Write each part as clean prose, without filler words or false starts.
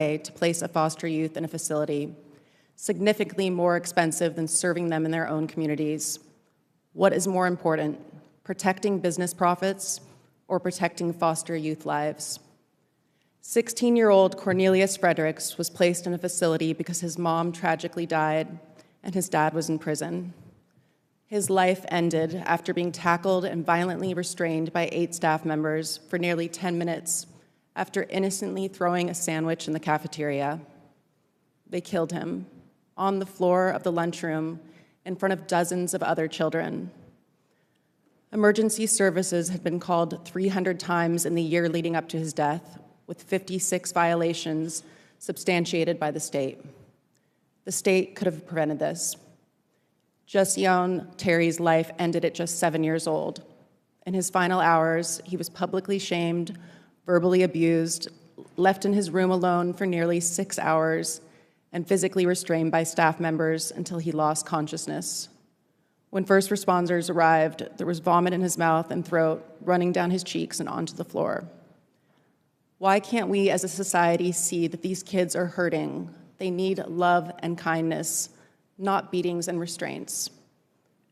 to place a foster youth in a facility, significantly more expensive than serving them in their own communities. What is more important, protecting business profits or protecting foster youth lives? 16-year-old Cornelius Fredericks was placed in a facility because his mom tragically died and his dad was in prison. His life ended after being tackled and violently restrained by 8 staff members for nearly 10 minutes after innocently throwing a sandwich in the cafeteria. They killed him on the floor of the lunchroom in front of dozens of other children. Emergency services had been called 300 times in the year leading up to his death, with 56 violations substantiated by the state. The state could have prevented this. Jasion Terry's life ended at just 7 years old. In his final hours, he was publicly shamed, verbally abused, left in his room alone for nearly 6 hours, and physically restrained by staff members until he lost consciousness. When first responders arrived, there was vomit in his mouth and throat, running down his cheeks and onto the floor. Why can't we as a society see that these kids are hurting? They need love and kindness, not beatings and restraints.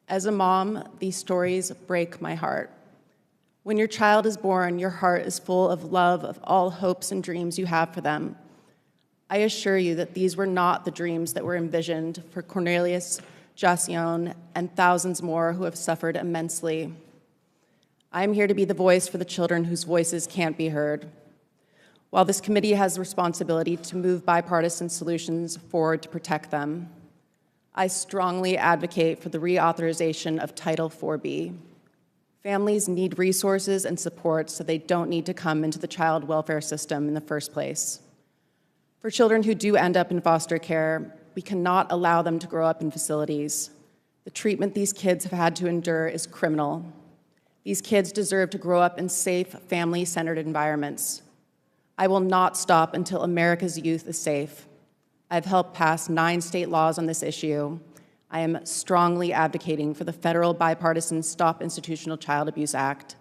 As a mom, these stories break my heart. When your child is born, your heart is full of love of all hopes and dreams you have for them. I assure you that these were not the dreams that were envisioned for Cornelius, Jasion, and thousands more who have suffered immensely. I'm here to be the voice for the children whose voices can't be heard. While this committee has the responsibility to move bipartisan solutions forward to protect them, I strongly advocate for the reauthorization of Title 4B. Families need resources and support so they don't need to come into the child welfare system in the first place. For children who do end up in foster care, we cannot allow them to grow up in facilities. The treatment these kids have had to endure is criminal. These kids deserve to grow up in safe, family-centered environments. I will not stop until America's youth is safe. I've helped pass 9 state laws on this issue. I am strongly advocating for the federal bipartisan Stop Institutional Child Abuse Act.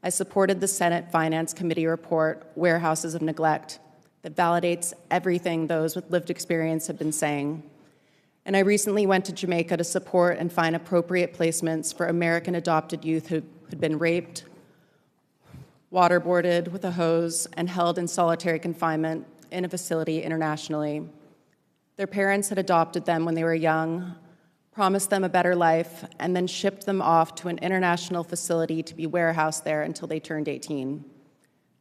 I supported the Senate Finance Committee report, Warehouses of Neglect, that validates everything those with lived experience have been saying. And I recently went to Jamaica to support and find appropriate placements for American adopted youth who had been raped, waterboarded with a hose, and held in solitary confinement in a facility internationally. Their parents had adopted them when they were young, promised them a better life, and then shipped them off to an international facility to be warehoused there until they turned 18.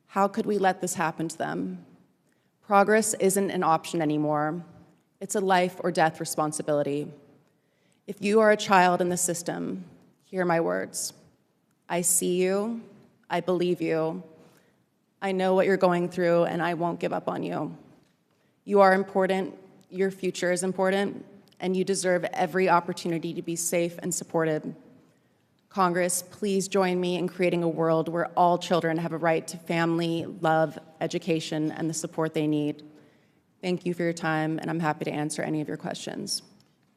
How could we let this happen to them? Progress isn't an option anymore. It's a life or death responsibility. If you are a child in the system, hear my words. I see you, I believe you, I know what you're going through, and I won't give up on you. You are important, your future is important, and you deserve every opportunity to be safe and supported. Congress, please join me in creating a world where all children have a right to family, love, education, and the support they need. Thank you for your time, and I'm happy to answer any of your questions.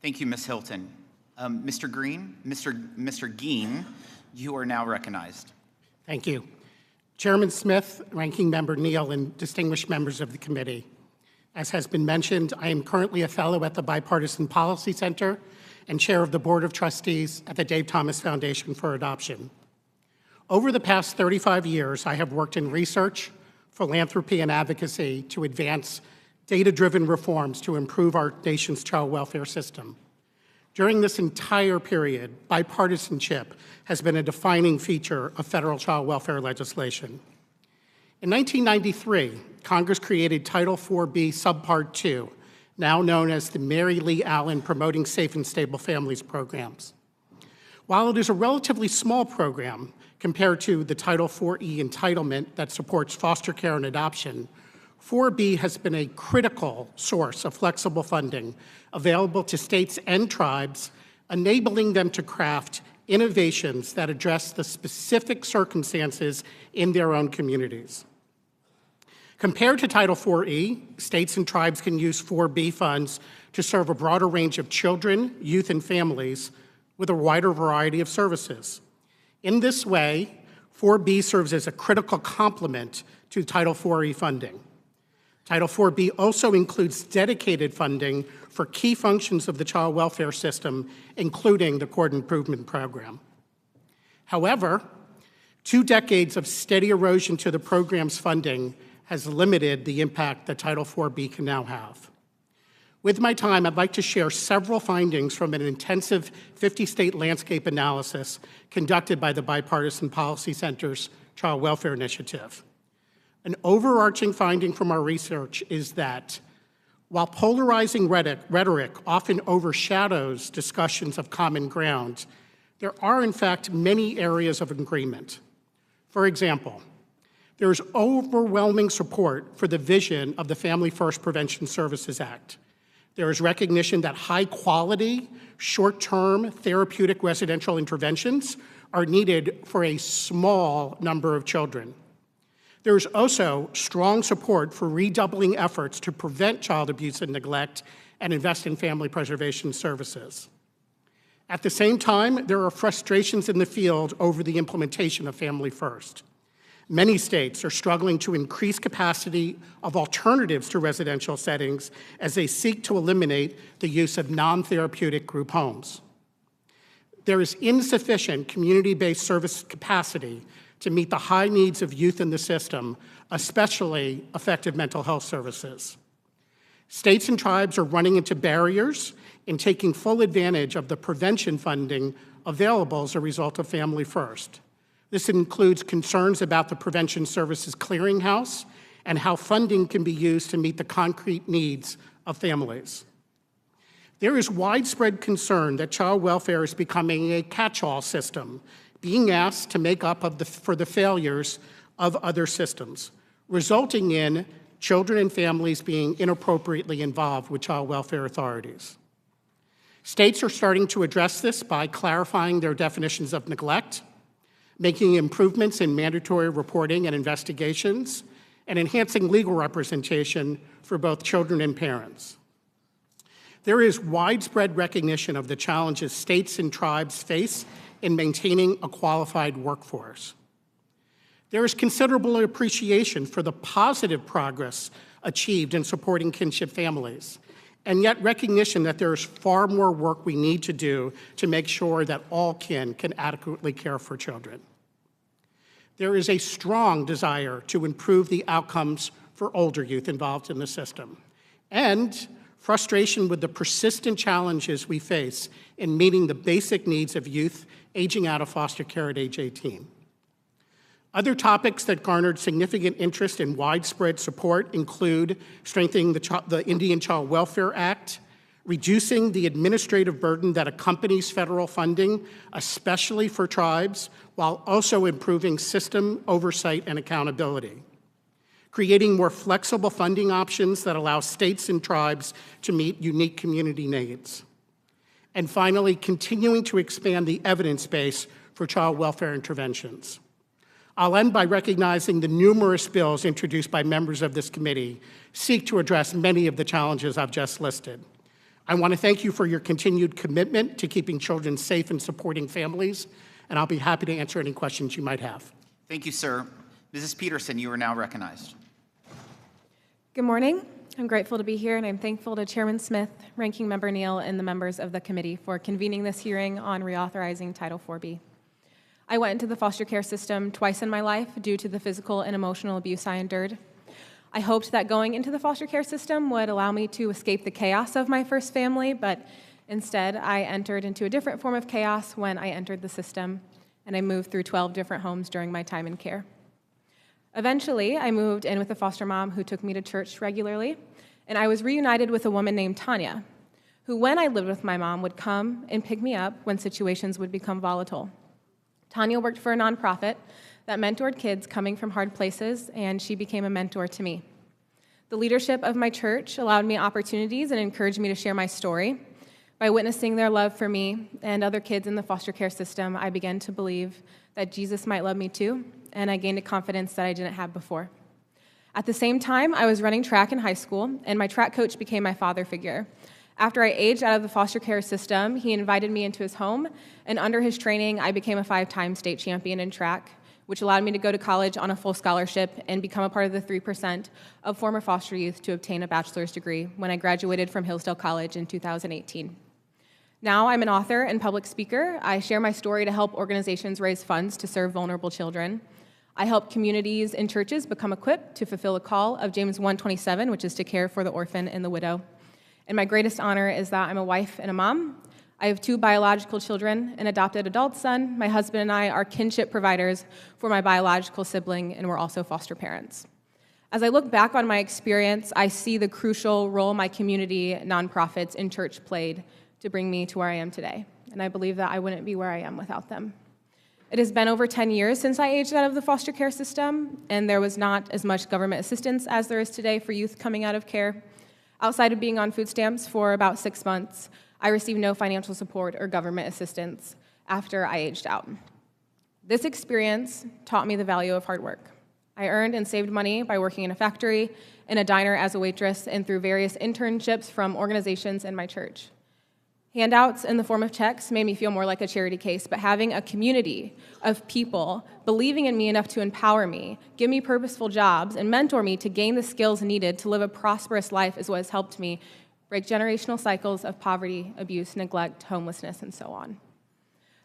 Thank you, Ms. Hilton. Mr. Geen, you are now recognized. Thank you. Chairman Smith, Ranking Member Neal, and distinguished members of the committee. As has been mentioned, I am currently a fellow at the Bipartisan Policy Center and chair of the Board of Trustees at the Dave Thomas Foundation for Adoption. Over the past 35 years, I have worked in research, philanthropy, and advocacy to advance data-driven reforms to improve our nation's child welfare system. During this entire period, bipartisanship has been a defining feature of federal child welfare legislation. In 1993, Congress created Title 4B Subpart 2, now known as the Mary Lee Allen Promoting Safe and Stable Families programs. While it is a relatively small program compared to the Title 4E entitlement that supports foster care and adoption, 4B has been a critical source of flexible funding available to states and tribes, enabling them to craft innovations that address the specific circumstances in their own communities. Compared to Title 4E, states and tribes can use 4B funds to serve a broader range of children, youth, and families with a wider variety of services. In this way, 4B serves as a critical complement to Title 4E funding. Title IV-B also includes dedicated funding for key functions of the child welfare system, including the court improvement program. However, 2 decades of steady erosion to the program's funding has limited the impact that Title IV-B can now have. With my time, I'd like to share several findings from an intensive 50-state landscape analysis conducted by the Bipartisan Policy Center's Child Welfare Initiative. An overarching finding from our research is that while polarizing rhetoric often overshadows discussions of common ground, there are, in fact, many areas of agreement. For example, there is overwhelming support for the vision of the Family First Prevention Services Act. There is recognition that high-quality, short-term therapeutic residential interventions are needed for a small number of children. There is also strong support for redoubling efforts to prevent child abuse and neglect and invest in family preservation services. At the same time, there are frustrations in the field over the implementation of Family First. Many states are struggling to increase capacity of alternatives to residential settings as they seek to eliminate the use of non-therapeutic group homes. There is insufficient community-based service capacity to meet the high needs of youth in the system, especially effective mental health services. States and tribes are running into barriers in taking full advantage of the prevention funding available as a result of Family First. This includes concerns about the Prevention Services Clearinghouse and how funding can be used to meet the concrete needs of families. There is widespread concern that child welfare is becoming a catch-all system, being asked to make up for the failures of other systems, resulting in children and families being inappropriately involved with child welfare authorities. States are starting to address this by clarifying their definitions of neglect, making improvements in mandatory reporting and investigations, and enhancing legal representation for both children and parents. There is widespread recognition of the challenges states and tribes face in maintaining a qualified workforce. There is considerable appreciation for the positive progress achieved in supporting kinship families, and yet recognition that there is far more work we need to do to make sure that all kin can adequately care for children. There is a strong desire to improve the outcomes for older youth involved in the system, and frustration with the persistent challenges we face in meeting the basic needs of youth aging out of foster care at age 18. Other topics that garnered significant interest and widespread support include strengthening the Indian Child Welfare Act, reducing the administrative burden that accompanies federal funding, especially for tribes, while also improving system oversight and accountability, creating more flexible funding options that allow states and tribes to meet unique community needs, and finally, continuing to expand the evidence base for child welfare interventions. I'll end by recognizing the numerous bills introduced by members of this committee seek to address many of the challenges I've just listed. I want to thank you for your continued commitment to keeping children safe and supporting families, and I'll be happy to answer any questions you might have. Thank you, sir. Mrs. Peterson, you are now recognized. Good morning. I'm grateful to be here, and I'm thankful to Chairman Smith, Ranking Member Neal, and the members of the committee for convening this hearing on reauthorizing Title IV-B. I went into the foster care system twice in my life due to the physical and emotional abuse I endured. I hoped that going into the foster care system would allow me to escape the chaos of my first family, but instead I entered into a different form of chaos when I entered the system, and I moved through 12 different homes during my time in care. Eventually, I moved in with a foster mom who took me to church regularly, and I was reunited with a woman named Tanya, who, when I lived with my mom, would come and pick me up when situations would become volatile. Tanya worked for a nonprofit that mentored kids coming from hard places, and she became a mentor to me. The leadership of my church allowed me opportunities and encouraged me to share my story. By witnessing their love for me and other kids in the foster care system, I began to believe that Jesus might love me too, and I gained a confidence that I didn't have before. At the same time, I was running track in high school, and my track coach became my father figure. After I aged out of the foster care system, he invited me into his home, and under his training, I became a 5-time state champion in track, which allowed me to go to college on a full scholarship and become a part of the 3% of former foster youth to obtain a bachelor's degree when I graduated from Hillsdale College in 2018. Now I'm an author and public speaker. I share my story to help organizations raise funds to serve vulnerable children. I help communities and churches become equipped to fulfill the call of James 1:27, which is to care for the orphan and the widow. And my greatest honor is that I'm a wife and a mom. I have 2 biological children, an adopted adult son. My husband and I are kinship providers for my biological sibling, and we're also foster parents. As I look back on my experience, I see the crucial role my community, nonprofits, and church played to bring me to where I am today, and I believe that I wouldn't be where I am without them. It has been over 10 years since I aged out of the foster care system, and there was not as much government assistance as there is today for youth coming out of care. Outside of being on food stamps for about 6 months, I received no financial support or government assistance after I aged out. This experience taught me the value of hard work. I earned and saved money by working in a factory, in a diner as a waitress, and through various internships from organizations in my church. Handouts in the form of checks made me feel more like a charity case, but having a community of people believing in me enough to empower me, give me purposeful jobs, and mentor me to gain the skills needed to live a prosperous life is what has helped me break generational cycles of poverty, abuse, neglect, homelessness, and so on.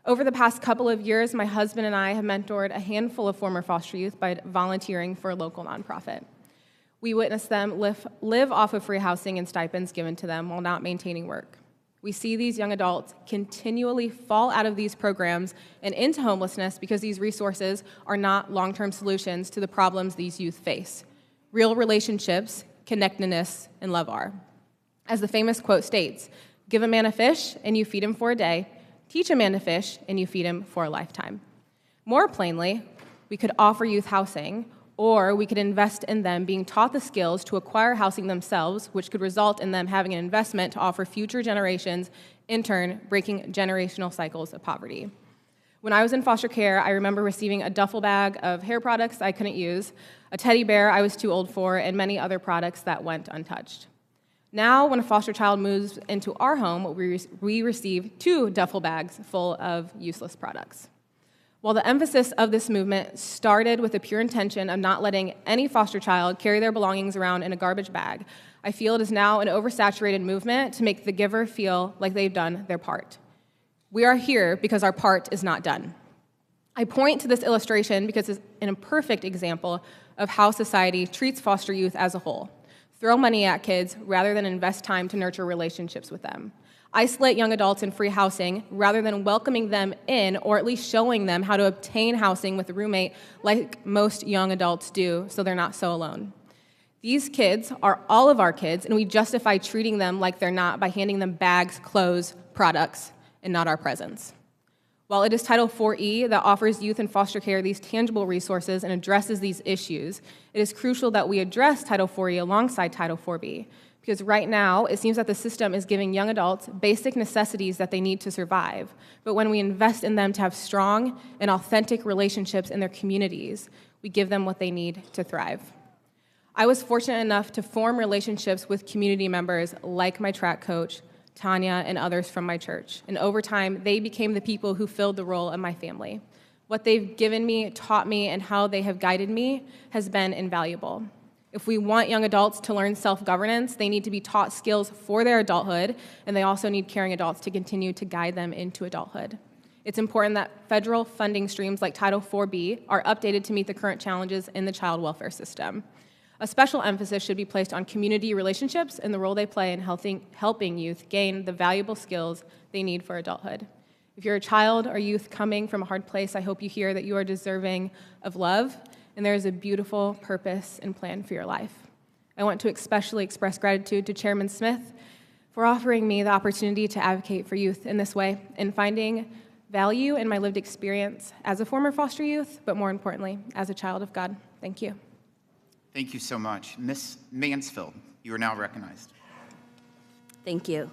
Over the past couple of years, my husband and I have mentored a handful of former foster youth by volunteering for a local nonprofit. We witnessed them live off of free housing and stipends given to them while not maintaining work. We see these young adults continually fall out of these programs and into homelessness because these resources are not long-term solutions to the problems these youth face. Real relationships, connectedness, and love are. As the famous quote states, "Give a man a fish and you feed him for a day. Teach a man to fish and you feed him for a lifetime." More plainly, we could offer youth housing, or we could invest in them being taught the skills to acquire housing themselves, which could result in them having an investment to offer future generations, in turn, breaking generational cycles of poverty. When I was in foster care, I remember receiving a duffel bag of hair products I couldn't use, a teddy bear I was too old for, and many other products that went untouched. Now, when a foster child moves into our home, we receive 2 duffel bags full of useless products. While the emphasis of this movement started with the pure intention of not letting any foster child carry their belongings around in a garbage bag, I feel it is now an oversaturated movement to make the giver feel like they've done their part. We are here because our part is not done. I point to this illustration because it's an imperfect example of how society treats foster youth as a whole. Throw money at kids rather than invest time to nurture relationships with them. Isolate young adults in free housing rather than welcoming them in or at least showing them how to obtain housing with a roommate like most young adults do so they're not so alone. These kids are all of our kids, and we justify treating them like they're not by handing them bags, clothes, products, and not our presence. While it is Title IV-E that offers youth in foster care these tangible resources and addresses these issues, it is crucial that we address Title IV-E alongside Title IV-B, because right now it seems that the system is giving young adults basic necessities that they need to survive, but when we invest in them to have strong and authentic relationships in their communities, we give them what they need to thrive. I was fortunate enough to form relationships with community members like my track coach, Tanya, and others from my church. And over time, they became the people who filled the role of my family. What they've given me, taught me, and how they have guided me has been invaluable. If we want young adults to learn self-governance, they need to be taught skills for their adulthood, and they also need caring adults to continue to guide them into adulthood. It's important that federal funding streams like Title IV-B are updated to meet the current challenges in the child welfare system. A special emphasis should be placed on community relationships and the role they play in helping youth gain the valuable skills they need for adulthood. If you're a child or youth coming from a hard place, I hope you hear that you are deserving of love, and there is a beautiful purpose and plan for your life. I want to especially express gratitude to Chairman Smith for offering me the opportunity to advocate for youth in this way and finding value in my lived experience as a former foster youth, but more importantly, as a child of God. Thank you. Thank you so much. Ms. Mansfield, you are now recognized. Thank you.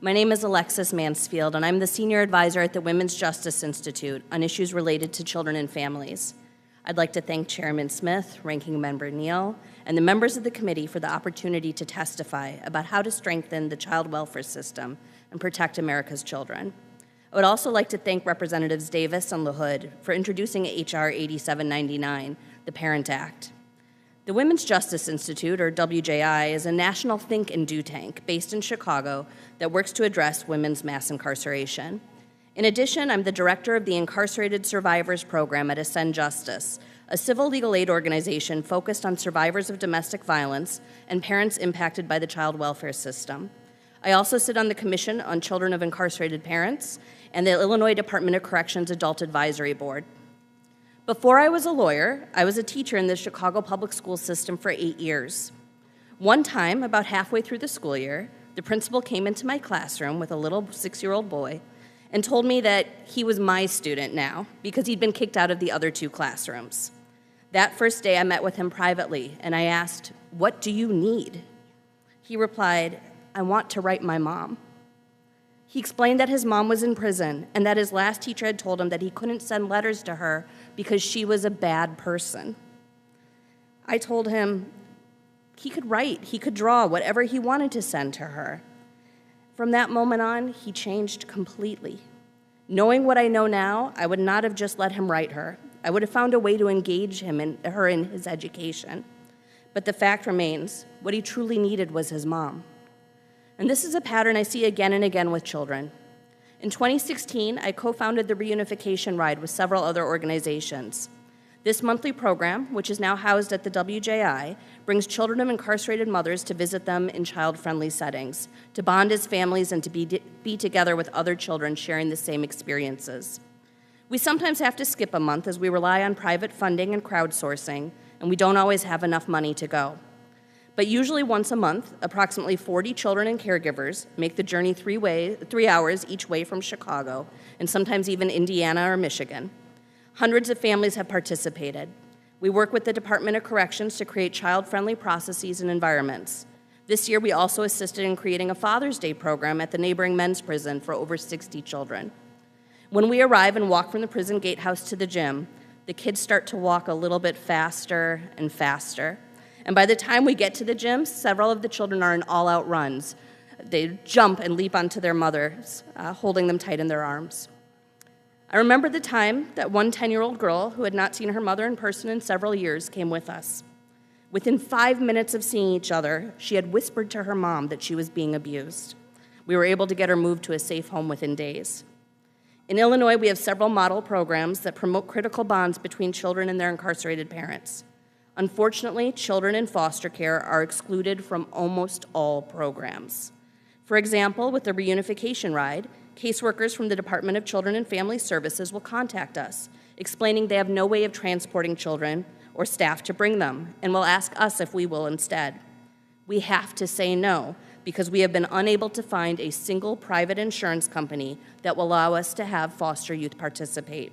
My name is Alexis Mansfield, and I'm the Senior Advisor at the Women's Justice Institute on issues related to children and families. I'd like to thank Chairman Smith, Ranking Member Neal, and the members of the committee for the opportunity to testify about how to strengthen the child welfare system and protect America's children. I would also like to thank Representatives Davis and LaHood for introducing H.R. 8799, the Parent Act. The Women's Justice Institute, or WJI, is a national think and do tank based in Chicago that works to address women's mass incarceration. In addition, I'm the director of the Incarcerated Survivors Program at Ascend Justice, a civil legal aid organization focused on survivors of domestic violence and parents impacted by the child welfare system. I also sit on the Commission on Children of Incarcerated Parents and the Illinois Department of Corrections Adult Advisory Board. Before I was a lawyer, I was a teacher in the Chicago public school system for 8 years. One time, about halfway through the school year, the principal came into my classroom with a little 6-year-old boy and told me that he was my student now because he'd been kicked out of the other 2 classrooms. That first day, I met with him privately, and I asked, "What do you need?" He replied, "I want to write my mom." He explained that his mom was in prison and that his last teacher had told him that he couldn't send letters to her because she was a bad person. I told him he could write, he could draw, whatever he wanted to send to her. From that moment on, he changed completely. Knowing what I know now, I would not have just let him write her. I would have found a way to engage her in his education. But the fact remains, what he truly needed was his mom. And this is a pattern I see again and again with children. In 2016, I co-founded the Reunification Ride with several other organizations. This monthly program, which is now housed at the WJI, brings children of incarcerated mothers to visit them in child-friendly settings, to bond as families and to be together with other children sharing the same experiences. We sometimes have to skip a month as we rely on private funding and crowdsourcing, and we don't always have enough money to go. But usually once a month, approximately 40 children and caregivers make the journey 3 hours each way from Chicago, and sometimes even Indiana or Michigan. Hundreds of families have participated. We work with the Department of Corrections to create child-friendly processes and environments. This year, we also assisted in creating a Father's Day program at the neighboring men's prison for over 60 children. When we arrive and walk from the prison gatehouse to the gym, the kids start to walk a little bit faster and faster. And by the time we get to the gym, several of the children are in all-out runs. They jump and leap onto their mothers, holding them tight in their arms. I remember the time that one 10-year-old girl who had not seen her mother in person in several years came with us. Within 5 minutes of seeing each other, she had whispered to her mom that she was being abused. We were able to get her moved to a safe home within days. In Illinois, we have several model programs that promote critical bonds between children and their incarcerated parents. Unfortunately, children in foster care are excluded from almost all programs. For example, with the Reunification Ride, caseworkers from the Department of Children and Family Services will contact us, explaining they have no way of transporting children or staff to bring them, and will ask us if we will instead. We have to say no, because we have been unable to find a single private insurance company that will allow us to have foster youth participate.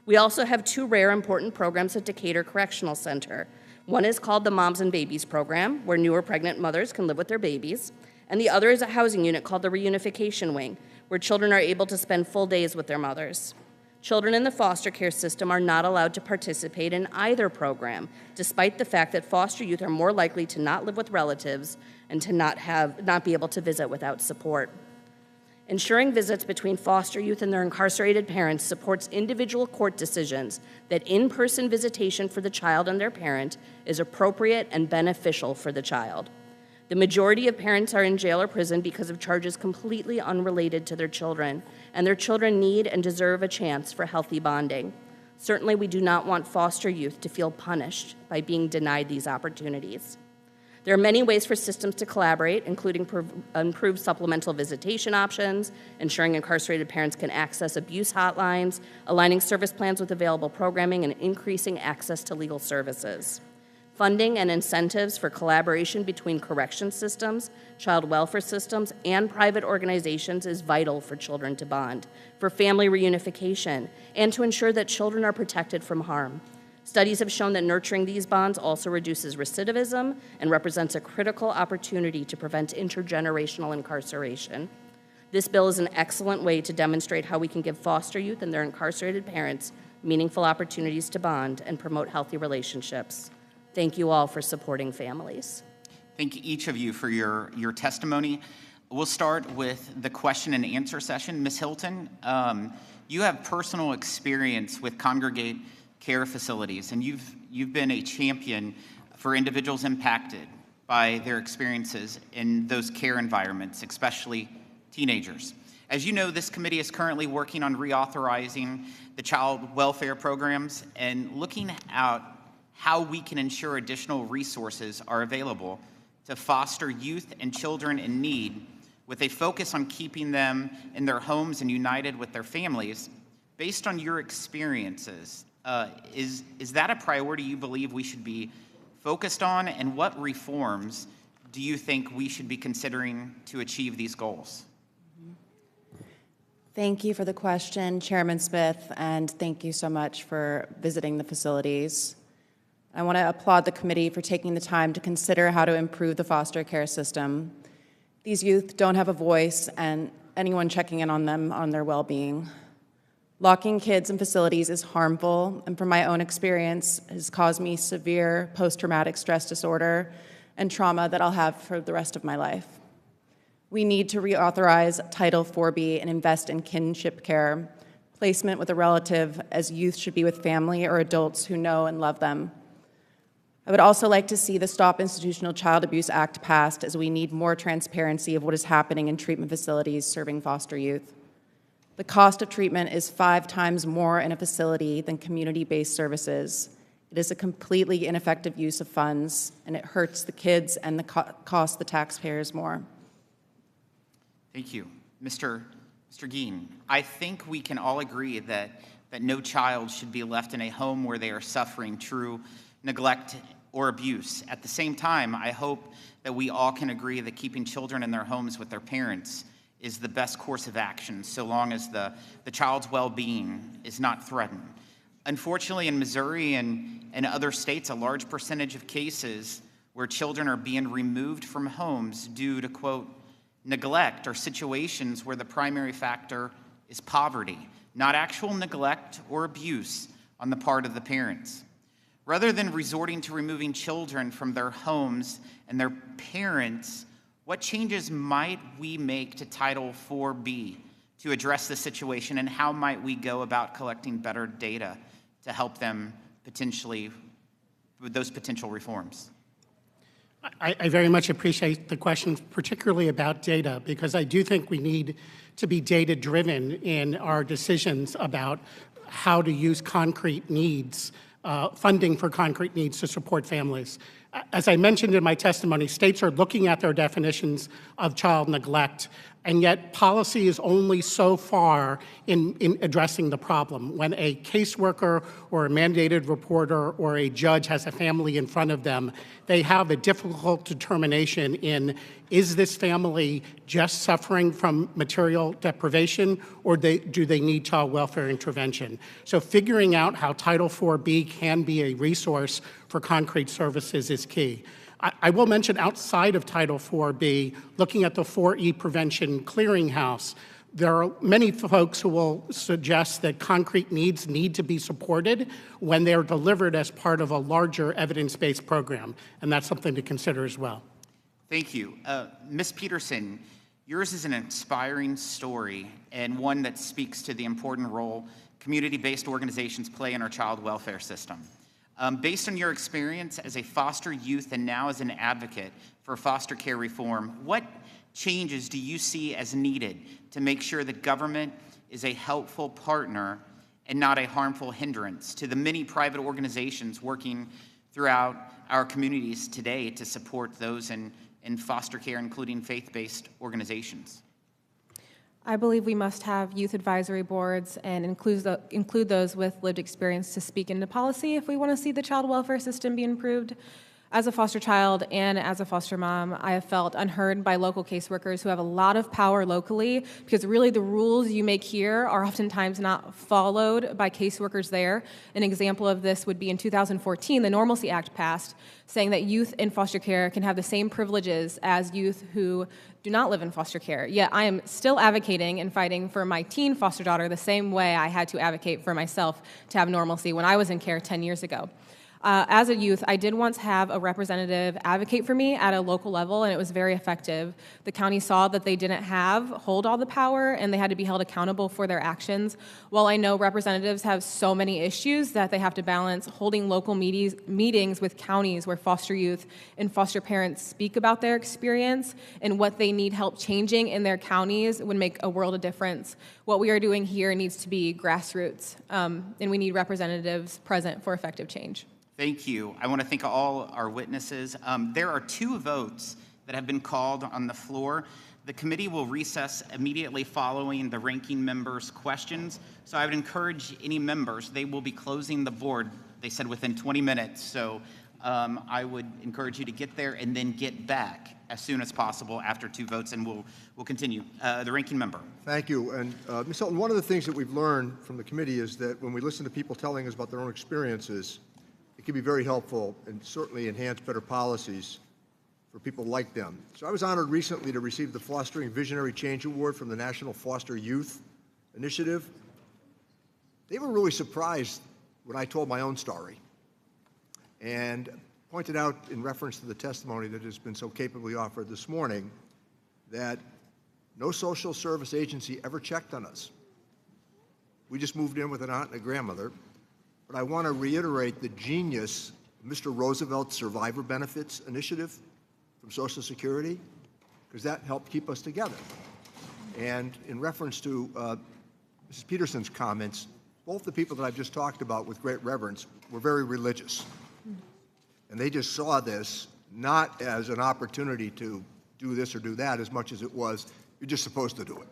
We also have 2 rare important programs at Decatur Correctional Center. One is called the Moms and Babies Program, where newer pregnant mothers can live with their babies, and the other is a housing unit called the Reunification Wing, where children are able to spend full days with their mothers. Children in the foster care system are not allowed to participate in either program, despite the fact that foster youth are more likely to not live with relatives and to not be able to visit without support. Ensuring visits between foster youth and their incarcerated parents supports individual court decisions that in-person visitation for the child and their parent is appropriate and beneficial for the child. The majority of parents are in jail or prison because of charges completely unrelated to their children, and their children need and deserve a chance for healthy bonding. Certainly, we do not want foster youth to feel punished by being denied these opportunities. There are many ways for systems to collaborate, including improved supplemental visitation options, ensuring incarcerated parents can access abuse hotlines, aligning service plans with available programming, and increasing access to legal services. Funding and incentives for collaboration between correction systems, child welfare systems, and private organizations is vital for children to bond, for family reunification, and to ensure that children are protected from harm. Studies have shown that nurturing these bonds also reduces recidivism and represents a critical opportunity to prevent intergenerational incarceration. This bill is an excellent way to demonstrate how we can give foster youth and their incarcerated parents meaningful opportunities to bond and promote healthy relationships. Thank you all for supporting families. Thank each of you for your testimony. We'll start with the question and answer session. Ms. Hilton, you have personal experience with congregate care facilities, and you've been a champion for individuals impacted by their experiences in those care environments, especially teenagers. As you know, this committee is currently working on reauthorizing the child welfare programs and looking at how we can ensure additional resources are available to foster youth and children in need, with a focus on keeping them in their homes and united with their families. Based on your experiences, is that a priority you believe we should be focused on, and what reforms do you think we should be considering to achieve these goals? Thank you for the question, Chairman Smith, and thank you so much for visiting the facilities. I want to applaud the committee for taking the time to consider how to improve the foster care system. These youth don't have a voice, and anyone checking in on them on their well-being. Locking kids in facilities is harmful, and from my own experience, has caused me severe post-traumatic stress disorder and trauma that I'll have for the rest of my life. We need to reauthorize Title 4B and invest in kinship care, placement with a relative, as youth should be with family or adults who know and love them. I would also like to see the Stop Institutional Child Abuse Act passed, as we need more transparency of what is happening in treatment facilities serving foster youth. The cost of treatment is 5 times more in a facility than community-based services. It is a completely ineffective use of funds, and it hurts the kids and costs the taxpayers more. Thank you. Mr. Geen, I think we can all agree that no child should be left in a home where they are suffering true neglect or abuse. At the same time, I hope that we all can agree that keeping children in their homes with their parents is the best course of action, so long as the child's well-being is not threatened. Unfortunately, in Missouri and other states, a large percentage of cases where children are being removed from homes due to, quote, neglect, are situations where the primary factor is poverty, not actual neglect or abuse on the part of the parents. Rather than resorting to removing children from their homes and their parents, what changes might we make to Title 4B to address the situation, and how might we go about collecting better data to help them potentially with those potential reforms? I very much appreciate the question, particularly about data, because I do think we need to be data-driven in our decisions about how to use concrete needs, funding for concrete needs to support families. As I mentioned in my testimony, states are looking at their definitions of child neglect, and yet policy is only so far in addressing the problem. When a caseworker or a mandated reporter or a judge has a family in front of them, they have a difficult determination in, is this family just suffering from material deprivation, or do they need child welfare intervention? So figuring out how Title 4B can be a resource for concrete services is key. I will mention, outside of Title 4B, looking at the 4E Prevention Clearinghouse, there are many folks who will suggest that concrete needs need to be supported when they are delivered as part of a larger evidence-based program, and that's something to consider as well. Thank you. Ms. Peterson, yours is an inspiring story, and one that speaks to the important role community-based organizations play in our child welfare system. Based on your experience as a foster youth and now as an advocate for foster care reform, what changes do you see as needed to make sure that government is a helpful partner and not a harmful hindrance to the many private organizations working throughout our communities today to support those in foster care, including faith-based organizations? I believe we must have youth advisory boards and include those with lived experience to speak into policy if we want to see the child welfare system be improved. As a foster child and as a foster mom, I have felt unheard by local caseworkers who have a lot of power locally, because really the rules you make here are oftentimes not followed by caseworkers there. An example of this would be in 2014, the Normalcy Act passed, saying that youth in foster care can have the same privileges as youth who do not live in foster care. Yet I am still advocating and fighting for my teen foster daughter the same way I had to advocate for myself to have normalcy when I was in care 10 years ago. As a youth, I did once have a representative advocate for me at a local level, and it was very effective. The county saw that they didn't hold all the power, and they had to be held accountable for their actions. While I know representatives have so many issues that they have to balance, holding local meetings with counties where foster youth and foster parents speak about their experience and what they need help changing in their counties would make a world of difference. What we are doing here needs to be grassroots, and we need representatives present for effective change. Thank you. I want to thank all our witnesses. There are 2 votes that have been called on the floor. The committee will recess immediately following the ranking member's questions. So I would encourage any members, they will be closing the board, they said within 20 minutes. So I would encourage you to get there and then get back as soon as possible after 2 votes, and we'll continue. The ranking member. Thank you. And Ms. Hilton, one of the things that we've learned from the committee is that when we listen to people telling us about their own experiences, it can be very helpful and certainly enhance better policies for people like them. So I was honored recently to receive the Fostering Visionary Change Award from the National Foster Youth Initiative. They were really surprised when I told my own story and pointed out in reference to the testimony that has been so capably offered this morning that no social service agency ever checked on us. We just moved in with an aunt and a grandmother. But I want to reiterate the genius of Mr. Roosevelt's Survivor Benefits Initiative from Social Security, because that helped keep us together. And in reference to Mrs. Peterson's comments, both the people that I've just talked about with great reverence were very religious. And they just saw this not as an opportunity to do this or do that as much as it was, you're just supposed to do it.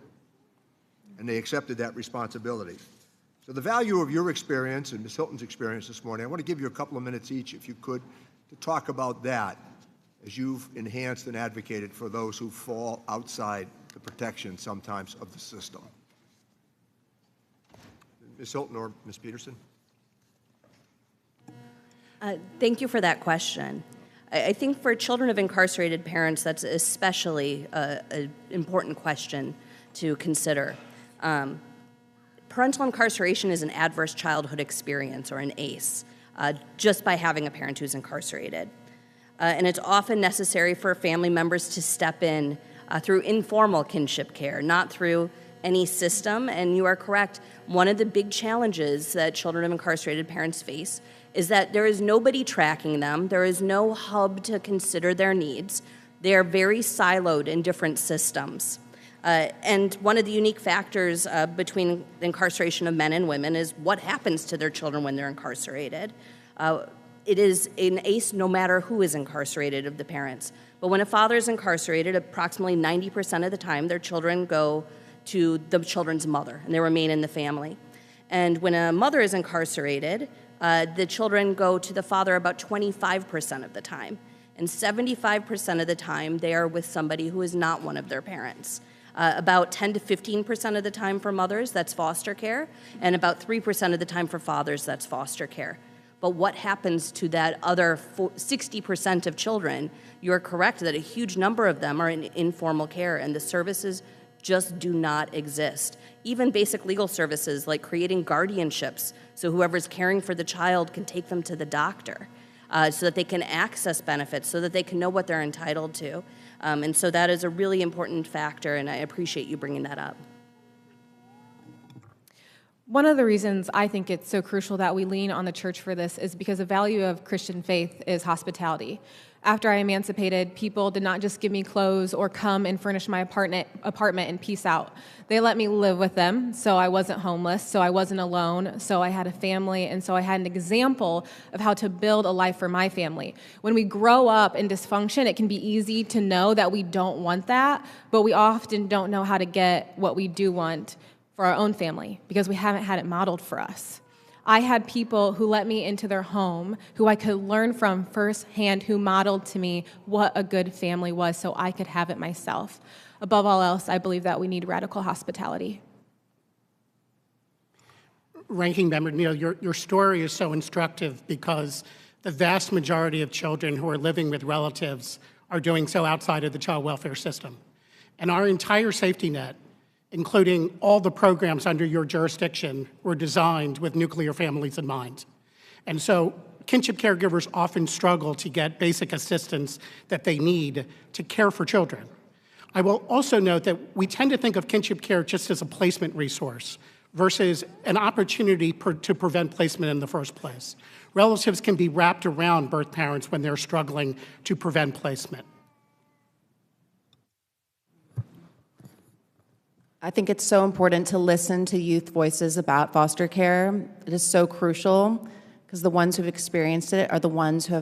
And they accepted that responsibility. So the value of your experience and Ms. Hilton's experience this morning, I want to give you a couple of minutes each, if you could, to talk about that as you've enhanced and advocated for those who fall outside the protection sometimes of the system. Ms. Hilton or Ms. Peterson? Thank you for that question. I think for children of incarcerated parents, that's especially an important question to consider. Parental incarceration is an adverse childhood experience, or an ACE, just by having a parent who's incarcerated. And it's often necessary for family members to step in through informal kinship care, not through any system. And you are correct, one of the big challenges that children of incarcerated parents face is that there is nobody tracking them, there is no hub to consider their needs. They are very siloed in different systems. And one of the unique factors between the incarceration of men and women is what happens to their children when they're incarcerated. It is an ACE no matter who is incarcerated of the parents. But when a father is incarcerated, approximately 90% of the time, their children go to the children's mother, and they remain in the family. And when a mother is incarcerated, the children go to the father about 25% of the time. And 75% of the time, they are with somebody who is not one of their parents. About 10 to 15% of the time for mothers, that's foster care, and about 3% of the time for fathers, that's foster care. But what happens to that other 60% of children? You're correct that a huge number of them are in informal care, and the services just do not exist. Even basic legal services like creating guardianships, so whoever's caring for the child can take them to the doctor, so that they can access benefits, so that they can know what they're entitled to. And so that is a really important factor, and I appreciate you bringing that up. One of the reasons I think it's so crucial that we lean on the church for this is because the value of Christian faith is hospitality. After I emancipated, people did not just give me clothes or come and furnish my apartment and peace out. They let me live with them, so I wasn't homeless, so I wasn't alone, so I had a family, and so I had an example of how to build a life for my family. When we grow up in dysfunction, it can be easy to know that we don't want that, but we often don't know how to get what we do want for our own family because we haven't had it modeled for us. I had people who let me into their home, who I could learn from firsthand, who modeled to me what a good family was so I could have it myself. Above all else, I believe that we need radical hospitality. Ranking Member Neal, your story is so instructive because the vast majority of children who are living with relatives are doing so outside of the child welfare system. And our entire safety net, including all the programs under your jurisdiction, were designed with nuclear families in mind. And so kinship caregivers often struggle to get basic assistance that they need to care for children. I will also note that we tend to think of kinship care just as a placement resource versus an opportunity to prevent placement in the first place. Relatives can be wrapped around birth parents when they're struggling to prevent placement. I think it's so important to listen to youth voices about foster care. It is so crucial because the ones who've experienced it are the ones who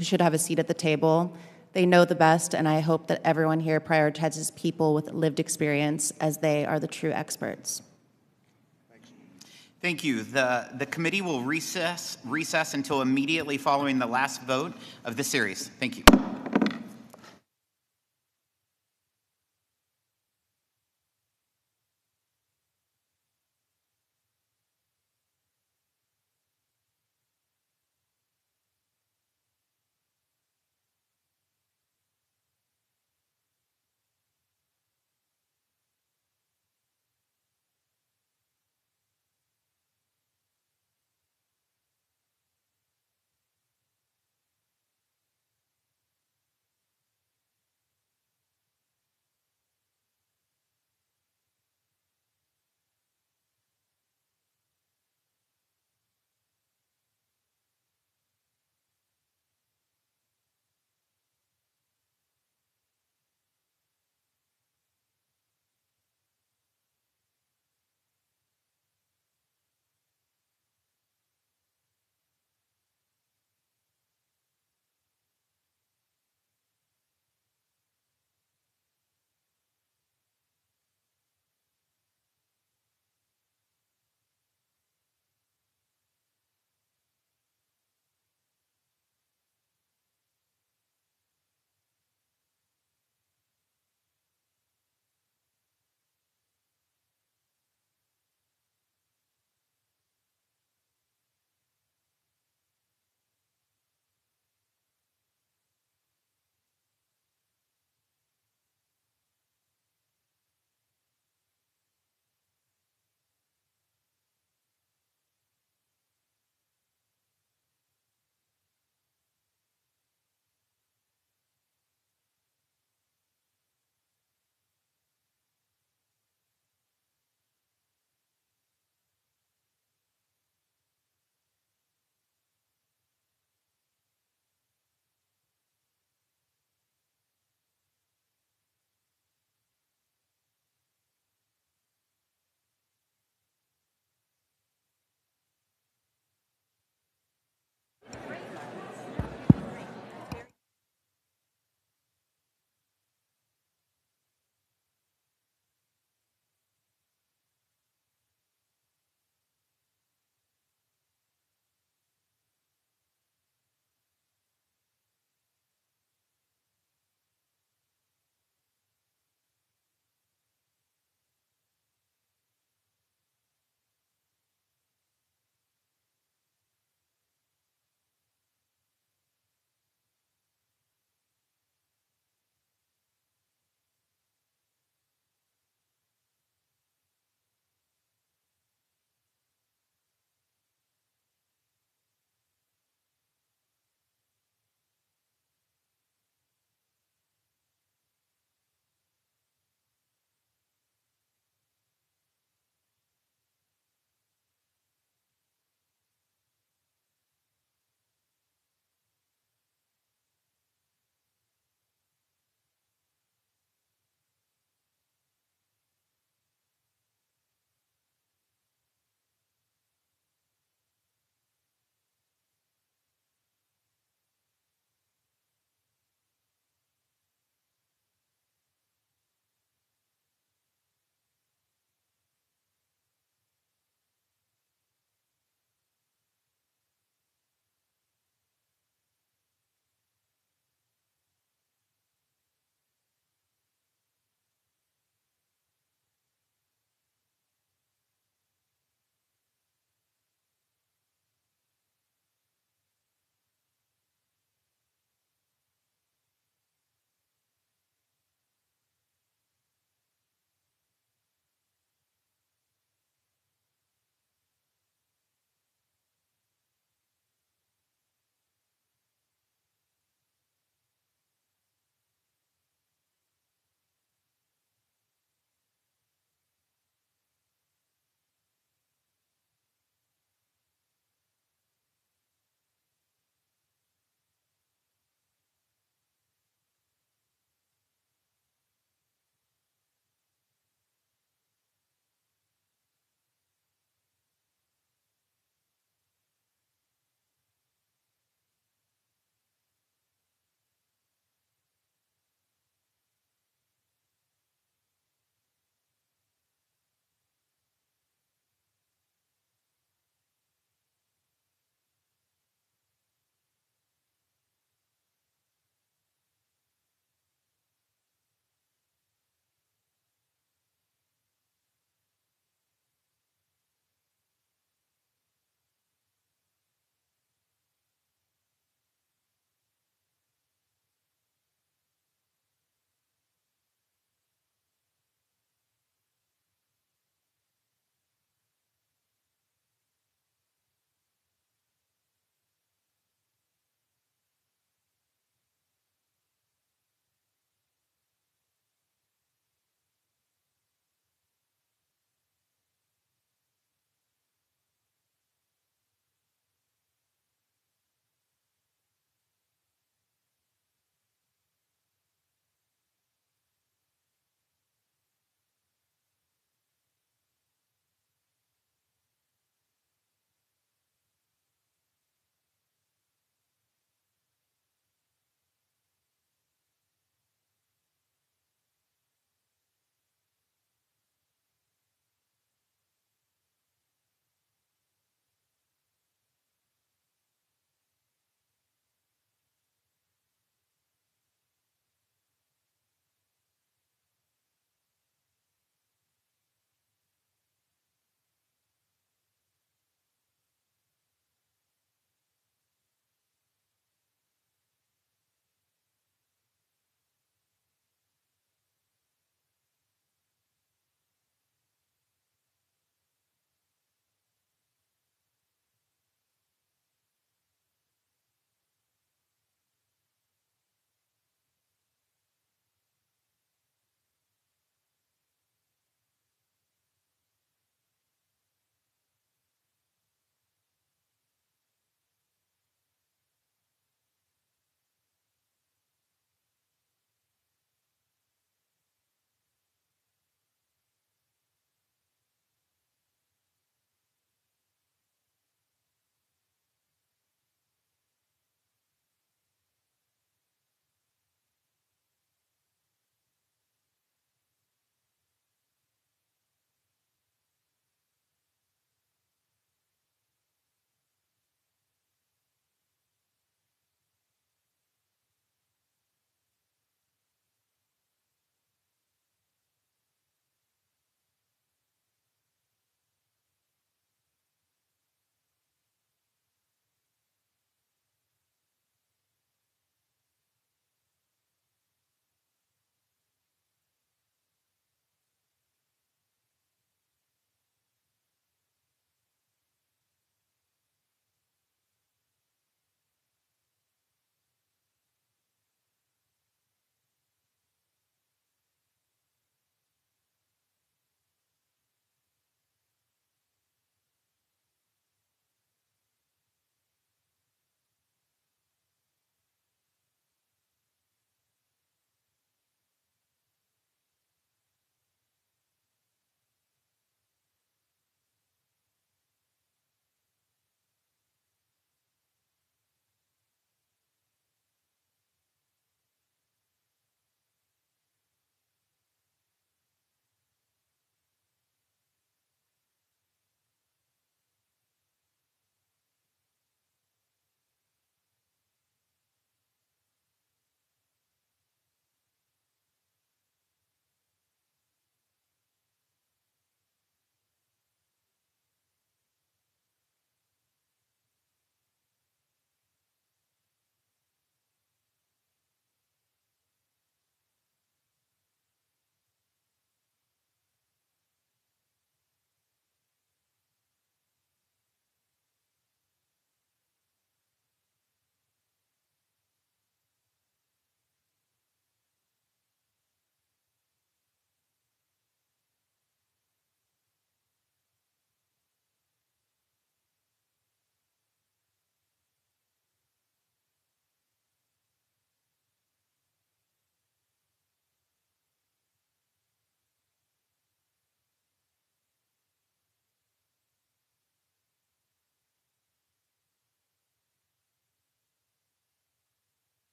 should have a seat at the table. They know the best, and I hope that everyone here prioritizes people with lived experience as they are the true experts. Thank you. The committee will recess until immediately following the last vote of the series. Thank you.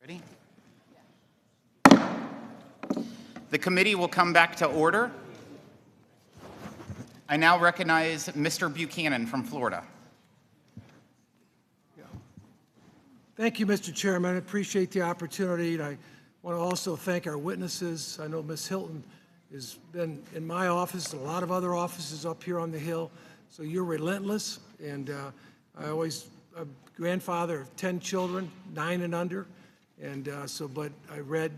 Ready? The committee will come back to order. I now recognize Mr. Buchanan from Florida. Thank you, Mr. Chairman. I appreciate the opportunity. And I want to also thank our witnesses. I know Ms. Hilton has been in my office, and a lot of other offices up here on the Hill. So you're relentless. And I'm a grandfather of 10 children, 9 and under. And but I read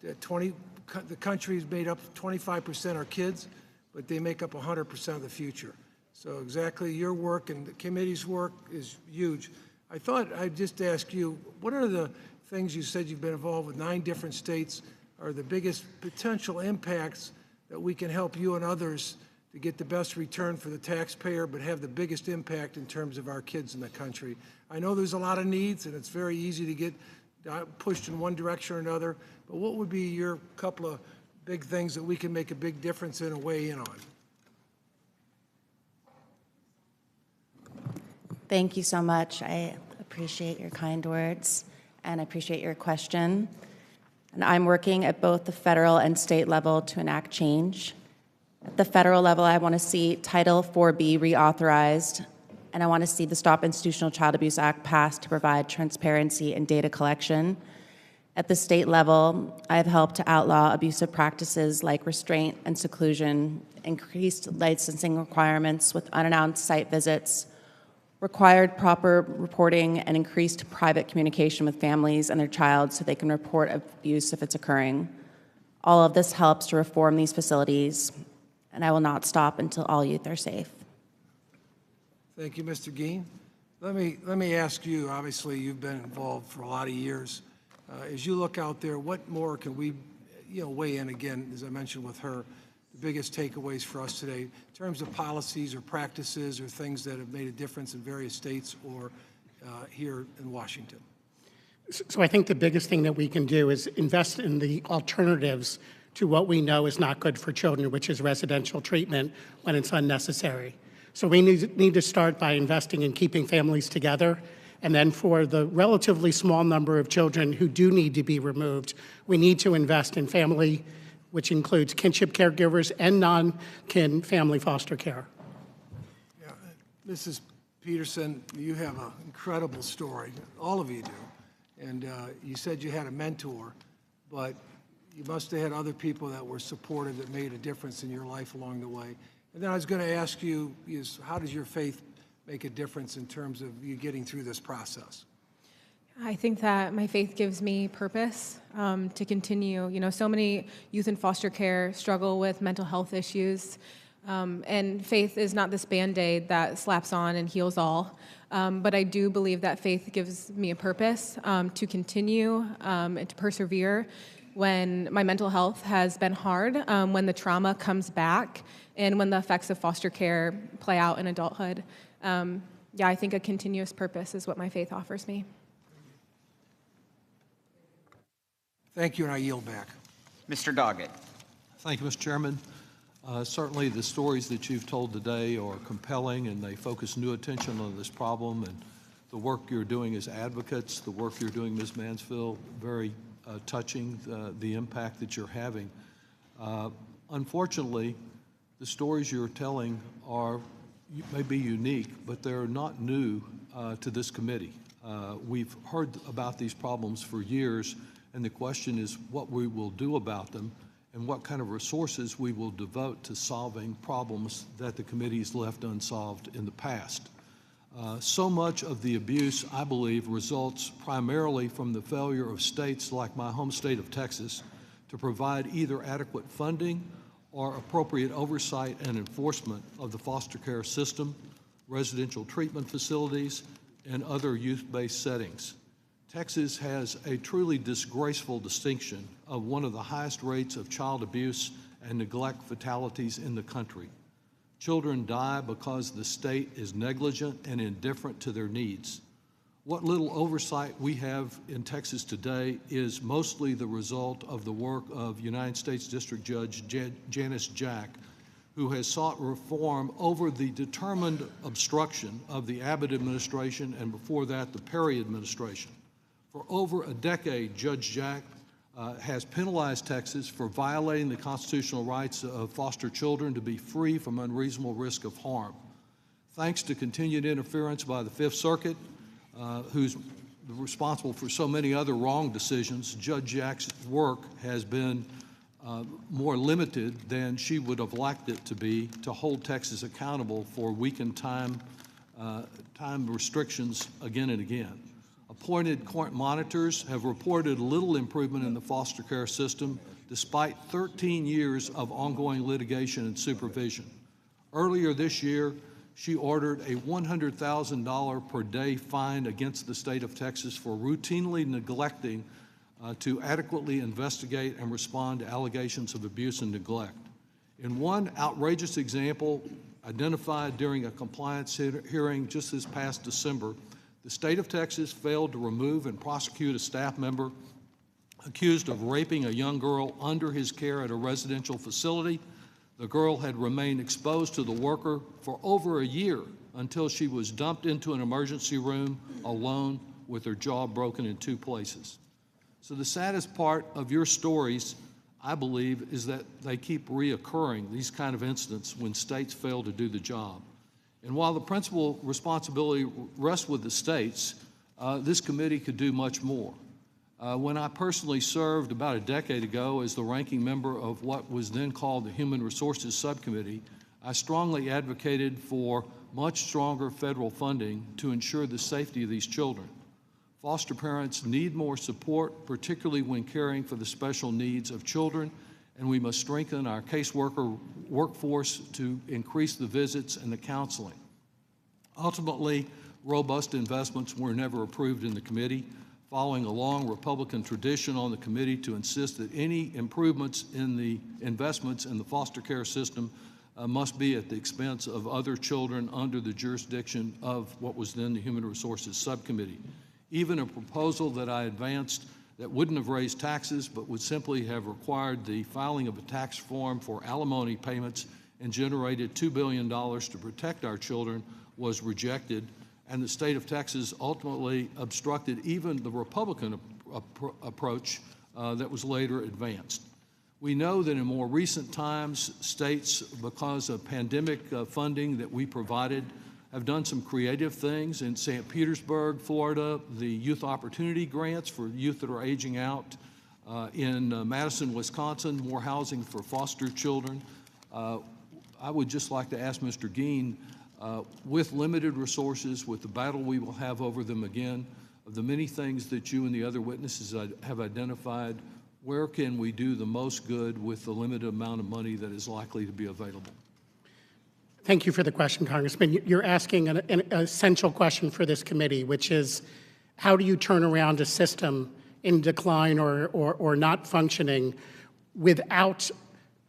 that the country is made up of 25% are kids, but they make up 100% of the future. So exactly your work and the committee's work is huge. I thought I'd just ask you, what are the things you said you've been involved with 9 different states are the biggest potential impacts that we can help you and others to get the best return for the taxpayer, but have the biggest impact in terms of our kids in the country? I know there's a lot of needs, and it's very easy to get pushed in one direction or another, but what would be your couple of big things that we can make a big difference in and weigh in on? Thank you so much. I appreciate your kind words and I appreciate your question. And I'm working at both the federal and state level to enact change. At the federal level, I want to see Title 4B reauthorized, and I want to see the Stop Institutional Child Abuse Act passed to provide transparency and data collection. At the state level, I've helped to outlaw abusive practices like restraint and seclusion, increased licensing requirements with unannounced site visits, required proper reporting, and increased private communication with families and their child so they can report abuse if it's occurring. All of this helps to reform these facilities, and I will not stop until all youth are safe. Thank you, Mr. Geen. Let me ask you, obviously you've been involved for a lot of years. As you look out there, what more can we weigh in again, as I mentioned with her, the biggest takeaways for us today in terms of policies or practices or things that have made a difference in various states or here in Washington? So I think the biggest thing that we can do is invest in the alternatives to what we know is not good for children, which is residential treatment when it's unnecessary. So we need to start by investing in keeping families together. And then for the relatively small number of children who do need to be removed, we need to invest in family, which includes kinship caregivers and non-kin family foster care. Yeah, Mrs. Peterson, you have an incredible story. All of you do. And you said you had a mentor, but you must have had other people that were supportive that made a difference in your life along the way. And then I was going to ask you, how does your faith make a difference in terms of you getting through this process? I think that my faith gives me purpose to continue. So many youth in foster care struggle with mental health issues, and faith is not this Band-Aid that slaps on and heals all. But I do believe that faith gives me a purpose to continue and to persevere when my mental health has been hard, when the trauma comes back, and when the effects of foster care play out in adulthood. I think a continuous purpose is what my faith offers me. Thank you, and I yield back. Mr. Doggett. Thank you, Mr. Chairman. Certainly the stories that you've told today are compelling, and they focus new attention on this problem, and the work you're doing as advocates, the work you're doing, Ms. Mansfield, very touching, the impact that you're having. Unfortunately, the stories you're telling may be unique, but they're not new to this committee. We've heard about these problems for years, and the question is what we will do about them and what kind of resources we will devote to solving problems that the committee's left unsolved in the past. So much of the abuse, I believe, results primarily from the failure of states like my home state of Texas to provide either adequate funding or appropriate oversight and enforcement of the foster care system, residential treatment facilities, and other youth-based settings. Texas has a truly disgraceful distinction of one of the highest rates of child abuse and neglect fatalities in the country. Children die because the state is negligent and indifferent to their needs. What little oversight we have in Texas today is mostly the result of the work of United States District Judge Janice Jack, who has sought reform over the determined obstruction of the Abbott administration and before that the Perry administration. For over a decade, Judge Jack has penalized Texas for violating the constitutional rights of foster children to be free from unreasonable risk of harm. Thanks to continued interference by the Fifth Circuit, who's responsible for so many other wrong decisions, Judge Jack's work has been more limited than she would have liked it to be to hold Texas accountable for weakened time restrictions again and again. Appointed court monitors have reported little improvement in the foster care system despite 13 years of ongoing litigation and supervision. Earlier this year, she ordered a $100,000 per day fine against the state of Texas for routinely neglecting to adequately investigate and respond to allegations of abuse and neglect. In one outrageous example identified during a compliance hearing just this past December, the state of Texas failed to remove and prosecute a staff member accused of raping a young girl under his care at a residential facility. The girl had remained exposed to the worker for over a year until she was dumped into an emergency room alone with her jaw broken in 2 places. So the saddest part of your stories, I believe, is that they keep reoccurring, these kind of incidents, when states fail to do the job. And while the principal responsibility rests with the states, this committee could do much more. When I personally served about a decade ago as the ranking member of what was then called the Human Resources Subcommittee, I strongly advocated for much stronger federal funding to ensure the safety of these children. Foster parents need more support, particularly when caring for the special needs of children, and we must strengthen our caseworker workforce to increase the visits and the counseling. Ultimately, robust investments were never approved in the committee, following a long Republican tradition on the committee to insist that any improvements in the investments in the foster care system must be at the expense of other children under the jurisdiction of what was then the Human Resources Subcommittee. Even a proposal that I advanced that wouldn't have raised taxes but would simply have required the filing of a tax form for alimony payments and generated $2 billion to protect our children was rejected, and the state of Texas ultimately obstructed even the Republican approach that was later advanced. We know that in more recent times, states, because of pandemic funding that we provided, have done some creative things. In St. Petersburg, Florida, the Youth Opportunity Grants for youth that are aging out. In Madison, Wisconsin, more housing for foster children. I would just like to ask Mr. Geen, with limited resources, with the battle we will have over them again, of the many things that you and the other witnesses have identified, where can we do the most good with the limited amount of money that is likely to be available? Thank you for the question, Congressman. You're asking an essential question for this committee, which is how do you turn around a system in decline or not functioning without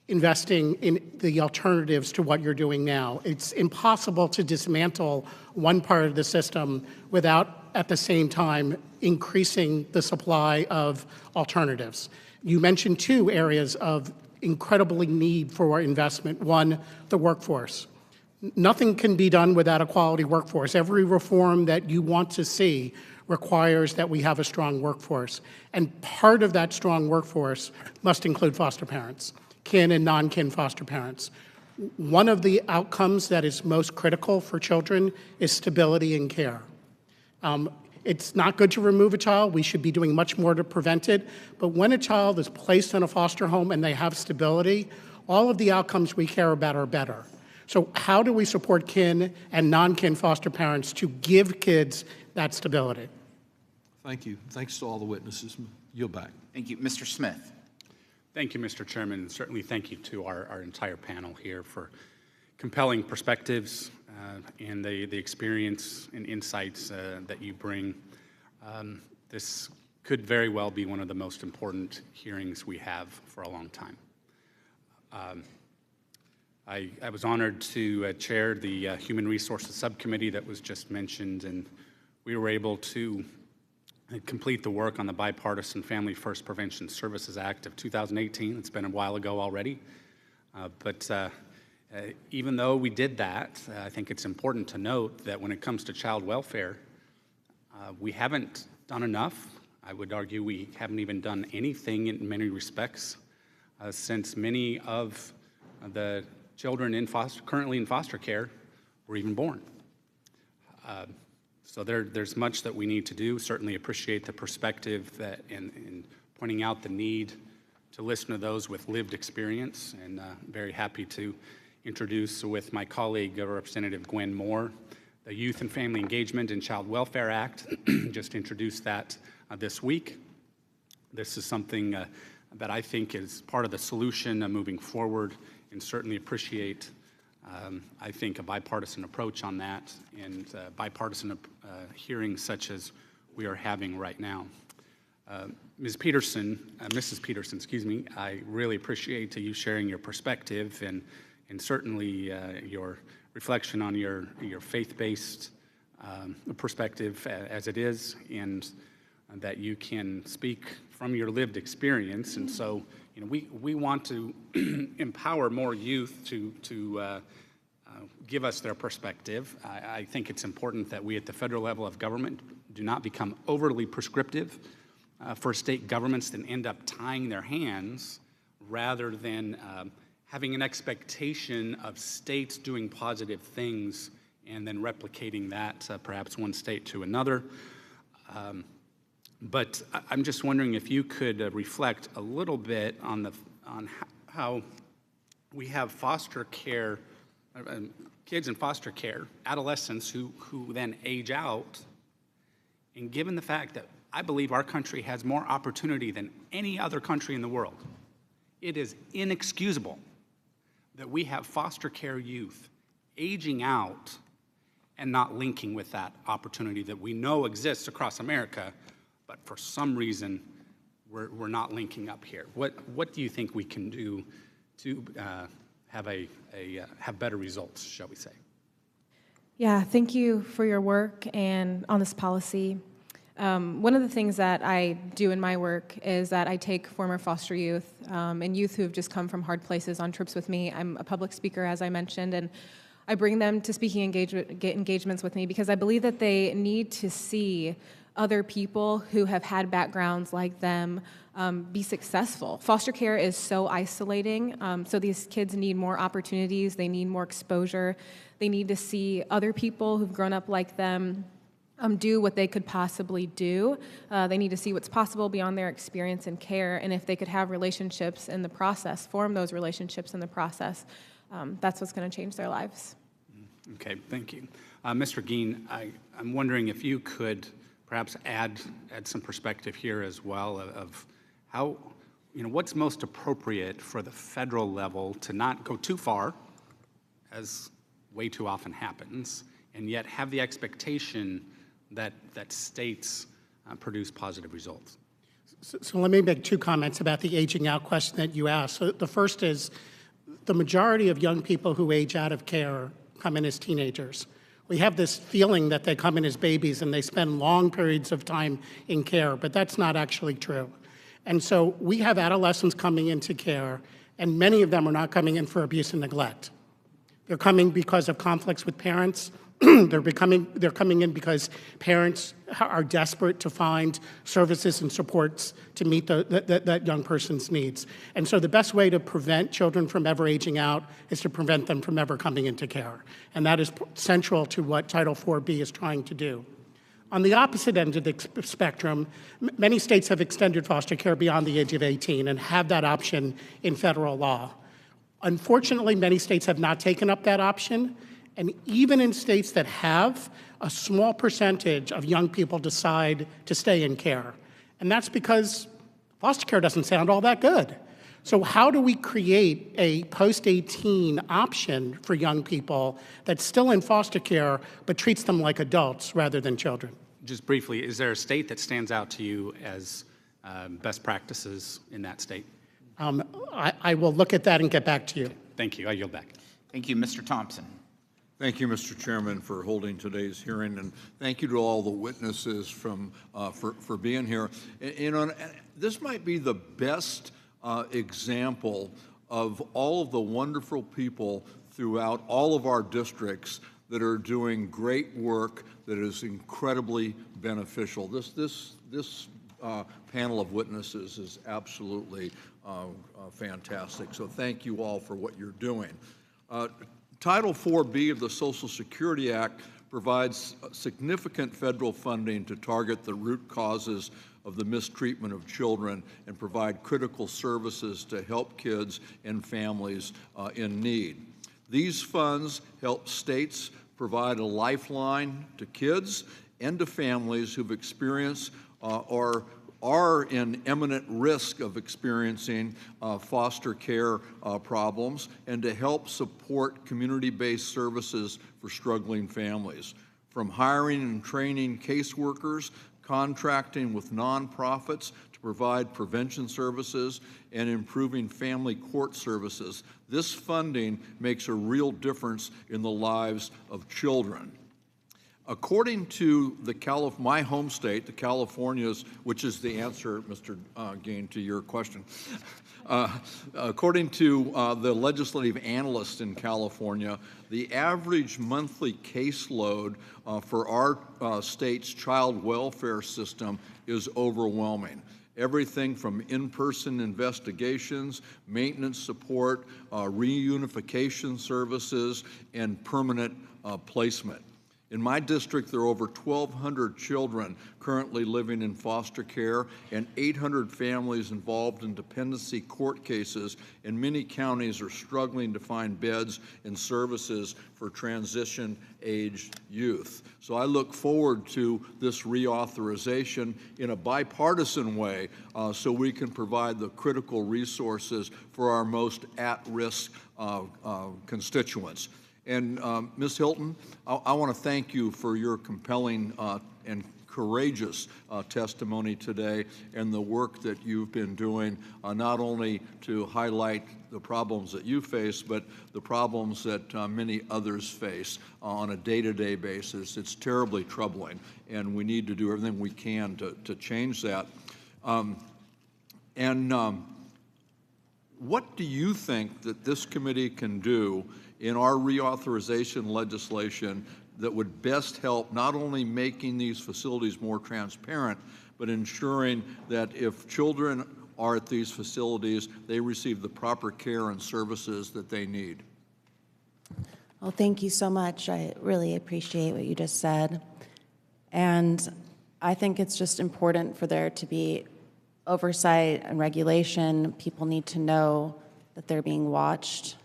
investing in the alternatives to what you're doing now? It's impossible to dismantle one part of the system without, at the same time, increasing the supply of alternatives. You mentioned 2 areas of incredibly need for investment. One, the workforce. Nothing can be done without a quality workforce. Every reform that you want to see requires that we have a strong workforce. And part of that strong workforce must include foster parents, kin and non-kin foster parents. One of the outcomes that is most critical for children is stability in care. It's not good to remove a child. We should be doing much more to prevent it. But when a child is placed in a foster home and they have stability, all of the outcomes we care about are better. So how do we support kin and non-kin foster parents to give kids that stability? Thank you. Thanks to all the witnesses. Yield back. Thank you. Mr. Smith. Thank you, Mr. Chairman, and certainly thank you to our entire panel here for compelling perspectives and the experience and insights that you bring. This could very well be one of the most important hearings we have for a long time. I was honored to chair the Human Resources Subcommittee that was just mentioned, and we were able to complete the work on the Bipartisan Family First Prevention Services Act of 2018. It's been a while ago already, but even though we did that, I think it's important to note that when it comes to child welfare, we haven't done enough. I would argue we haven't even done anything in many respects since many of the children currently in foster care were even born. So there's much that we need to do. Certainly appreciate the perspective that in pointing out the need to listen to those with lived experience, and very happy to introduce with my colleague, Representative Gwen Moore, the Youth and Family Engagement and Child Welfare Act. Just introduced that this week. This is something that I think is part of the solution moving forward, and certainly appreciate, I think, a bipartisan approach on that, and bipartisan hearings such as we are having right now. Mrs. Peterson, excuse me, I really appreciate you sharing your perspective and certainly your reflection on your faith-based perspective as it is, and that you can speak from your lived experience. And so, you know, we want to empower more youth to give us their perspective. I think it's important that we at the federal level of government do not become overly prescriptive for state governments that end up tying their hands rather than having an expectation of states doing positive things and then replicating that perhaps one state to another. But I'm just wondering if you could reflect a little bit on how we have foster care, kids in foster care, adolescents who then age out, and given the fact that I believe our country has more opportunity than any other country in the world, it is inexcusable that we have foster care youth aging out and not linking with that opportunity that we know exists across America, but for some reason we're not linking up here. What do you think we can do to have better results, shall we say? Yeah, thank you for your work and on this policy. One of the things that I do in my work is that I take former foster youth and youth who have just come from hard places on trips with me. I'm a public speaker, as I mentioned, and I bring them to speaking engagements with me because I believe that they need to see other people who have had backgrounds like them be successful. Foster care is so isolating, so these kids need more opportunities, they need more exposure, they need to see other people who've grown up like them do what they could possibly do. They need to see what's possible beyond their experience and care, and if they could have relationships in the process, form those relationships in the process, that's what's going to change their lives. Okay, thank you. Mr. Geen, I'm wondering if you could perhaps add some perspective here as well of how, what's most appropriate for the federal level to not go too far, as way too often happens, and yet have the expectation that states produce positive results. So let me make two comments about the aging out question that you asked. So the first is the majority of young people who age out of care come in as teenagers. We have this feeling that they come in as babies and they spend long periods of time in care, but that's not actually true. And so we have adolescents coming into care, and many of them are not coming in for abuse and neglect. They're coming because of conflicts with parents. They're coming in because parents are desperate to find services and supports to meet that young person's needs. And so the best way to prevent children from ever aging out is to prevent them from ever coming into care. And that is central to what Title IV-B is trying to do. On the opposite end of the spectrum, many states have extended foster care beyond the age of 18 and have that option in federal law. Unfortunately, many states have not taken up that option. And even in states that have, a small percentage of young people decide to stay in care. And that's because foster care doesn't sound all that good. So how do we create a post-18 option for young people that's still in foster care but treats them like adults rather than children? Just briefly, is there a state that stands out to you as best practices in that state? I will look at that and get back to you. Thank you. I yield back. Thank you, Mr. Thompson. Thank you, Mr. Chairman, for holding today's hearing, and thank you to all the witnesses for being here. This might be the best example of all of the wonderful people throughout all of our districts that are doing great work that is incredibly beneficial. This panel of witnesses is absolutely fantastic. So thank you all for what you're doing. Title 4B of the Social Security Act provides significant federal funding to target the root causes of the mistreatment of children and provide critical services to help kids and families in need. These funds help states provide a lifeline to kids and to families who've experienced or are in imminent risk of experiencing foster care problems, and to help support community-based services for struggling families. From hiring and training caseworkers, contracting with nonprofits to provide prevention services, and improving family court services, this funding makes a real difference in the lives of children. According to my home state, the California's, which is the answer, Mr. Gain, to your question, according to the legislative analyst in California, the average monthly caseload for our state's child welfare system is overwhelming. Everything from in-person investigations, maintenance support, reunification services, and permanent placement. In my district, there are over 1,200 children currently living in foster care and 800 families involved in dependency court cases, and many counties are struggling to find beds and services for transition-aged youth. So I look forward to this reauthorization in a bipartisan way so we can provide the critical resources for our most at-risk constituents. And Ms. Hilton, I want to thank you for your compelling and courageous testimony today and the work that you've been doing, not only to highlight the problems that you face, but the problems that many others face on a day-to-day basis. It's terribly troubling, and we need to do everything we can to change that. What do you think that this committee can do in our reauthorization legislation that would best help not only making these facilities more transparent, but ensuring that if children are at these facilities, they receive the proper care and services that they need? Well, thank you so much. I really appreciate what you just said. And I think it's just important for there to be oversight and regulation. People need to know that they're being watched.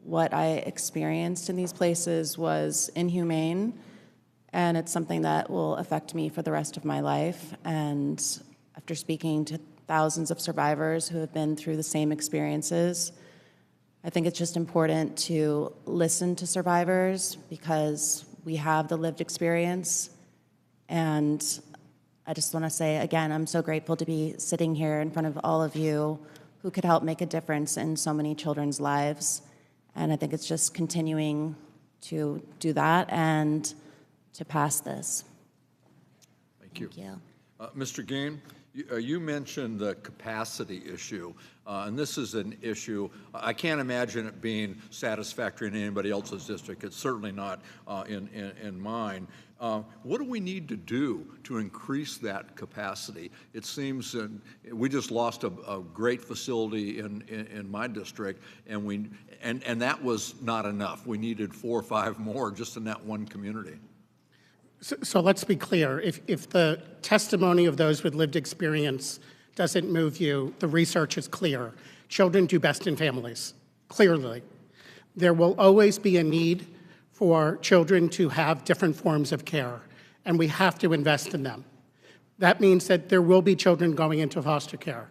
What I experienced in these places was inhumane, and it's something that will affect me for the rest of my life. And after speaking to thousands of survivors who have been through the same experiences, I think it's just important to listen to survivors because we have the lived experience. And I just want to say, again, I'm so grateful to be sitting here in front of all of you who could help make a difference in so many children's lives. And I think it's just continuing to do that and to pass this. Thank you. Thank you. Mr. Gain, you mentioned the capacity issue, and this is an issue, I can't imagine it being satisfactory in anybody else's district. It's certainly not in mine. What do we need to do to increase that capacity? It seems we just lost a great facility in my district, and that was not enough. We needed 4 or 5 more just in that one community. So let's be clear. If the testimony of those with lived experience doesn't move you, the research is clear. Children do best in families, clearly. There will always be a need for children to have different forms of care, and we have to invest in them. That means that there will be children going into foster care.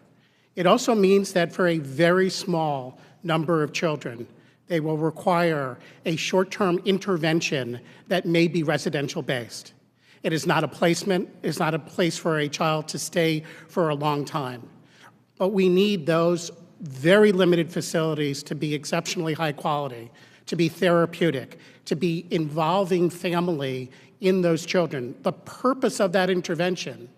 It also means that for a very small number of children, they will require a short-term intervention that may be residential-based. It is not a placement. It's not a place for a child to stay for a long time. But we need those very limited facilities to be exceptionally high quality, to be therapeutic, to be involving family in those children. The purpose of that intervention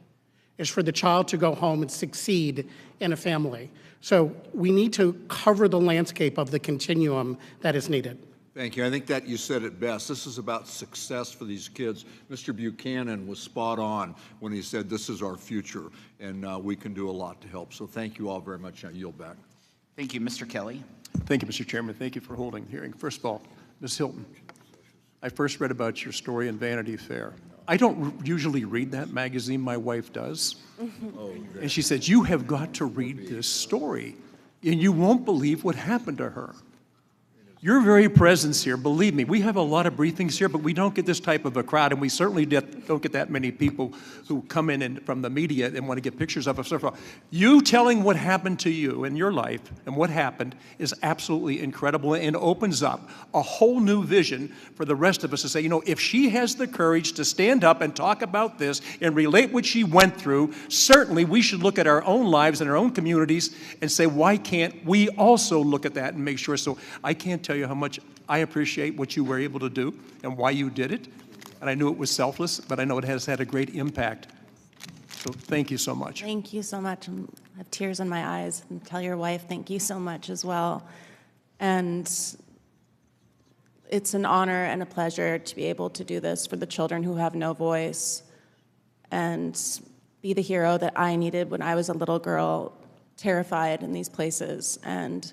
is for the child to go home and succeed in a family. So we need to cover the landscape of the continuum that is needed. Thank you. I think that you said it best. This is about success for these kids. Mr. Buchanan was spot on when he said this is our future, and we can do a lot to help. So thank you all very much. I yield back. Thank you, Mr. Kelly. Thank you, Mr. Chairman. Thank you for holding the hearing. First of all, Ms. Hilton, I first read about your story in Vanity Fair. I don't usually read that magazine. My wife does. And she said, you have got to read this story, and you won't believe what happened to her. Your very presence here, believe me, we have a lot of briefings here, but we don't get this type of a crowd, and we certainly don't get that many people who come in and, from the media and want to get pictures of us. You telling what happened to you in your life and what happened is absolutely incredible and opens up a whole new vision for the rest of us to say, you know, if she has the courage to stand up and talk about this and relate what she went through, certainly we should look at our own lives and our own communities and say, why can't we also look at that and make sure? So I can't tell you how much I appreciate what you were able to do and why you did it. And I knew it was selfless, but I know it has had a great impact. So thank you so much. Thank you so much. I have tears in my eyes. And tell your wife thank you so much as well. And it's an honor and a pleasure to be able to do this for the children who have no voice and be the hero that I needed when I was a little girl, terrified in these places. And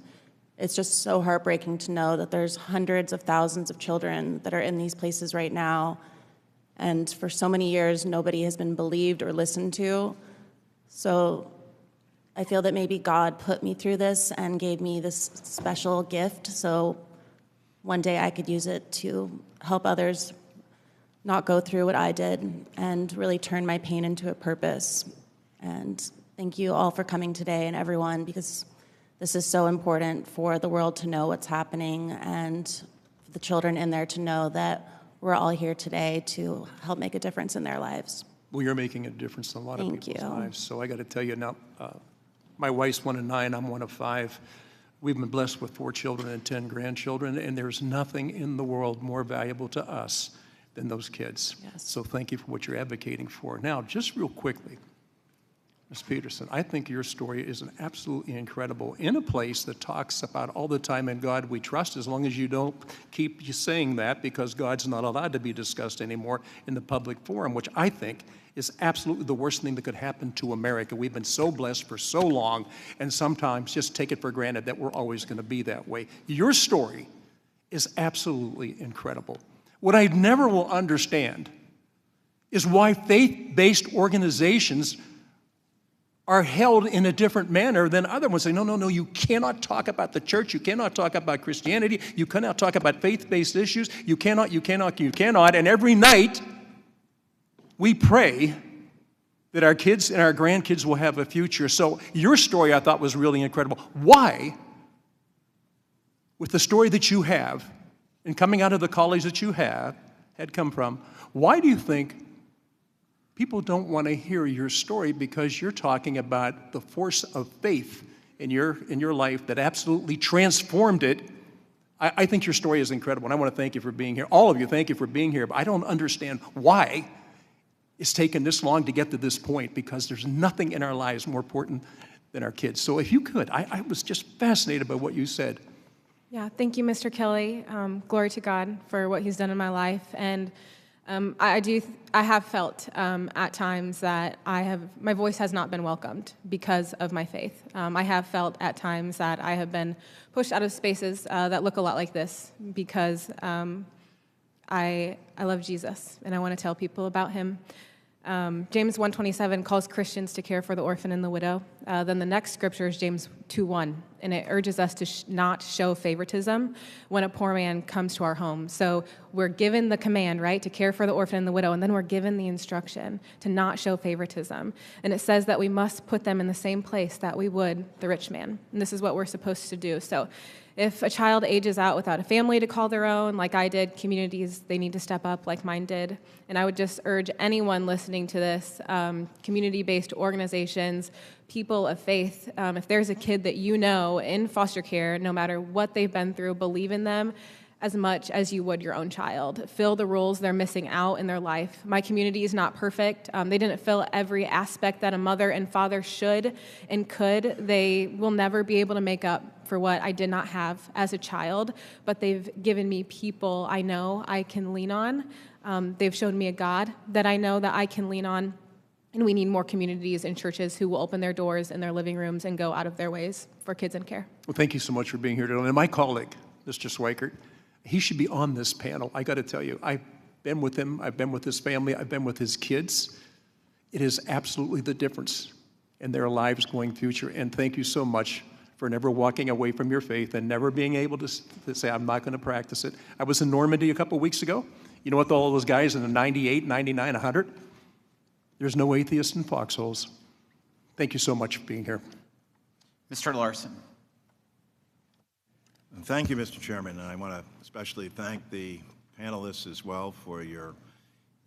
it's just so heartbreaking to know that there's hundreds of thousands of children that are in these places right now. And for so many years, nobody has been believed or listened to. So I feel that maybe God put me through this and gave me this special gift so one day I could use it to help others not go through what I did and really turn my pain into a purpose. And thank you all for coming today and everyone, because this is so important for the world to know what's happening and for the children in there to know that we're all here today to help make a difference in their lives. Well, you're making a difference in a lot of Thank people's you. lives. So I got to tell you now, my wife's 1 of 9, I'm 1 of 5. We've been blessed with 4 children and 10 grandchildren, and there's nothing in the world more valuable to us than those kids. Yes. So thank you for what you're advocating for. Now, just real quickly, Ms. Peterson, I think your story is absolutely incredible in a place that talks about all the time in God we trust, as long as you don't keep saying that, because God's not allowed to be discussed anymore in the public forum, which I think is absolutely the worst thing that could happen to America. We've been so blessed for so long, and sometimes just take it for granted that we're always going to be that way. Your story is absolutely incredible. What I never will understand is why faith-based organizations are held in a different manner than other ones. Say, no, you cannot talk about the church, you cannot talk about Christianity, you cannot talk about faith-based issues, you cannot, and every night we pray that our kids and our grandkids will have a future. So your story, I thought, was really incredible. Why, with the story that you have, and coming out of the college that you had come from, why do you think people don't want to hear your story? Because you're talking about the force of faith in your life that absolutely transformed it. I think your story is incredible, and I want to thank you for being here. All of you, thank you for being here, but I don't understand why it's taken this long to get to this point, because there's nothing in our lives more important than our kids. So if you could, I was just fascinated by what you said. Yeah, thank you, Mr. Kelly. Glory to God for what he's done in my life. And I have felt at times that my voice has not been welcomed because of my faith. I have felt at times that I have been pushed out of spaces that look a lot like this because I love Jesus and I want to tell people about him. James 1:27 calls Christians to care for the orphan and the widow. Then the next scripture is James 2:1, and it urges us to not show favoritism when a poor man comes to our home. So we're given the command, right, to care for the orphan and the widow, and then we're given the instruction to not show favoritism. And it says that we must put them in the same place that we would the rich man. And this is what we're supposed to do. So if a child ages out without a family to call their own, like I did, communities, they need to step up like mine did. And I would just urge anyone listening to this, community-based organizations, people of faith, if there's a kid that you know in foster care, no matter what they've been through, believe in them as much as you would your own child. Fill the roles they're missing out in their life. My community is not perfect. They didn't fill every aspect that a mother and father should and could. They will never be able to make up for what I did not have as a child, but they've given me people I know I can lean on. They've shown me a God that I know that I can lean on. And we need more communities and churches who will open their doors in their living rooms and go out of their ways for kids in care. Well, thank you so much for being here today. And my colleague, Mr. Swikert, he should be on this panel. I got to tell you, I've been with him, I've been with his family, I've been with his kids. It is absolutely the difference in their lives going future. And thank you so much for never walking away from your faith and never being able to say, I'm not going to practice it. I was in Normandy a couple weeks ago. You know what, all those guys in the 98, 99, 100? There's no atheists in foxholes. Thank you so much for being here. Mr. Larson. Thank you, Mr. Chairman, and I want to especially thank the panelists as well for your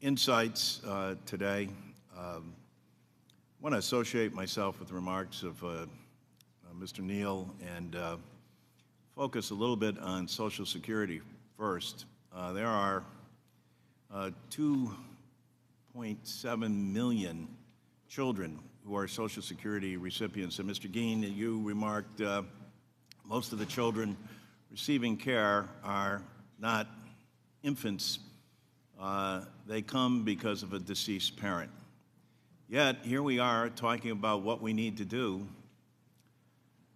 insights today. I want to associate myself with the remarks of Mr. Neal and focus a little bit on Social Security first. There are 2.7 million children who are Social Security recipients. And Mr. Geen, you remarked most of the children receiving care are not infants. They come because of a deceased parent. Yet, here we are talking about what we need to do.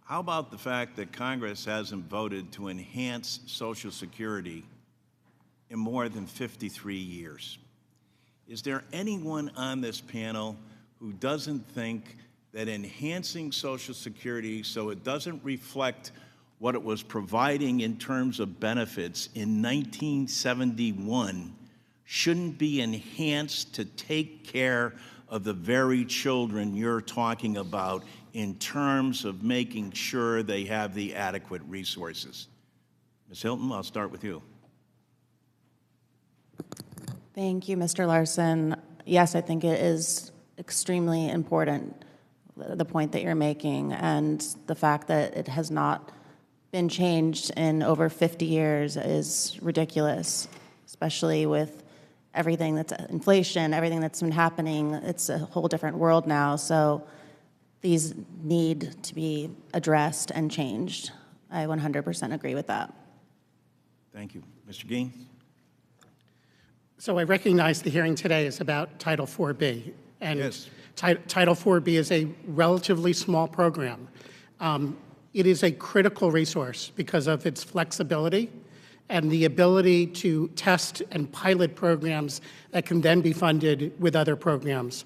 How about the fact that Congress hasn't voted to enhance Social Security in more than 53 years? Is there anyone on this panel who doesn't think that enhancing Social Security so it doesn't reflect what it was providing in terms of benefits in 1971 shouldn't be enhanced to take care of the very children you're talking about in terms of making sure they have the adequate resources? Ms. Hilton, I'll start with you. Thank you, Mr. Larson. Yes, I think it is extremely important, the point that you're making, and the fact that it has not been changed in over 50 years is ridiculous, especially with everything that's inflation, everything that's been happening. It's a whole different world now, so these need to be addressed and changed. I 100% agree with that. Thank you. Mr. Geen? So I recognize the hearing today is about Title IV-B. And yes. Title IV-B is a relatively small program. It is a critical resource because of its flexibility and the ability to test and pilot programs that can then be funded with other programs.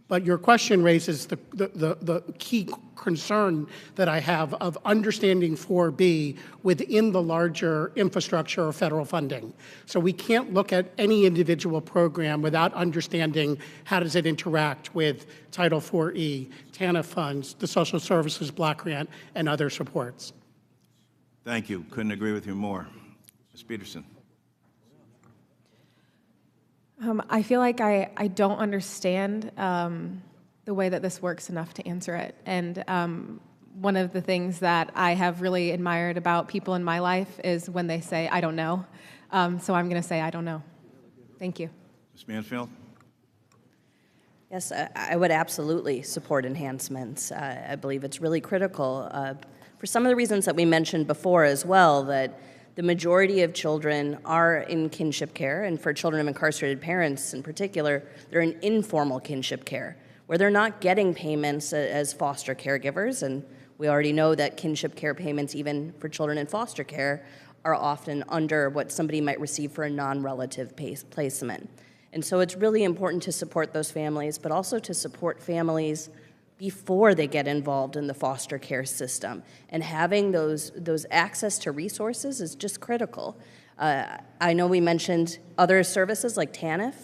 But your question raises the key concern that I have of understanding 4B within the larger infrastructure of federal funding. So we can't look at any individual program without understanding how does it interact with Title IV-E, TANF funds, the Social Services Block Grant, and other supports. Thank you. Couldn't agree with you more. Ms. Peterson. I feel like I don't understand the way that this works enough to answer it. And one of the things that I have really admired about people in my life is when they say, I don't know. So I'm going to say, I don't know. Thank you. Ms. Mansfield? Yes, I would absolutely support enhancements. I believe it's really critical for some of the reasons that we mentioned before as well, that the majority of children are in kinship care, and for children of incarcerated parents in particular, they're in informal kinship care, where they're not getting payments as foster caregivers, and we already know that kinship care payments, even for children in foster care, are often under what somebody might receive for a non-relative placement. And so it's really important to support those families, but also to support families before they get involved in the foster care system. And having those access to resources is just critical. I know we mentioned other services like TANF.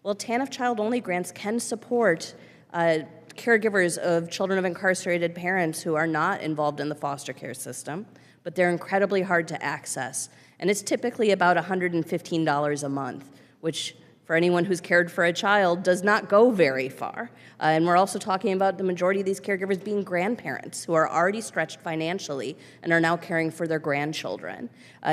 Well, TANF child-only grants can support caregivers of children of incarcerated parents who are not involved in the foster care system, but they're incredibly hard to access. And it's typically about $115 a month, which for anyone who's cared for a child does not go very far. And we're also talking about the majority of these caregivers being grandparents who are already stretched financially and are now caring for their grandchildren,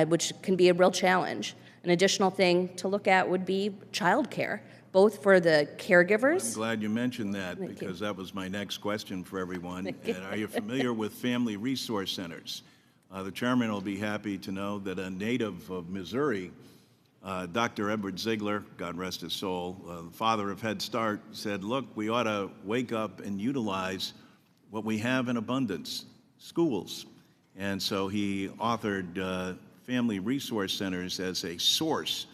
which can be a real challenge. An additional thing to look at would be childcare, both for the caregivers. I'm glad you mentioned that because that was my next question for everyone. And are you familiar with family resource centers? The chairman will be happy to know that a native of Missouri, Dr. Edward Ziegler, God rest his soul, the father of Head Start, said, look, we ought to wake up and utilize what we have in abundance, schools. And so he authored family resource centers as a source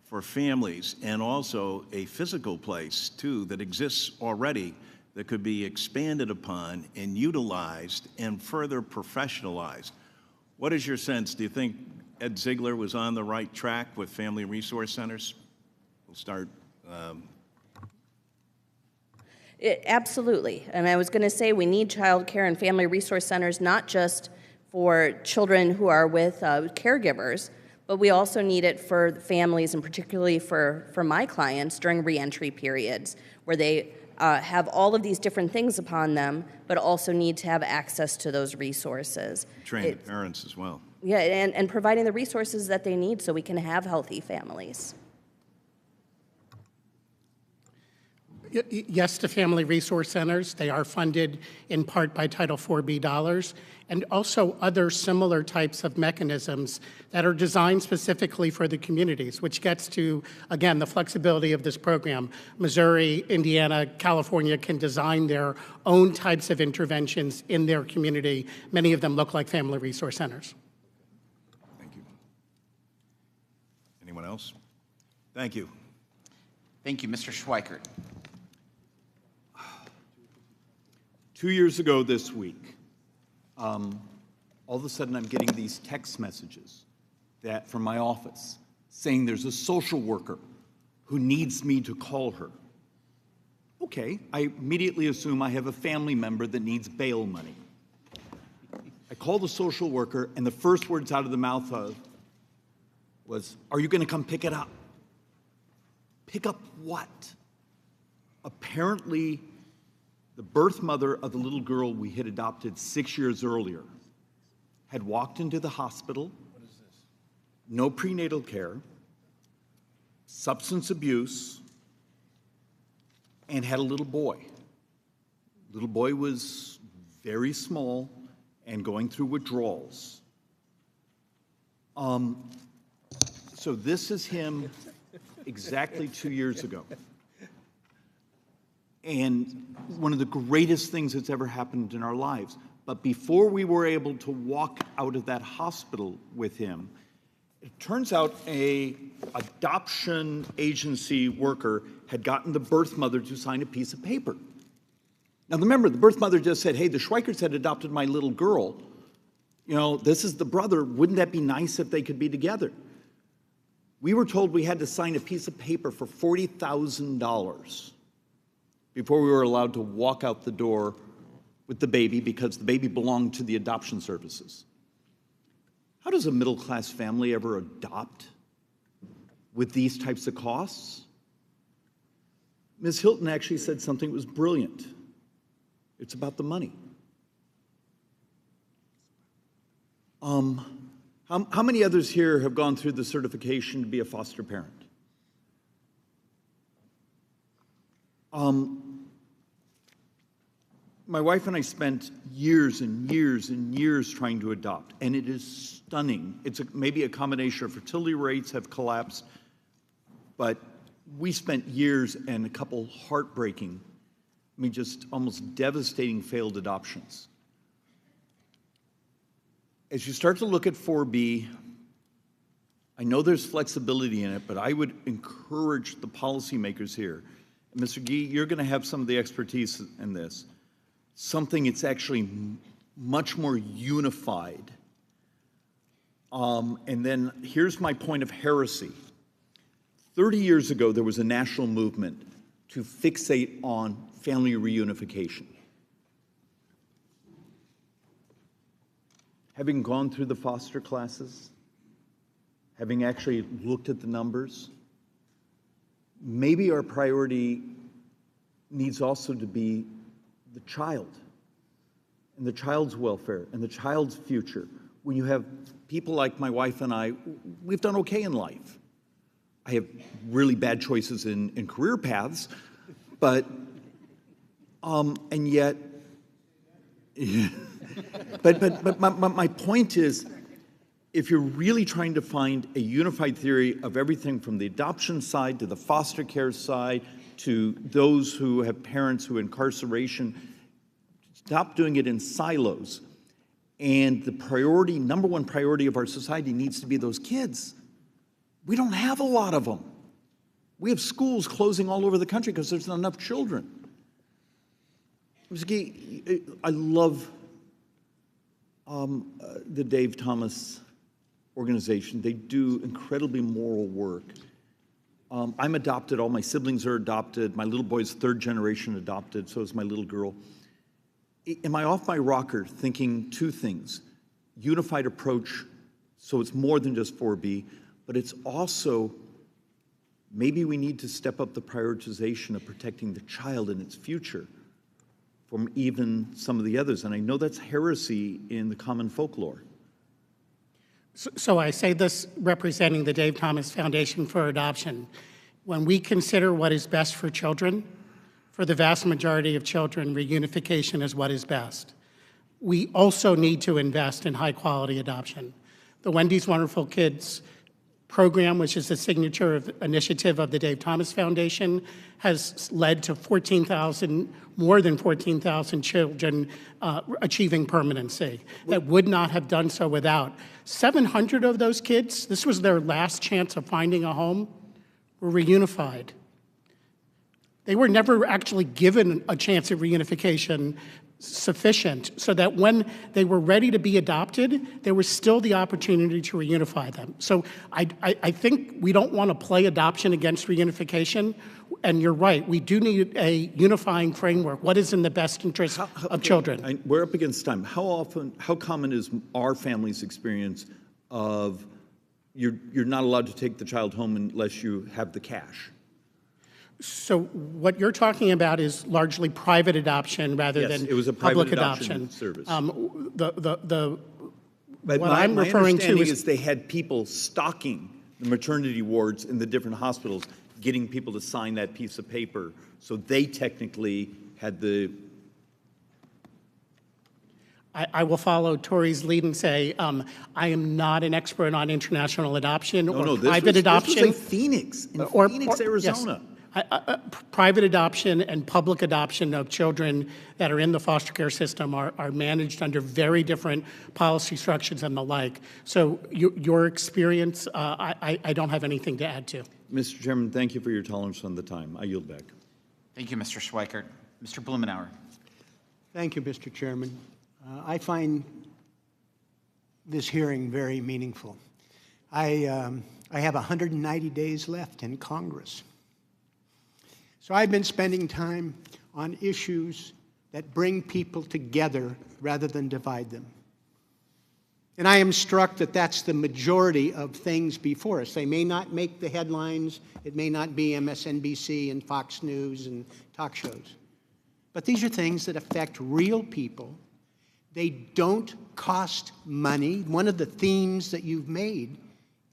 for families and also a physical place, too, that exists already that could be expanded upon and utilized and further professionalized. What is your sense? Do you think Ed Ziegler was on the right track with family resource centers? We'll start. Absolutely. And I was going to say we need child care and family resource centers not just for children who are with caregivers, but we also need it for families and particularly for my clients during reentry periods where they have all of these different things upon them, but also need to have access to those resources. Train the parents as well. Yeah, and providing the resources that they need so we can have healthy families. Yes to family resource centers. They are funded in part by Title IV-B dollars, and also other similar types of mechanisms that are designed specifically for the communities, which gets to, again, the flexibility of this program. Missouri, Indiana, California can design their own types of interventions in their community. Many of them look like family resource centers. Thank you. Anyone else? Thank you. Thank you, Mr. Schweikert. 2 years ago this week, all of a sudden I'm getting these text messages from my office saying there's a social worker who needs me to call her. Okay, I immediately assume I have a family member that needs bail money. I call the social worker, and the first words out of the mouth was, "Are you going to come pick it up?" Pick up what? Apparently, the birth mother of the little girl we had adopted 6 years earlier had walked into the hospital. What is this? No prenatal care, substance abuse, and had a little boy. Little boy was very small and going through withdrawals. So this is him exactly 2 years ago. And one of the greatest things that's ever happened in our lives. But before we were able to walk out of that hospital with him, it turns out a adoption agency worker had gotten the birth mother to sign a piece of paper. Now remember, the birth mother just said, "Hey, the Schweikerts had adopted my little girl. You know, this is the brother. Wouldn't that be nice if they could be together?" We were told we had to sign a piece of paper for $40,000 before we were allowed to walk out the door with the baby because the baby belonged to the adoption services. How does a middle-class family ever adopt with these types of costs? Ms. Hilton actually said something that was brilliant. It's about the money. How many others here have gone through the certification to be a foster parent? My wife and I spent years and years and years trying to adopt, and it is stunning. It's maybe a combination of fertility rates have collapsed, but we spent years and a couple heartbreaking, just almost devastating failed adoptions. As you start to look at 4B, I know there's flexibility in it, but I would encourage the policymakers here. Mr. Gee, you're going to have some of the expertise in this. Something that's actually much more unified. And then here's my point of heresy. 30 years ago, there was a national movement to fixate on family reunification. Having gone through the foster classes, having actually looked at the numbers, maybe our priority needs also to be the child and the child's welfare and the child's future. When you have people like my wife and I, we've done okay in life. I have really bad choices in career paths, but, and yet, but my point is, if you're really trying to find a unified theory of everything from the adoption side to the foster care side to those who have parents who are incarceration, stop doing it in silos. And the priority, number one priority of our society needs to be those kids. We don't have a lot of them. We have schools closing all over the country because there's not enough children. I love the Dave Thomas organization. They do incredibly moral work. I'm adopted. All my siblings are adopted. My little boy's third generation adopted. So is my little girl. Am I off my rocker thinking two things? Unified approach, so it's more than just 4B, but it's also maybe we need to step up the prioritization of protecting the child and its future from even some of the others. And I know that's heresy in the common folklore. So I say this representing the Dave Thomas Foundation for Adoption. When we consider what is best for children, for the vast majority of children, reunification is what is best. We also need to invest in high-quality adoption. The Wendy's Wonderful Kids program, which is the signature initiative of the Dave Thomas Foundation, has led to more than 14,000 children achieving permanency that would not have done so without. 700 of those kids, this was their last chance of finding a home, were reunified. They were never actually given a chance at reunification sufficient so that when they were ready to be adopted, there was still the opportunity to reunify them. So I think we don't want to play adoption against reunification. And you're right, we do need a unifying framework. What is in the best interest of children? We're up against time. How common is our family's experience of you're not allowed to take the child home unless you have the cash? So what you're talking about is largely private adoption rather than it was a public private adoption adoption. service. What I'm referring to is they had people stocking the maternity wards in the different hospitals, getting people to sign that piece of paper, so they technically had the... I will follow Tori's lead and say I am not an expert on international adoption or private adoption. This was in Phoenix, Phoenix, Arizona. Yes. Private adoption and public adoption of children that are in the foster care system are managed under very different policy structures and the like. So your experience, I don't have anything to add to. Mr. Chairman, thank you for your tolerance on the time. I yield back. Thank you, Mr. Schweikert. Mr. Blumenauer. Thank you, Mr. Chairman. I find this hearing very meaningful. I have 190 days left in Congress. So I've been spending time on issues that bring people together rather than divide them. And I am struck that that's the majority of things before us. They may not make the headlines. It may not be MSNBC and Fox News and talk shows. But these are things that affect real people. They don't cost money. One of the themes that you've made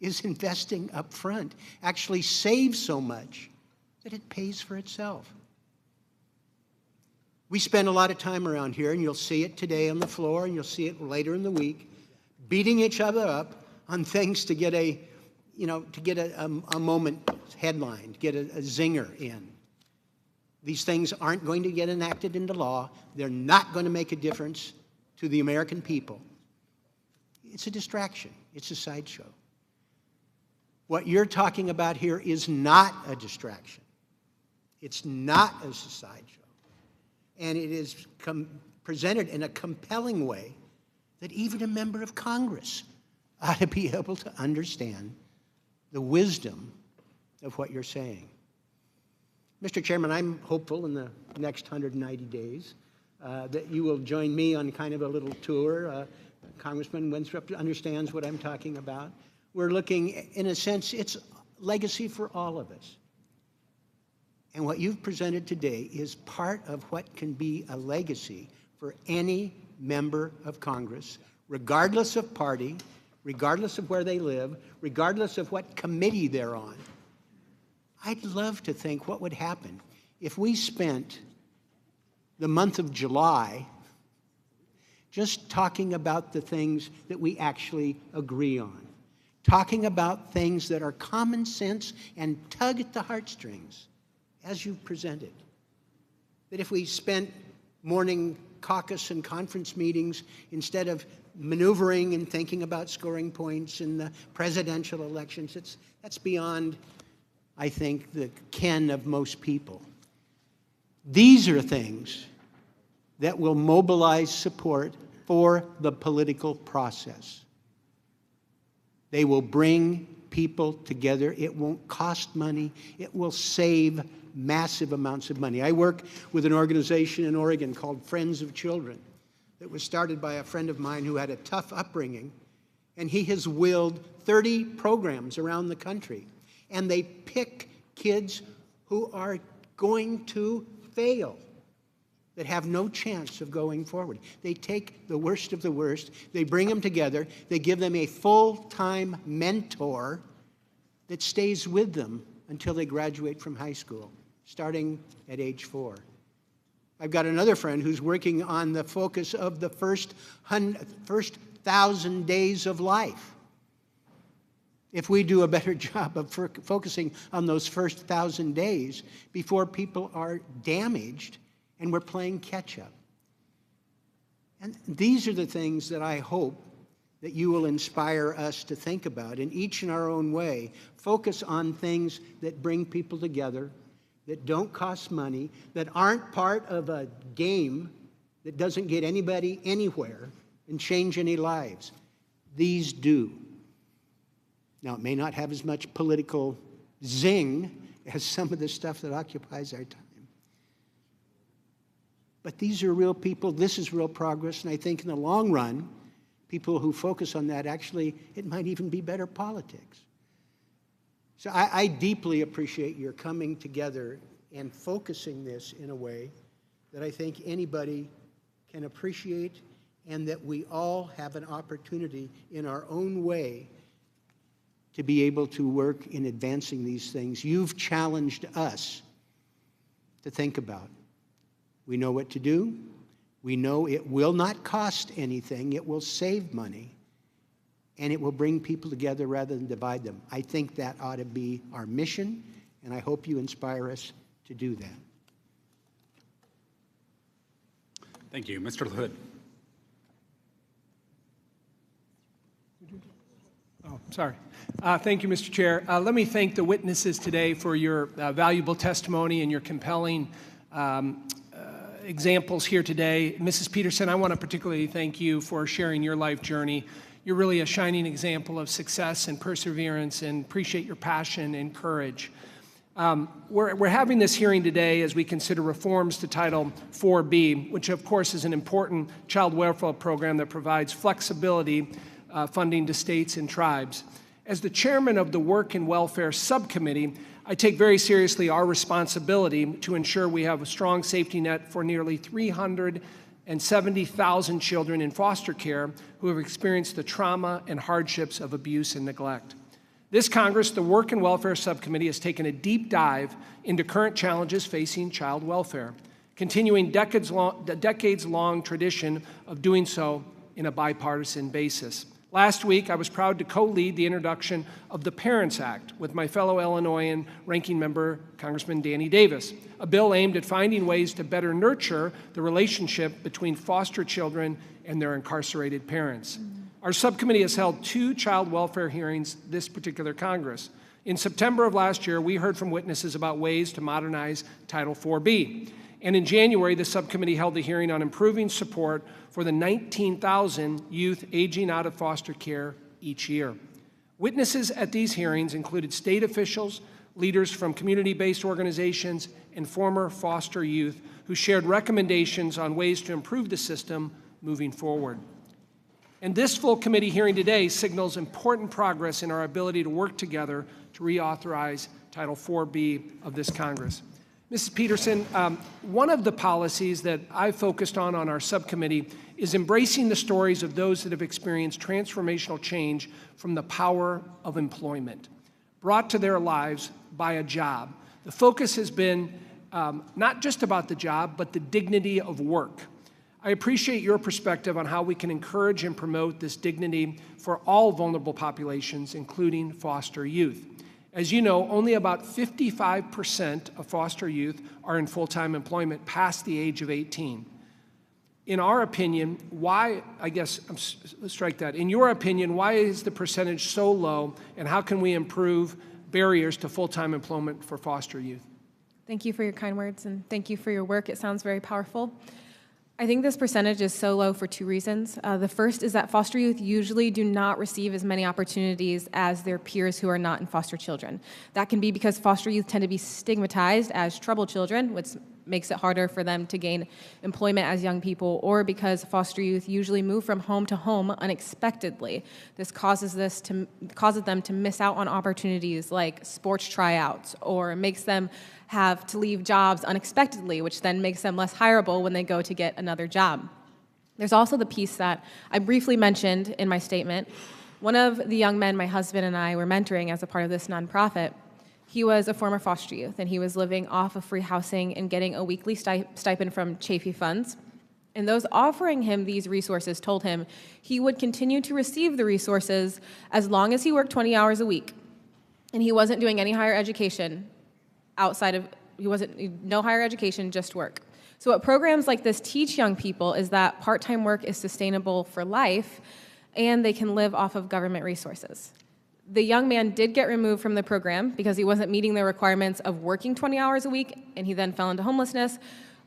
is investing up front actually saves so much that it pays for itself. We spend a lot of time around here, and you'll see it today on the floor, and you'll see it later in the week, beating each other up on things to get a moment headline, to get a zinger in. These things aren't going to get enacted into law. They're not going to make a difference to the American people. It's a distraction. It's a sideshow. What you're talking about here is not a distraction. It's not a sideshow. And it is presented in a compelling way that even a member of Congress ought to be able to understand the wisdom of what you're saying. Mr. Chairman, I'm hopeful in the next 190 days that you will join me on kind of a little tour. Congressman Winthrop understands what I'm talking about. We're looking, in a sense, it's legacy for all of us. And what you've presented today is part of what can be a legacy for any member of Congress, regardless of party, regardless of where they live, regardless of what committee they're on. I'd love to think what would happen if we spent the month of July just talking about the things that we actually agree on, talking about things that are common sense and tug at the heartstrings, as you've presented. That if we spent morning caucus and conference meetings instead of maneuvering and thinking about scoring points in the presidential elections, that's beyond, I think, the ken of most people. These are things that will mobilize support for the political process. They will bring people together. It won't cost money. It will save massive amounts of money. I work with an organization in Oregon called Friends of Children that was started by a friend of mine who had a tough upbringing, and he has willed 30 programs around the country, and they pick kids who are going to fail, that have no chance of going forward. They take the worst of the worst, they bring them together, they give them a full-time mentor that stays with them until they graduate from high school, starting at age 4. I've got another friend who's working on the focus of the first 1,000 days of life. If we do a better job of focusing on those first 1,000 days before people are damaged and we're playing catch-up. And these are the things that I hope that you will inspire us to think about, and each in our own way, focus on things that bring people together, that don't cost money, that aren't part of a game that doesn't get anybody anywhere and change any lives. These do. Now, it may not have as much political zing as some of the stuff that occupies our time. But these are real people, this is real progress, and I think in the long run, people who focus on that, actually, it might even be better politics. So I deeply appreciate your coming together and focusing this in a way that I think anybody can appreciate, and that we all have an opportunity in our own way to be able to work in advancing these things. You've challenged us to think about. We know what to do. We know it will not cost anything. It will save money. And it will bring people together rather than divide them. I think that ought to be our mission, and I hope you inspire us to do that. Thank you. Mr. LaHood. Oh, sorry. Thank you, Mr. Chair. Let me thank the witnesses today for your valuable testimony and your compelling examples here today. Mrs. Peterson, I want to particularly thank you for sharing your life journey. You're really a shining example of success and perseverance, and appreciate your passion and courage. We're having this hearing today as we consider reforms to Title 4B, which of course is an important child welfare program that provides flexibility funding to states and tribes. As the chairman of the Work and Welfare Subcommittee, I take very seriously our responsibility to ensure we have a strong safety net for nearly 370,000 children in foster care who have experienced the trauma and hardships of abuse and neglect. This Congress, the Work and Welfare Subcommittee, has taken a deep dive into current challenges facing child welfare, continuing the decades-long tradition of doing so in a bipartisan basis. Last week, I was proud to co-lead the introduction of the Parents Act with my fellow Illinoisan ranking member, Congressman Danny Davis, a bill aimed at finding ways to better nurture the relationship between foster children and their incarcerated parents. Our subcommittee has held 2 child welfare hearings this particular Congress. In September of last year, we heard from witnesses about ways to modernize Title 4B. And in January, the subcommittee held a hearing on improving support for the 19,000 youth aging out of foster care each year. Witnesses at these hearings included state officials, leaders from community-based organizations, and former foster youth who shared recommendations on ways to improve the system moving forward. And this full committee hearing today signals important progress in our ability to work together to reauthorize Title 4B of this Congress. Mrs. Peterson, one of the policies that I focused on our subcommittee is embracing the stories of those that have experienced transformational change from the power of employment, brought to their lives by a job. The focus has been not just about the job, but the dignity of work. I appreciate your perspective on how we can encourage and promote this dignity for all vulnerable populations, including foster youth. As you know, only about 55% of foster youth are in full-time employment past the age of 18. In our opinion, why, let's strike that. In your opinion, why is the percentage so low, and how can we improve barriers to full-time employment for foster youth? Thank you for your kind words, and thank you for your work. It sounds very powerful. I think this percentage is so low for two reasons. The first is that foster youth usually do not receive as many opportunities as their peers who are not in foster children. That can be because foster youth tend to be stigmatized as troubled children, which makes it harder for them to gain employment as young people, or because foster youth usually move from home to home unexpectedly. This causes them to miss out on opportunities like sports tryouts, or makes them have to leave jobs unexpectedly, which then makes them less hireable when they go to get another job. There's also the piece that I briefly mentioned in my statement. One of the young men my husband and I were mentoring as a part of this nonprofit, he was a former foster youth, and he was living off of free housing and getting a weekly stipend from Chafee funds. And those offering him these resources told him he would continue to receive the resources as long as he worked 20 hours a week. And he wasn't doing any higher education no higher education, just work. So what programs like this teach young people is that part-time work is sustainable for life, and they can live off of government resources. The young man did get removed from the program because he wasn't meeting the requirements of working 20 hours a week, and he then fell into homelessness.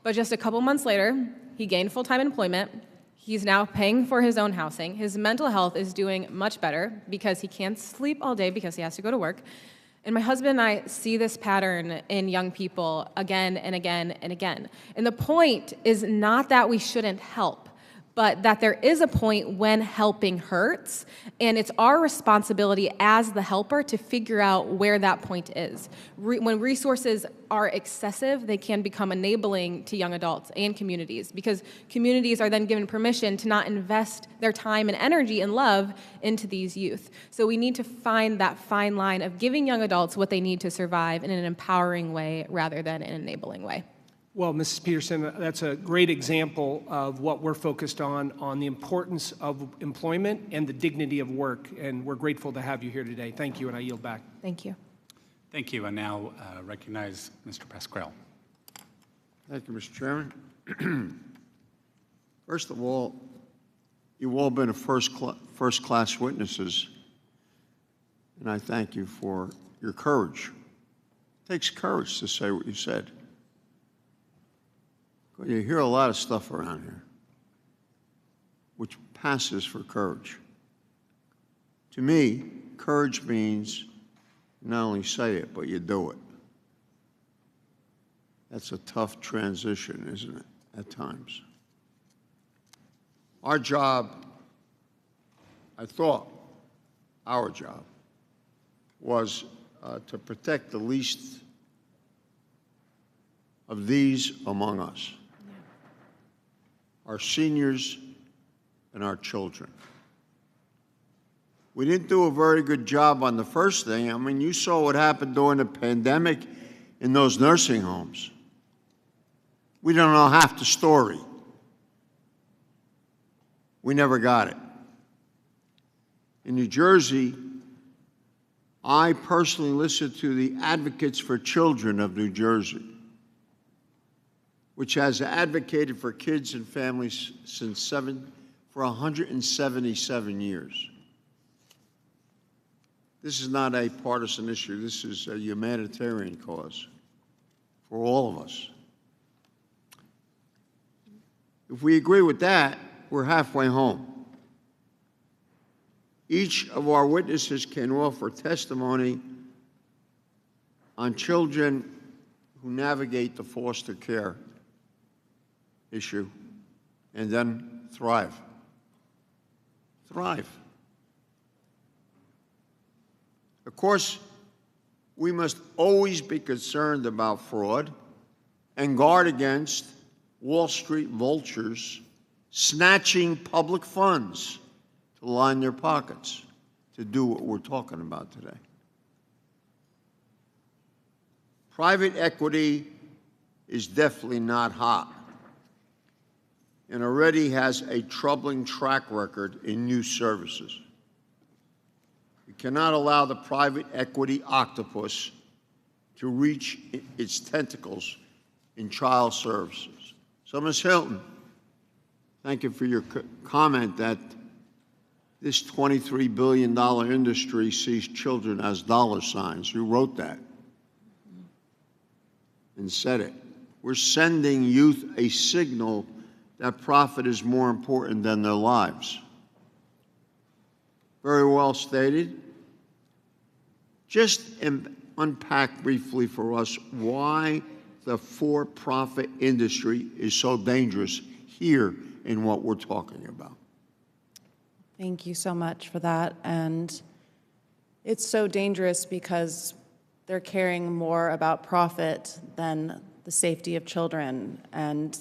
But just a couple months later, he gained full-time employment. He's now paying for his own housing. His mental health is doing much better because he can't sleep all day because he has to go to work. And my husband and I see this pattern in young people again and again and again. And the point is not that we shouldn't help, but that there is a point when helping hurts, and it's our responsibility as the helper to figure out where that point is. When resources are excessive, they can become enabling to young adults and communities, because communities are then given permission to not invest their time and energy and love into these youth. So we need to find that fine line of giving young adults what they need to survive in an empowering way rather than an enabling way. Well, Mrs. Peterson, that's a great example of what we're focused on the importance of employment and the dignity of work, and we're grateful to have you here today. Thank you, and I yield back. Thank you. Thank you, and now recognize Mr. Pasquale. Thank you, Mr. Chairman. First of all, you've all been first-class witnesses, and I thank you for your courage. It takes courage to say what you said. You hear a lot of stuff around here which passes for courage. To me, courage means not only say it, but you do it. That's a tough transition, isn't it, at times? Our job, I thought our job, was to protect the least of these among us. Our seniors and our children. We didn't do a very good job on the first thing. I mean, you saw what happened during the pandemic in those nursing homes. We don't know half the story. We never got it. In New Jersey, I personally listened to the Advocates for Children of New Jersey, which has advocated for kids and families for 177 years. This is not a partisan issue. This is a humanitarian cause for all of us. If we agree with that, we're halfway home. Each of our witnesses can offer testimony on children who navigate the foster care issue and then thrive. Thrive. Of course, we must always be concerned about fraud and guard against Wall Street vultures snatching public funds to line their pockets to do what we're talking about today. Private equity is definitely not hot and already has a troubling track record in new services. We cannot allow the private equity octopus to reach its tentacles in child services. So, Ms. Hilton, thank you for your comment that this $23 billion industry sees children as dollar signs. You wrote that and said it. We're sending youth a signal that profit is more important than their lives. Very well stated. Just unpack briefly for us why the for-profit industry is so dangerous here in what we're talking about. Thank you so much for that. And it's so dangerous because they're caring more about profit than the safety of children. And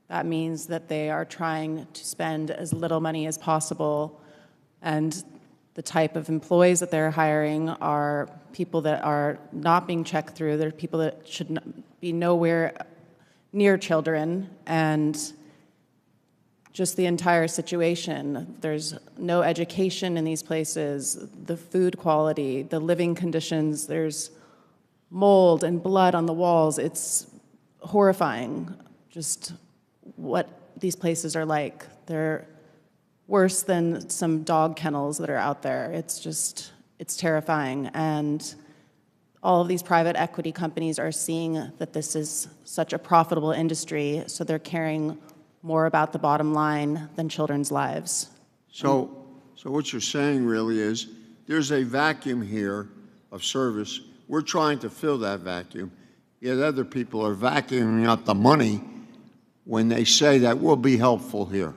that means that they are trying to spend as little money as possible. And the type of employees that they're hiring are people that are not being checked through. They're people that should be nowhere near children. And just the entire situation. There's no education in these places, the food quality, the living conditions, there's mold and blood on the walls. It's horrifying just what these places are like. They're worse than some dog kennels that are out there. It's terrifying. And all of these private equity companies are seeing that this is such a profitable industry, so they're caring more about the bottom line than children's lives. So what you're saying really is there's a vacuum here of service. We're trying to fill that vacuum, yet other people are vacuuming out the money when they say that we'll be helpful here.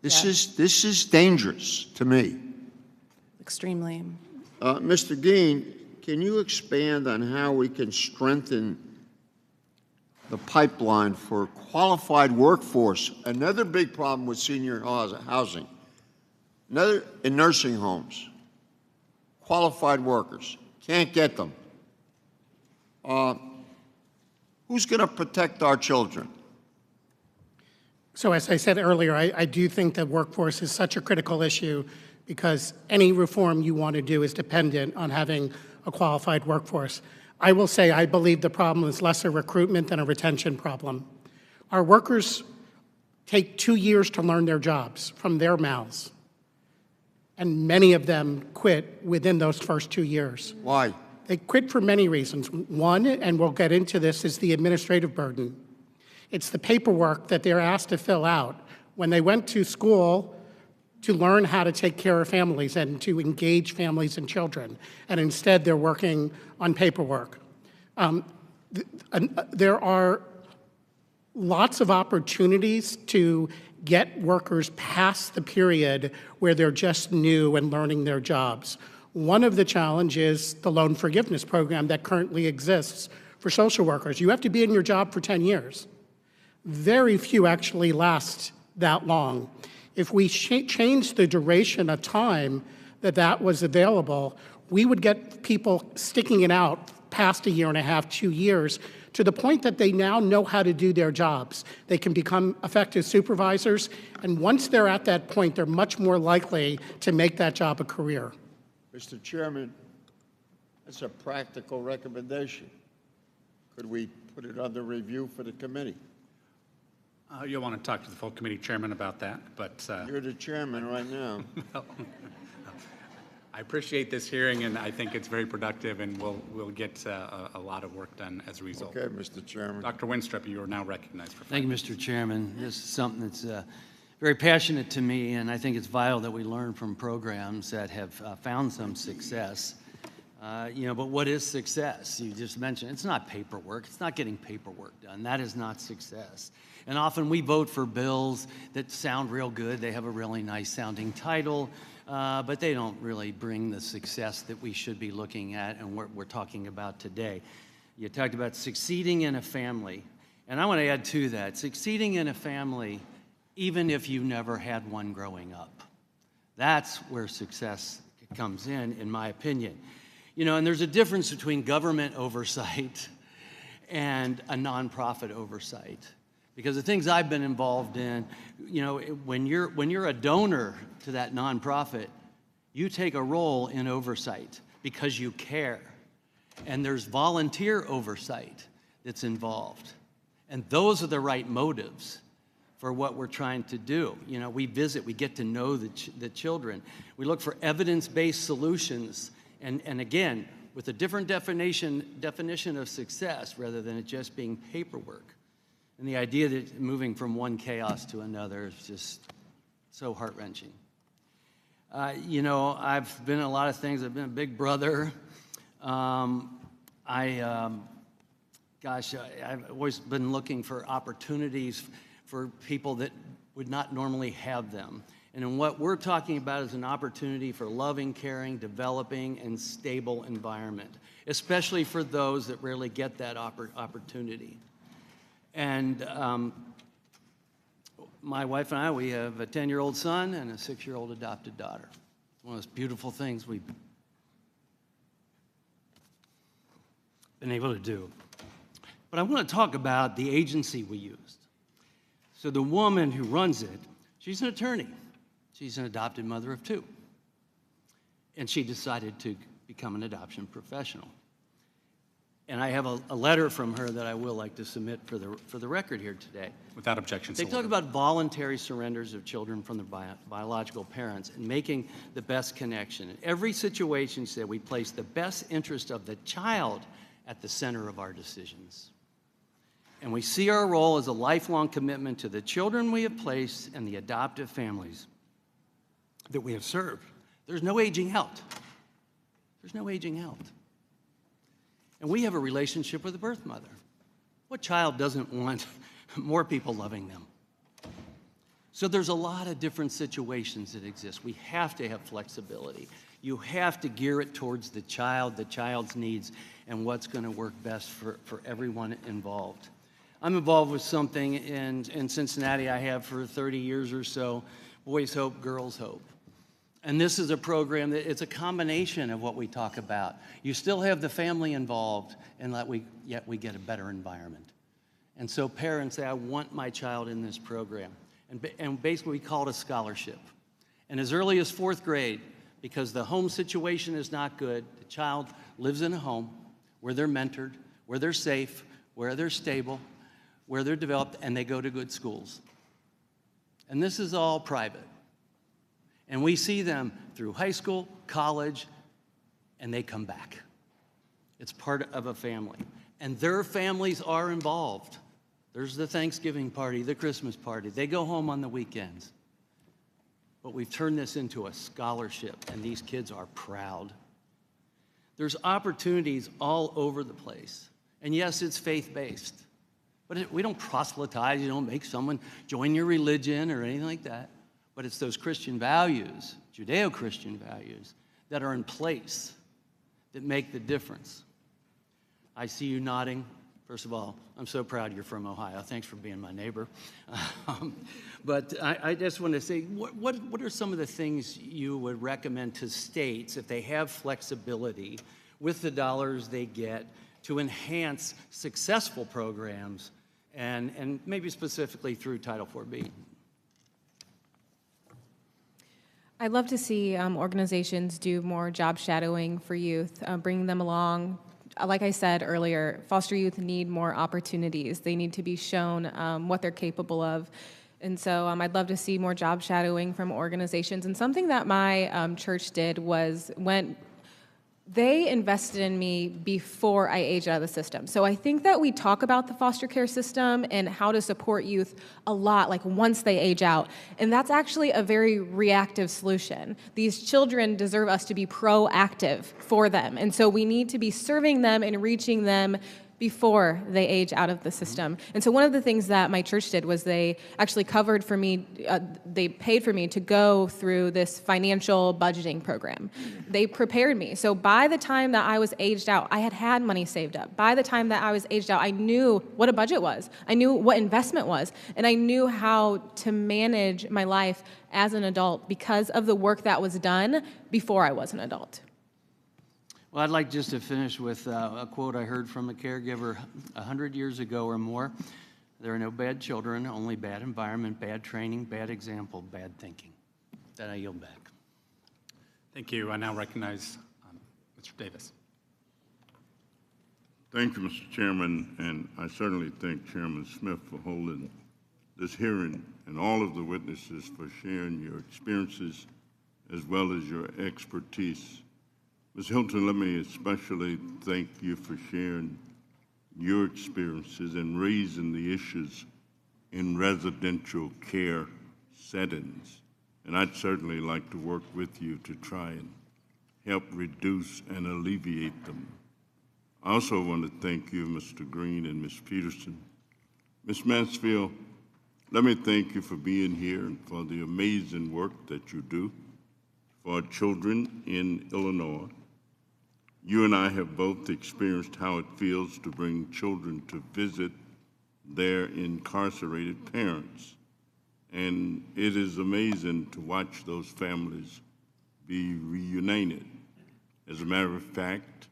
This is dangerous to me. Extremely. Mr. Dean, can you expand on how we can strengthen the pipeline for qualified workforce? Another big problem with senior housing. Another in nursing homes. Qualified workers. Can't get them. Who's going to protect our children? So as I said earlier, I do think that workforce is such a critical issue because any reform you want to do is dependent on having a qualified workforce. I will say I believe the problem is less a recruitment than a retention problem. Our workers take 2 years to learn their jobs from their mouths, and many of them quit within those first 2 years. Why? They quit for many reasons. One, and we'll get into this, is the administrative burden. It's the paperwork that they're asked to fill out. When they went to school to learn how to take care of families and to engage families and children, and instead they're working on paperwork. There are lots of opportunities to get workers past the period where they're just new and learning their jobs. One of the challenges is the loan forgiveness program that currently exists for social workers. You have to be in your job for 10 years. Very few actually last that long. If we change the duration of time that was available, we would get people sticking it out past 1.5 years, 2 years, to the point that they now know how to do their jobs. They can become effective supervisors, and once they're at that point, they're much more likely to make that job a career. Mr. Chairman, that's a practical recommendation. Could we put it under review for the committee? You'll want to talk to the full committee chairman about that, but... You're the chairman right now. I appreciate this hearing, and I think it's very productive, and we'll get a lot of work done as a result. Okay, Mr. Chairman. Dr. Winstrup, you are now recognized for 5 Thank you, minutes. Mr. Chairman. This is something that's very passionate to me, and I think it's vital that we learn from programs that have found some success. But what is success? You just mentioned it's not paperwork. It's not getting paperwork done. That is not success. And often we vote for bills that sound real good. They have a really nice sounding title, but they don't really bring the success that we should be looking at and what we're talking about today. You talked about succeeding in a family. And I want to add to that, succeeding in a family, even if you never had one growing up. That's where success comes in my opinion. You know, and there's a difference between government oversight and a nonprofit oversight. Because the things I've been involved in, you know, when you're a donor to that nonprofit, you take a role in oversight because you care. And there's volunteer oversight that's involved. And those are the right motives for what we're trying to do. You know, we visit, we get to know the children. We look for evidence-based solutions. And again, with a different definition of success rather than it just being paperwork. And the idea that moving from one chaos to another is just so heart-wrenching. You know, I've been in a lot of things. I've been a big brother. Gosh, I've always been looking for opportunities for people that would not normally have them. And what we're talking about is an opportunity for loving, caring, developing, and stable environment, especially for those that rarely get that opportunity. And my wife and I, we have a 10-year-old son and a 6-year-old adopted daughter. It's one of those beautiful things we've been able to do. But I want to talk about the agency we used. So the woman who runs it, she's an attorney. She's an adopted mother of 2. And she decided to become an adoption professional. And I have a letter from her that I will like to submit for the record here today. Without objection. They talk about voluntary surrenders of children from their biological parents and making the best connection. In every situation, said we place the best interest of the child at the center of our decisions. And we see our role as a lifelong commitment to the children we have placed and the adoptive families that we have served. There's no aging out. There's no aging out. And we have a relationship with the birth mother. What child doesn't want more people loving them? So there's a lot of different situations that exist. We have to have flexibility. You have to gear it towards the child's needs, and what's going to work best for everyone involved. I'm involved with something in Cincinnati I have for 30 years or so, Boys Hope, Girls Hope. And this is a program that it's a combination of what we talk about. You still have the family involved, and yet we get a better environment. And so parents say, I want my child in this program. And basically we call it a scholarship. And as early as 4th grade, because the home situation is not good, the child lives in a home where they're mentored, where they're safe, where they're stable, where they're developed, and they go to good schools. And this is all private. And we see them through high school, college, and they come back. It's part of a family. And their families are involved. There's the Thanksgiving party, the Christmas party. They go home on the weekends. But we've turned this into a scholarship, and these kids are proud. There's opportunities all over the place. And yes, it's faith-based. But we don't proselytize. You don't make someone join your religion or anything like that. But it's those Christian values, Judeo-Christian values, that are in place that make the difference. I see you nodding. First of all, I'm so proud you're from Ohio. Thanks for being my neighbor. But I just want to say, what are some of the things you would recommend to states if they have flexibility with the dollars they get to enhance successful programs and maybe specifically through Title IV-B? I'd love to see organizations do more job shadowing for youth, bringing them along. Like I said earlier, foster youth need more opportunities. They need to be shown what they're capable of. And so I'd love to see more job shadowing from organizations. And something that my church did was they invested in me before I aged out of the system. So I think that we talk about the foster care system and how to support youth a lot, like once they age out. And that's actually a very reactive solution. These children deserve us to be proactive for them. And so we need to be serving them and reaching them before they age out of the system. And so one of the things that my church did was they actually covered for me, they paid for me to go through this financial budgeting program. They prepared me. So by the time that I was aged out, I had money saved up. By the time that I was aged out, I knew what a budget was. I knew what investment was. And I knew how to manage my life as an adult because of the work that was done before I was an adult. Well, I'd like just to finish with a quote I heard from a caregiver 100 years ago or more. There are no bad children, only bad environment, bad training, bad example, bad thinking. Then I yield back. Thank you. I now recognize Mr. Davis. Thank you, Mr. Chairman, and I certainly thank Chairman Smith for holding this hearing and all of the witnesses for sharing your experiences as well as your expertise. Ms. Hilton, let me especially thank you for sharing your experiences and raising the issues in residential care settings. And I'd certainly like to work with you to try and help reduce and alleviate them. I also want to thank you, Mr. Green and Ms. Peterson. Ms. Mansfield, let me thank you for being here and for the amazing work that you do for children in Illinois. You and I have both experienced how it feels to bring children to visit their incarcerated parents. And it is amazing to watch those families be reunited. As a matter of fact,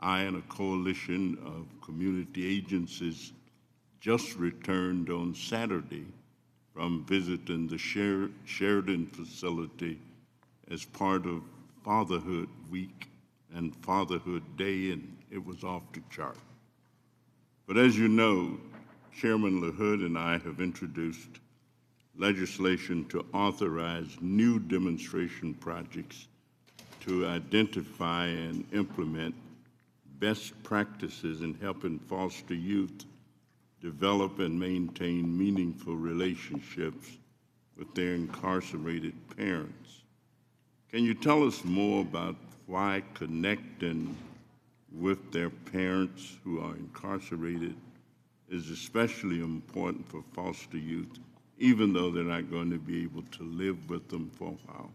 I and a coalition of community agencies just returned on Saturday from visiting the Sheridan facility as part of Fatherhood Week and Fatherhood Day, and it was off the chart. But as you know, Chairman LaHood and I have introduced legislation to authorize new demonstration projects to identify and implement best practices in helping foster youth develop and maintain meaningful relationships with their incarcerated parents. Can you tell us more about why connecting with their parents who are incarcerated is especially important for foster youth, even though they're not going to be able to live with them for a while?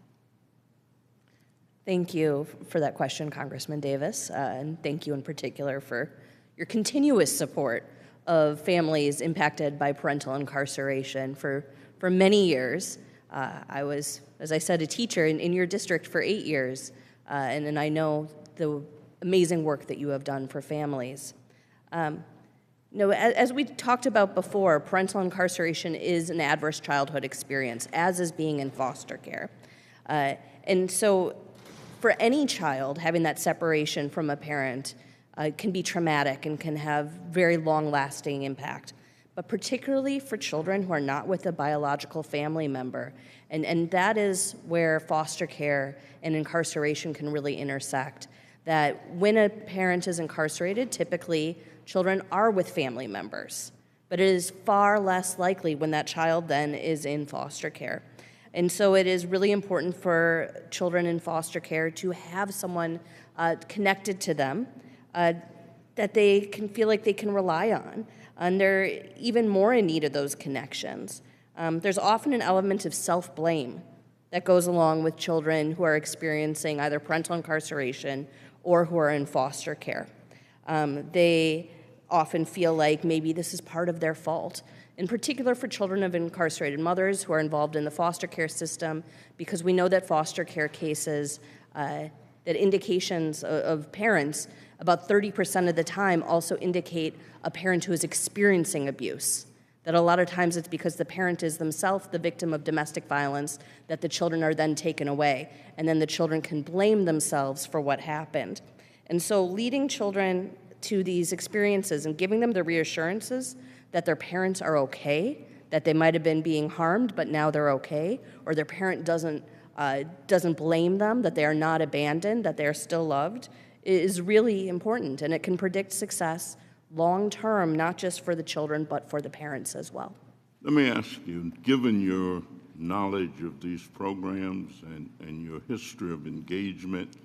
Thank you for that question, Congressman Davis, and thank you in particular for your continuous support of families impacted by parental incarceration. For many years, I was, as I said, a teacher in your district for 8 years, and I know the amazing work that you have done for families. As we talked about before, parental incarceration is an adverse childhood experience, as is being in foster care. And so for any child, having that separation from a parent can be traumatic and can have very long-lasting impact. But particularly for children who are not with a biological family member. And that is where foster care and incarceration can really intersect. That when a parent is incarcerated, typically children are with family members. But it is far less likely when that child then is in foster care. And so it is really important for children in foster care to have someone connected to them that they can feel like they can rely on. And they're even more in need of those connections. There's often an element of self-blame that goes along with children who are experiencing either parental incarceration or who are in foster care. They often feel like maybe this is part of their fault, in particular for children of incarcerated mothers who are involved in the foster care system, because we know that foster care cases, that indications of parents, about 30% of the time also indicate a parent who is experiencing abuse. That a lot of times it's because the parent is themselves the victim of domestic violence that the children are then taken away, and then the children can blame themselves for what happened. And so leading children to these experiences and giving them the reassurances that their parents are okay, that they might have been being harmed, but now they're okay, or their parent doesn't blame them, that they are not abandoned, that they are still loved, is really important, and it can predict success long-term, not just for the children, but for the parents as well. Let me ask you, given your knowledge of these programs and your history of engagement,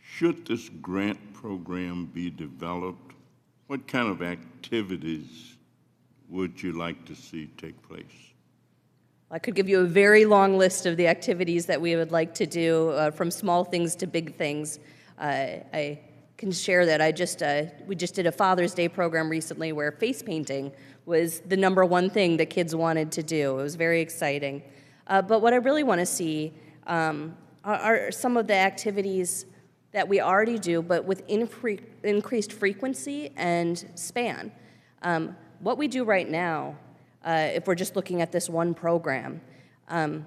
should this grant program be developed what kind of activities would you like to see take place? I could give you a very long list of the activities that we would like to do, from small things to big things. I can share that we just did a Father's Day program recently where face painting was the #1 thing that kids wanted to do. It was very exciting. But what I really want to see are some of the activities that we already do, but with increased frequency and span. What we do right now, if we're just looking at this one program,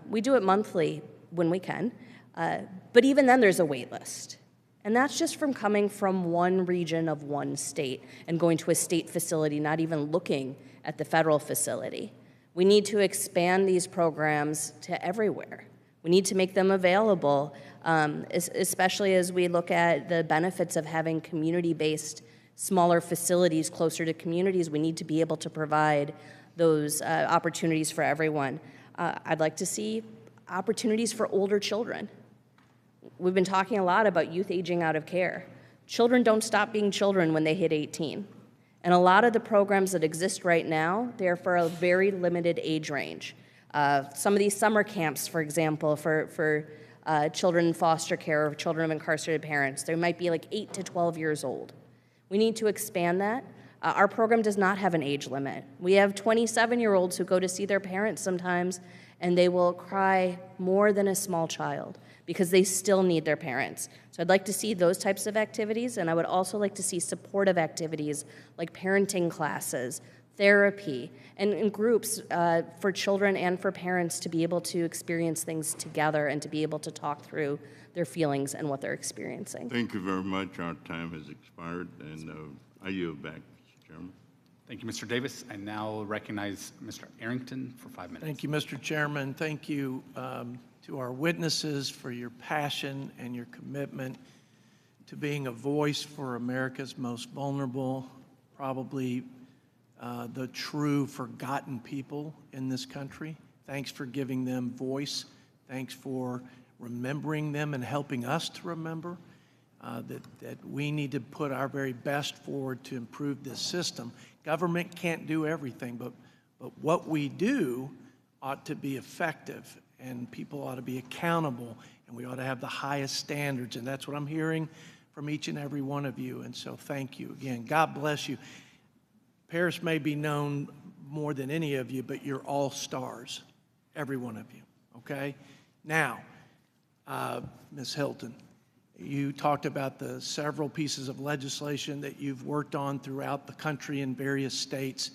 we do it monthly when we can, but even then there's a wait list. And that's just from coming from one region of one state and going to a state facility, not even looking at the federal facility. We need to expand these programs to everywhere. We need to make them available, especially as we look at the benefits of having community-based, smaller facilities closer to communities. We need to be able to provide those opportunities for everyone. I'd like to see opportunities for older children. We've been talking a lot about youth aging out of care. Children don't stop being children when they hit 18. And a lot of the programs that exist right now, they're for a very limited age range. Some of these summer camps, for example, for children in foster care or children of incarcerated parents, they might be like 8 to 12 years old. We need to expand that. Our program does not have an age limit. We have 27-year-olds who go to see their parents sometimes, and they will cry more than a small child because they still need their parents. So I'd like to see those types of activities, and I would also like to see supportive activities like parenting classes, therapy, and groups for children and for parents to be able to experience things together and to be able to talk through their feelings and what they're experiencing. Thank you very much. Our time has expired, and I yield back, Mr. Chairman. Thank you, Mr. Davis. I now recognize Mr. Arrington for 5 minutes. Thank you, Mr. Chairman. Thank you to our witnesses for your passion and your commitment to being a voice for America's most vulnerable, probably the true forgotten people in this country. Thanks for giving them voice. Thanks for remembering them and helping us to remember that we need to put our very best forward to improve this system. Government can't do everything, but what we do ought to be effective, and people ought to be accountable, and we ought to have the highest standards, and that's what I'm hearing from each and every one of you, and so thank you again. God bless you. Paris may be known more than any of you, but you're all stars, every one of you, okay? Now, Ms. Hilton, you talked about the several pieces of legislation that you've worked on throughout the country in various states.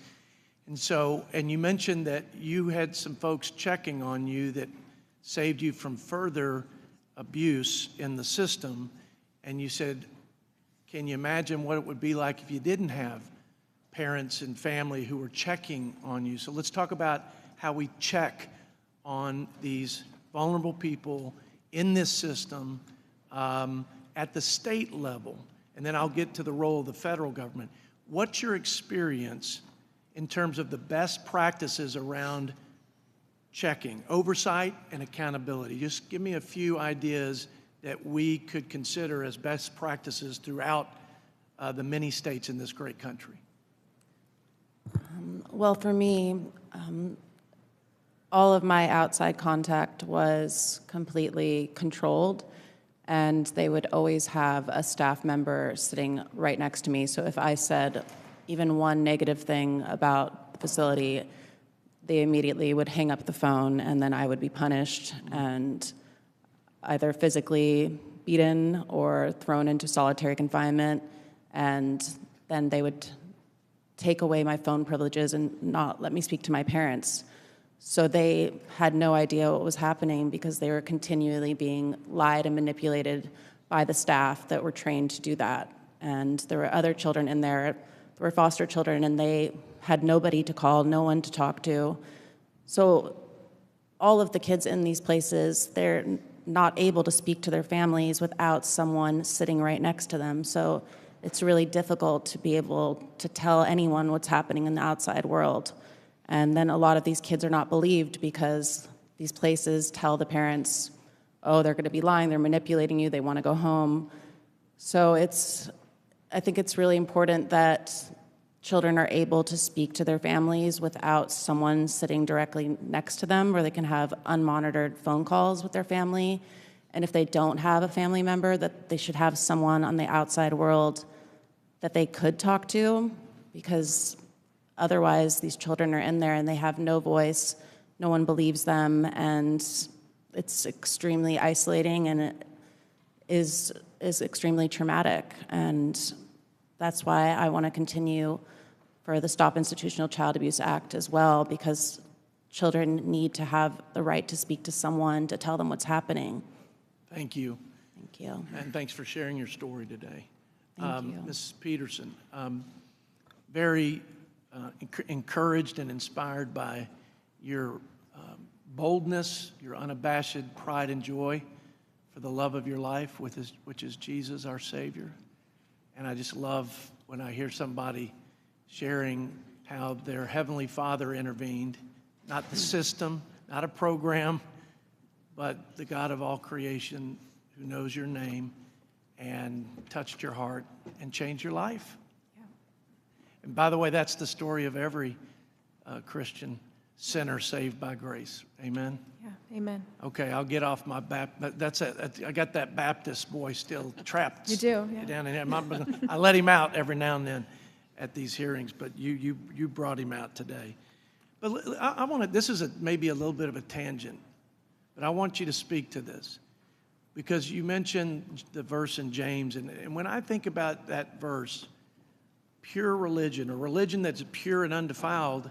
And you mentioned that you had some folks checking on you that saved you from further abuse in the system. And you said, can you imagine what it would be like if you didn't have parents and family who were checking on you? So let's talk about how we check on these vulnerable people in this system at the state level. And then I'll get to the role of the federal government. What's your experience in terms of the best practices around checking, oversight, and accountability? Just give me a few ideas that we could consider as best practices throughout the many states in this great country. Well, for me, all of my outside contact was completely controlled, and they would always have a staff member sitting right next to me. So if I said even one negative thing about the facility, they immediately would hang up the phone, and then I would be punished and either physically beaten or thrown into solitary confinement, and then they would take away my phone privileges and not let me speak to my parents. So they had no idea what was happening because they were continually being lied and manipulated by the staff that were trained to do that. And there were other children in there, were foster children, and they had nobody to call, no one to talk to. So all of the kids in these places, they're not able to speak to their families without someone sitting right next to them. So it's really difficult to be able to tell anyone what's happening in the outside world. And then a lot of these kids are not believed because these places tell the parents, oh, they're going to be lying, they're manipulating you, they want to go home. So it's I think it's really important that children are able to speak to their families without someone sitting directly next to them, where they can have unmonitored phone calls with their family. And if they don't have a family member, that they should have someone on the outside world that they could talk to, because otherwise these children are in there and they have no voice, no one believes them, and it's extremely isolating, and it is extremely traumatic. And that's why I want to continue for the Stop Institutional Child Abuse Act as well, because children need to have the right to speak to someone to tell them what's happening. Thank you. Thank you. And thanks for sharing your story today. Thank you. Mrs. Peterson, very encouraged and inspired by your boldness, your unabashed pride and joy for the love of your life, which is Jesus, our Savior. And I just love when I hear somebody sharing how their Heavenly Father intervened, not the system, not a program, but the God of all creation who knows your name and touched your heart and changed your life. Yeah. And by the way, that's the story of every Christian sinner saved by grace. Amen? Yeah, amen. Okay, I'll get off my I got that Baptist boy still trapped. You do, yeah. Down in here. I let him out every now and then at these hearings, but you brought him out today. But I want to, this is maybe a little bit of a tangent, but I want you to speak to this, because you mentioned the verse in James, and when I think about that verse, pure religion, or religion that's pure and undefiled,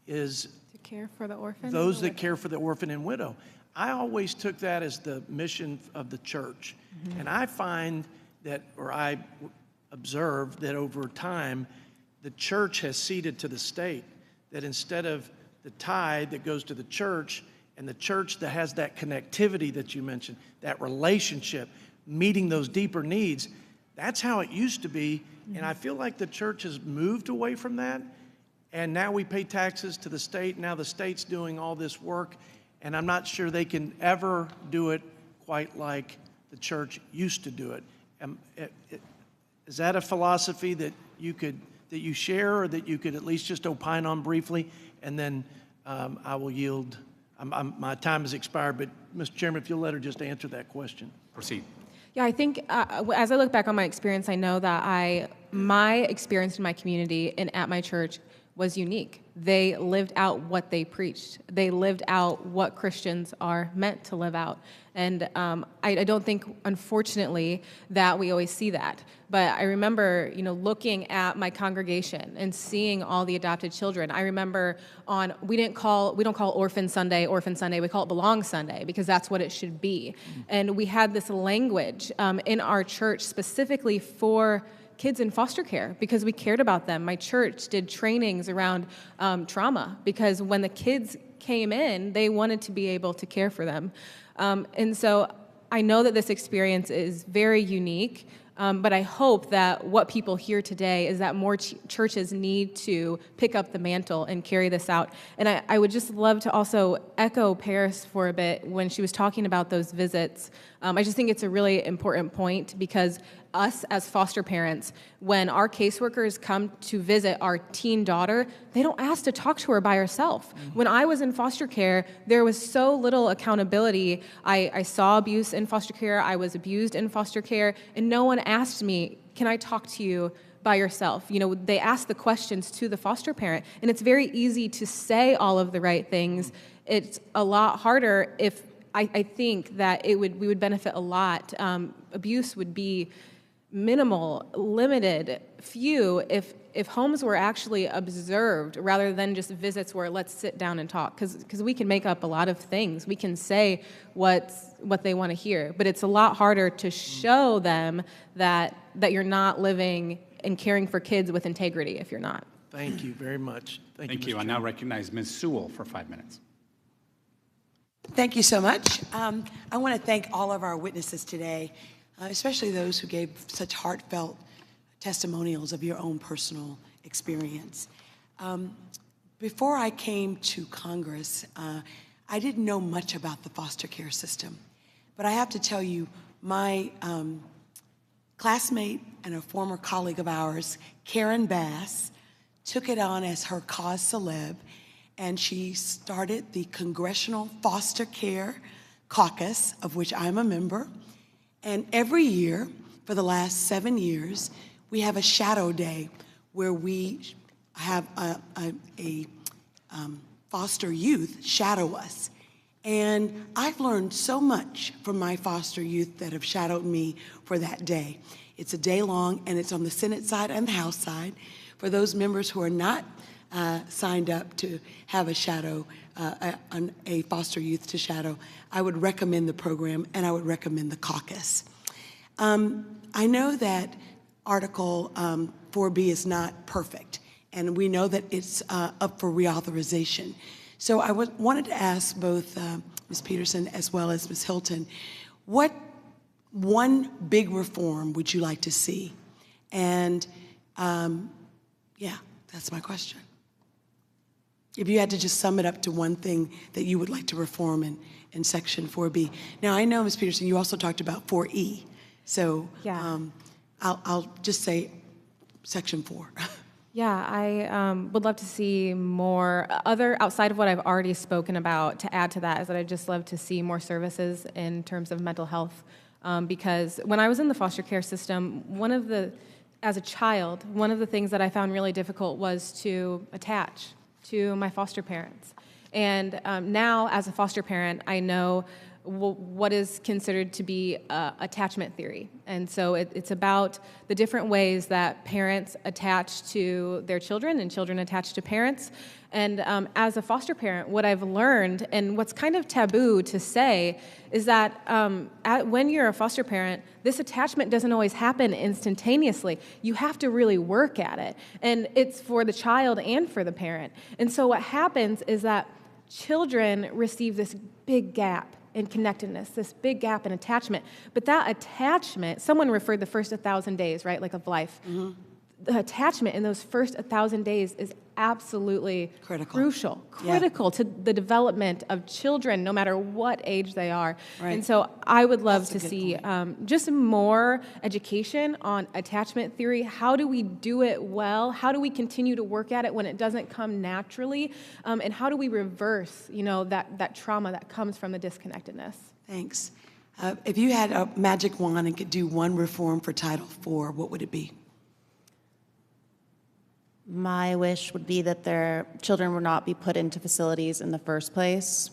is to care for the orphan. Those that care for the orphan and widow. I always took that as the mission of the church. Mm-hmm. And I find that, or I observed that over time, the church has ceded to the state, that instead of the tithe that goes to the church, and the church that has that connectivity that you mentioned, that relationship, meeting those deeper needs, that's how it used to be. Mm-hmm. And I feel like the church has moved away from that. And now we pay taxes to the state. Now the state's doing all this work. And I'm not sure they can ever do it quite like the church used to do it. Is that a philosophy that you share, or that you could at least just opine on briefly? And then I will yield. My time has expired, but Mr. Chairman, if you'll let her just answer that question. Proceed. Yeah, I think as I look back on my experience, I know that my experience in my community and at my church was unique. They lived out what they preached. They lived out what Christians are meant to live out. And I don't think, unfortunately, that we always see that. But I remember, looking at my congregation and seeing all the adopted children. I remember we don't call Orphan Sunday, we call it Belong Sunday, because that's what it should be. And we had this language in our church specifically for kids in foster care, because we cared about them. My church did trainings around trauma, because when the kids came in, they wanted to be able to care for them. And so I know that this experience is very unique, but I hope that what people hear today is that more churches need to pick up the mantle and carry this out. And I would just love to also echo Paris for a bit when she was talking about those visits. I just think it's a really important point, because us as foster parents, when our caseworkers come to visit our teen daughter, they don't ask to talk to her by herself. Mm-hmm. When I was in foster care, there was so little accountability. I saw abuse in foster care, I was abused in foster care, and no one asked me, can I talk to you by yourself? They ask the questions to the foster parent, and it's very easy to say all of the right things. It's a lot harder if I think that we would benefit a lot. Abuse would be minimal, limited, few, if homes were actually observed rather than just visits where let's sit down and talk, because we can make up a lot of things. We can say what they want to hear, but it's a lot harder to show them that you're not living and caring for kids with integrity if you're not. Thank you very much. Thank you. I now recognize Ms. Sewell for 5 minutes. Thank you so much. I want to thank all of our witnesses today, especially those who gave such heartfelt testimonials of your own personal experience. Before I came to Congress, I didn't know much about the foster care system. But I have to tell you, my classmate and a former colleague of ours, Karen Bass, took it on as her cause célèbre, and she started the Congressional Foster Care Caucus, of which I'm a member. And every year, for the last 7 years, we have a shadow day where we have a foster youth shadow us. And I've learned so much from my foster youth that have shadowed me for that day. It's a day long, and it's on the Senate side and the House side. For those members who are not signed up to have a shadow, a foster youth to shadow, I would recommend the program, and I would recommend the caucus. I know that Article 4B is not perfect, and we know that it's up for reauthorization. So I wanted to ask both Ms. Peterson as well as Ms. Hilton, what one big reform would you like to see? And yeah, that's my question. If you had to just sum it up to one thing that you would like to reform in Section 4B. Now, I know, Ms. Peterson, you also talked about 4E. So Yeah. I'll just say Section 4. Yeah, I would love to see more outside of what I've already spoken about. To add to that is that I'd just love to see more services in terms of mental health, because when I was in the foster care system, as a child, one of the things that I found really difficult was to attach to my foster parents. And now, as a foster parent, I know what is considered to be attachment theory. And so it's about the different ways that parents attach to their children and children attach to parents. And as a foster parent, what I've learned, and what's kind of taboo to say, is that when you're a foster parent, this attachment doesn't always happen instantaneously. You have to really work at it. And it's for the child and for the parent. And so what happens is that children receive this big gap in connectedness, this big gap in attachment. But that attachment, someone referred the first 1,000 days, right, like of life. Mm-hmm. The attachment in those first 1,000 days is absolutely critical to the development of children, no matter what age they are. Right. And so I would love to see just more education on attachment theory. How do we do it well? How do we continue to work at it when it doesn't come naturally? And how do we reverse, that trauma that comes from the disconnectedness? Thanks. If you had a magic wand and could do one reform for Title IV, what would it be? My wish would be that their children would not be put into facilities in the first place.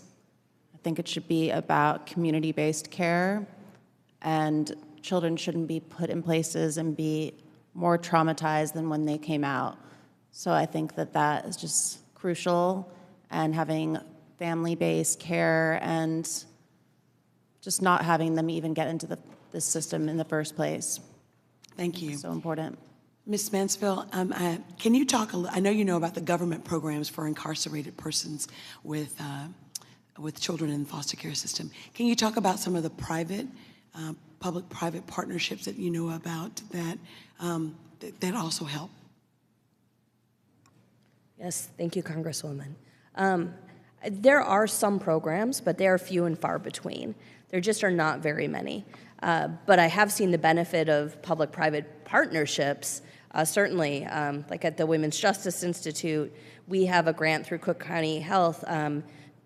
I think it should be about community-based care, and children shouldn't be put in places and be more traumatized than when they came out. So I think that is just crucial, and having family-based care and just not having them even get into the system in the first place. Thank you. So important. Ms. Mansfield, can you talk I know you know about the government programs for incarcerated persons with children in the foster care system. Can you talk about some of the public-private partnerships that you know about that also help? Yes, thank you, Congresswoman. There are some programs, but they are few and far between. There just are not very many. But I have seen the benefit of public-private partnerships. Certainly, like at the Women's Justice Institute, we have a grant through Cook County Health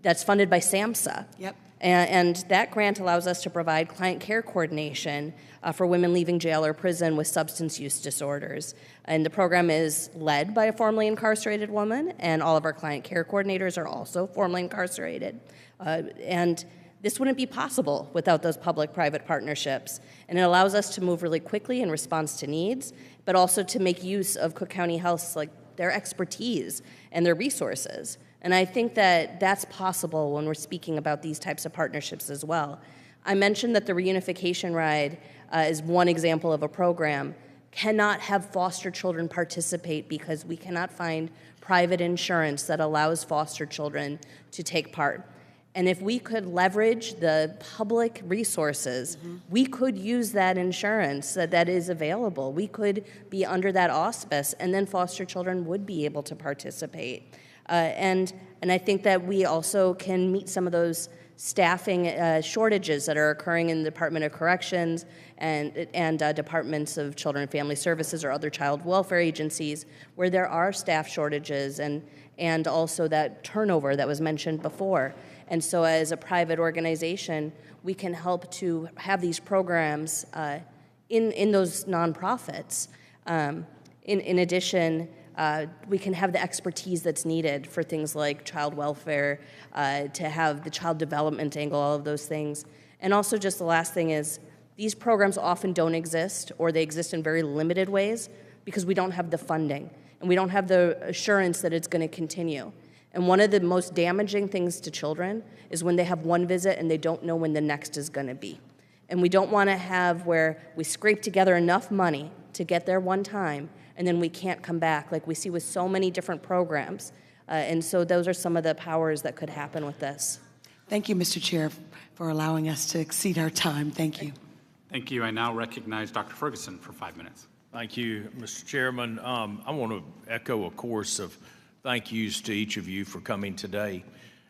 that's funded by SAMHSA. Yep. And that grant allows us to provide client care coordination for women leaving jail or prison with substance use disorders. And the program is led by a formerly incarcerated woman, and all of our client care coordinators are also formerly incarcerated. And this wouldn't be possible without those public-private partnerships. And it allows us to move really quickly in response to needs, but also to make use of Cook County Health's, their expertise and their resources. And I think that that's possible when we're speaking about these types of partnerships as well. I mentioned that the reunification ride is one example of a program. Cannot have foster children participate because we cannot find private insurance that allows foster children to take part. And if we could leverage the public resources, we could use that insurance that is available. We could be under that auspice, and then foster children would be able to participate. And And I think that we also can meet some of those staffing shortages that are occurring in the Department of Corrections and departments of Children and Family Services or other child welfare agencies where there are staff shortages and also that turnover that was mentioned before. And so as a private organization, we can help to have these programs in those nonprofits. In addition, we can have the expertise that's needed for things like child welfare, to have the child development angle, all of those things. And also just the last thing is, these programs often don't exist, or they exist in very limited ways because we don't have the funding and we don't have the assurance that it's going to continue. And one of the most damaging things to children is when they have one visit and they don't know when the next is going to be. And we don't want to have where we scrape together enough money to get there one time and then we can't come back like we see with so many different programs. And so those are some of the powers that could happen with this. Thank you, Mr. Chair, for allowing us to exceed our time. Thank you. Thank you. I now recognize Dr. Ferguson for 5 minutes. Thank you, Mr. Chairman. I want to echo a chorus of thank yous to each of you for coming today.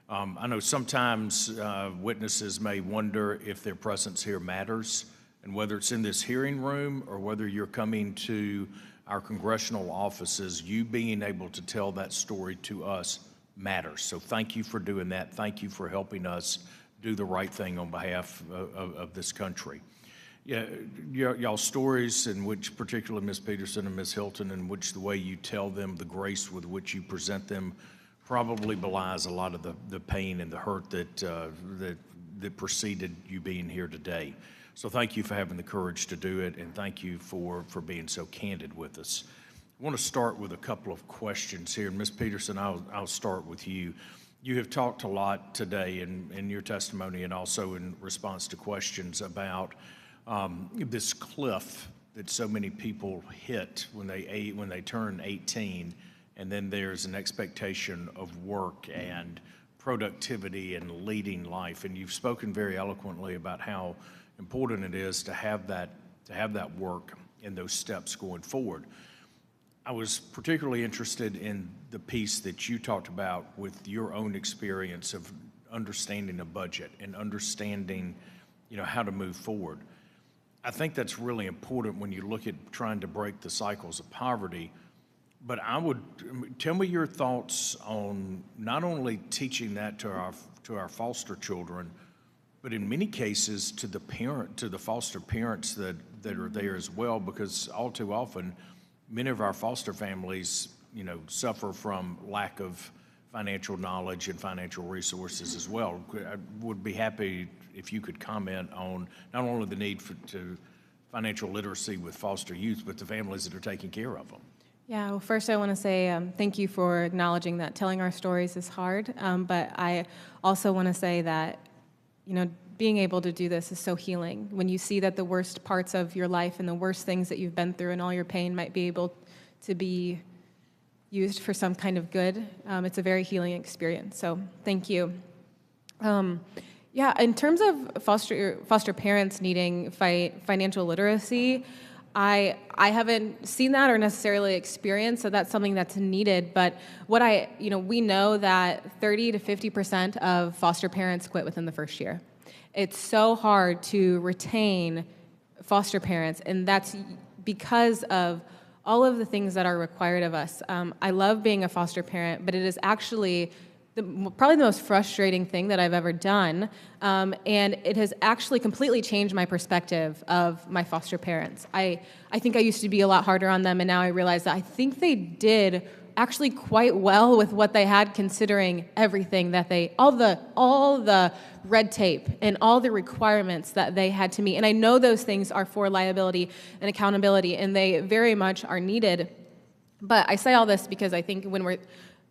I know sometimes witnesses may wonder if their presence here matters, and whether it's in this hearing room or whether you're coming to our congressional offices, you being able to tell that story to us matters. So thank you for doing that. Thank you for helping us do the right thing on behalf of this country. Yeah, y'all's stories, in which particularly Ms. Peterson and Ms. Hilton, in which the way you tell them, the grace with which you present them, probably belies a lot of the pain and the hurt that preceded you being here today. So thank you for having the courage to do it, and thank you for being so candid with us. I want to start with a couple of questions here. Ms. Peterson, I'll start with you. You have talked a lot today in your testimony and also in response to questions about this cliff that so many people hit when they turn 18, and then there's an expectation of work and productivity and leading life. And you've spoken very eloquently about how important it is to have that work and those steps going forward. I was particularly interested in the piece that you talked about with your own experience of understanding a budget and understanding, how to move forward. I think that's really important when you look at trying to break the cycles of poverty. But tell me your thoughts on not only teaching that to our foster children, but in many cases to the foster parents that are there as well, because all too often, many of our foster families, suffer from lack of financial knowledge and financial resources as well. I would be happy if you could comment on not only the need to financial literacy with foster youth, but the families that are taking care of them. Yeah, well, first I want to say thank you for acknowledging that telling our stories is hard, but I also want to say that, being able to do this is so healing. When you see that the worst parts of your life and the worst things that you've been through and all your pain might be able to be used for some kind of good, it's a very healing experience. So thank you. Yeah, in terms of foster parents needing financial literacy, I haven't seen that or necessarily experienced, so that's something that's needed. But we know that 30 to 50% of foster parents quit within the first year. It's so hard to retain foster parents, and that's because of all of the things that are required of us. I love being a foster parent, but it is actually probably the most frustrating thing that I've ever done, and it has actually completely changed my perspective of my foster parents. I think I used to be a lot harder on them, and now I realize that I think they did actually quite well with what they had, considering everything that all the red tape and all the requirements that they had to meet. And I know those things are for liability and accountability, and they very much are needed. But I say all this because I think when we're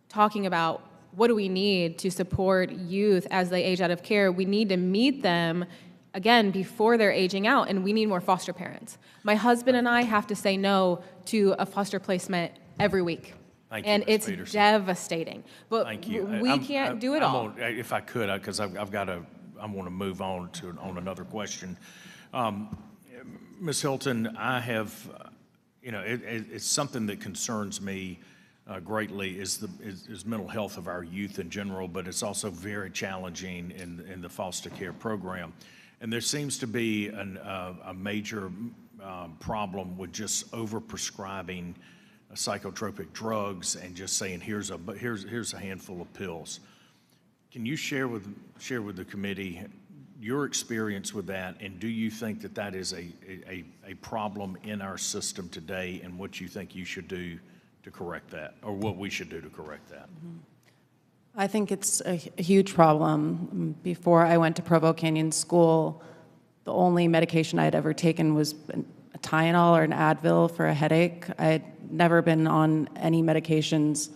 talking about what do we need to support youth as they age out of care, we need to meet them, again, before they're aging out, and we need more foster parents. My husband and I have to say no to a foster placement every week. Thank you, and Ms. it's Peterson. Devastating. But Thank you. We can't do it all. If I could, because I want to move on another question. Ms. Hilton, I have, it's something that concerns me greatly is mental health of our youth in general, but it's also very challenging in the foster care program. And there seems to be a major problem with just overprescribing psychotropic drugs and just saying here's a handful of pills. Can you share with the committee your experience with that, and do you think that that is a problem in our system today, and what you think you should do to correct that, or what we should do to correct that? I think it's a huge problem. Before I went to Provo Canyon School, the only medication I had ever taken was a Tylenol or an Advil for a headache. I had never been on any medications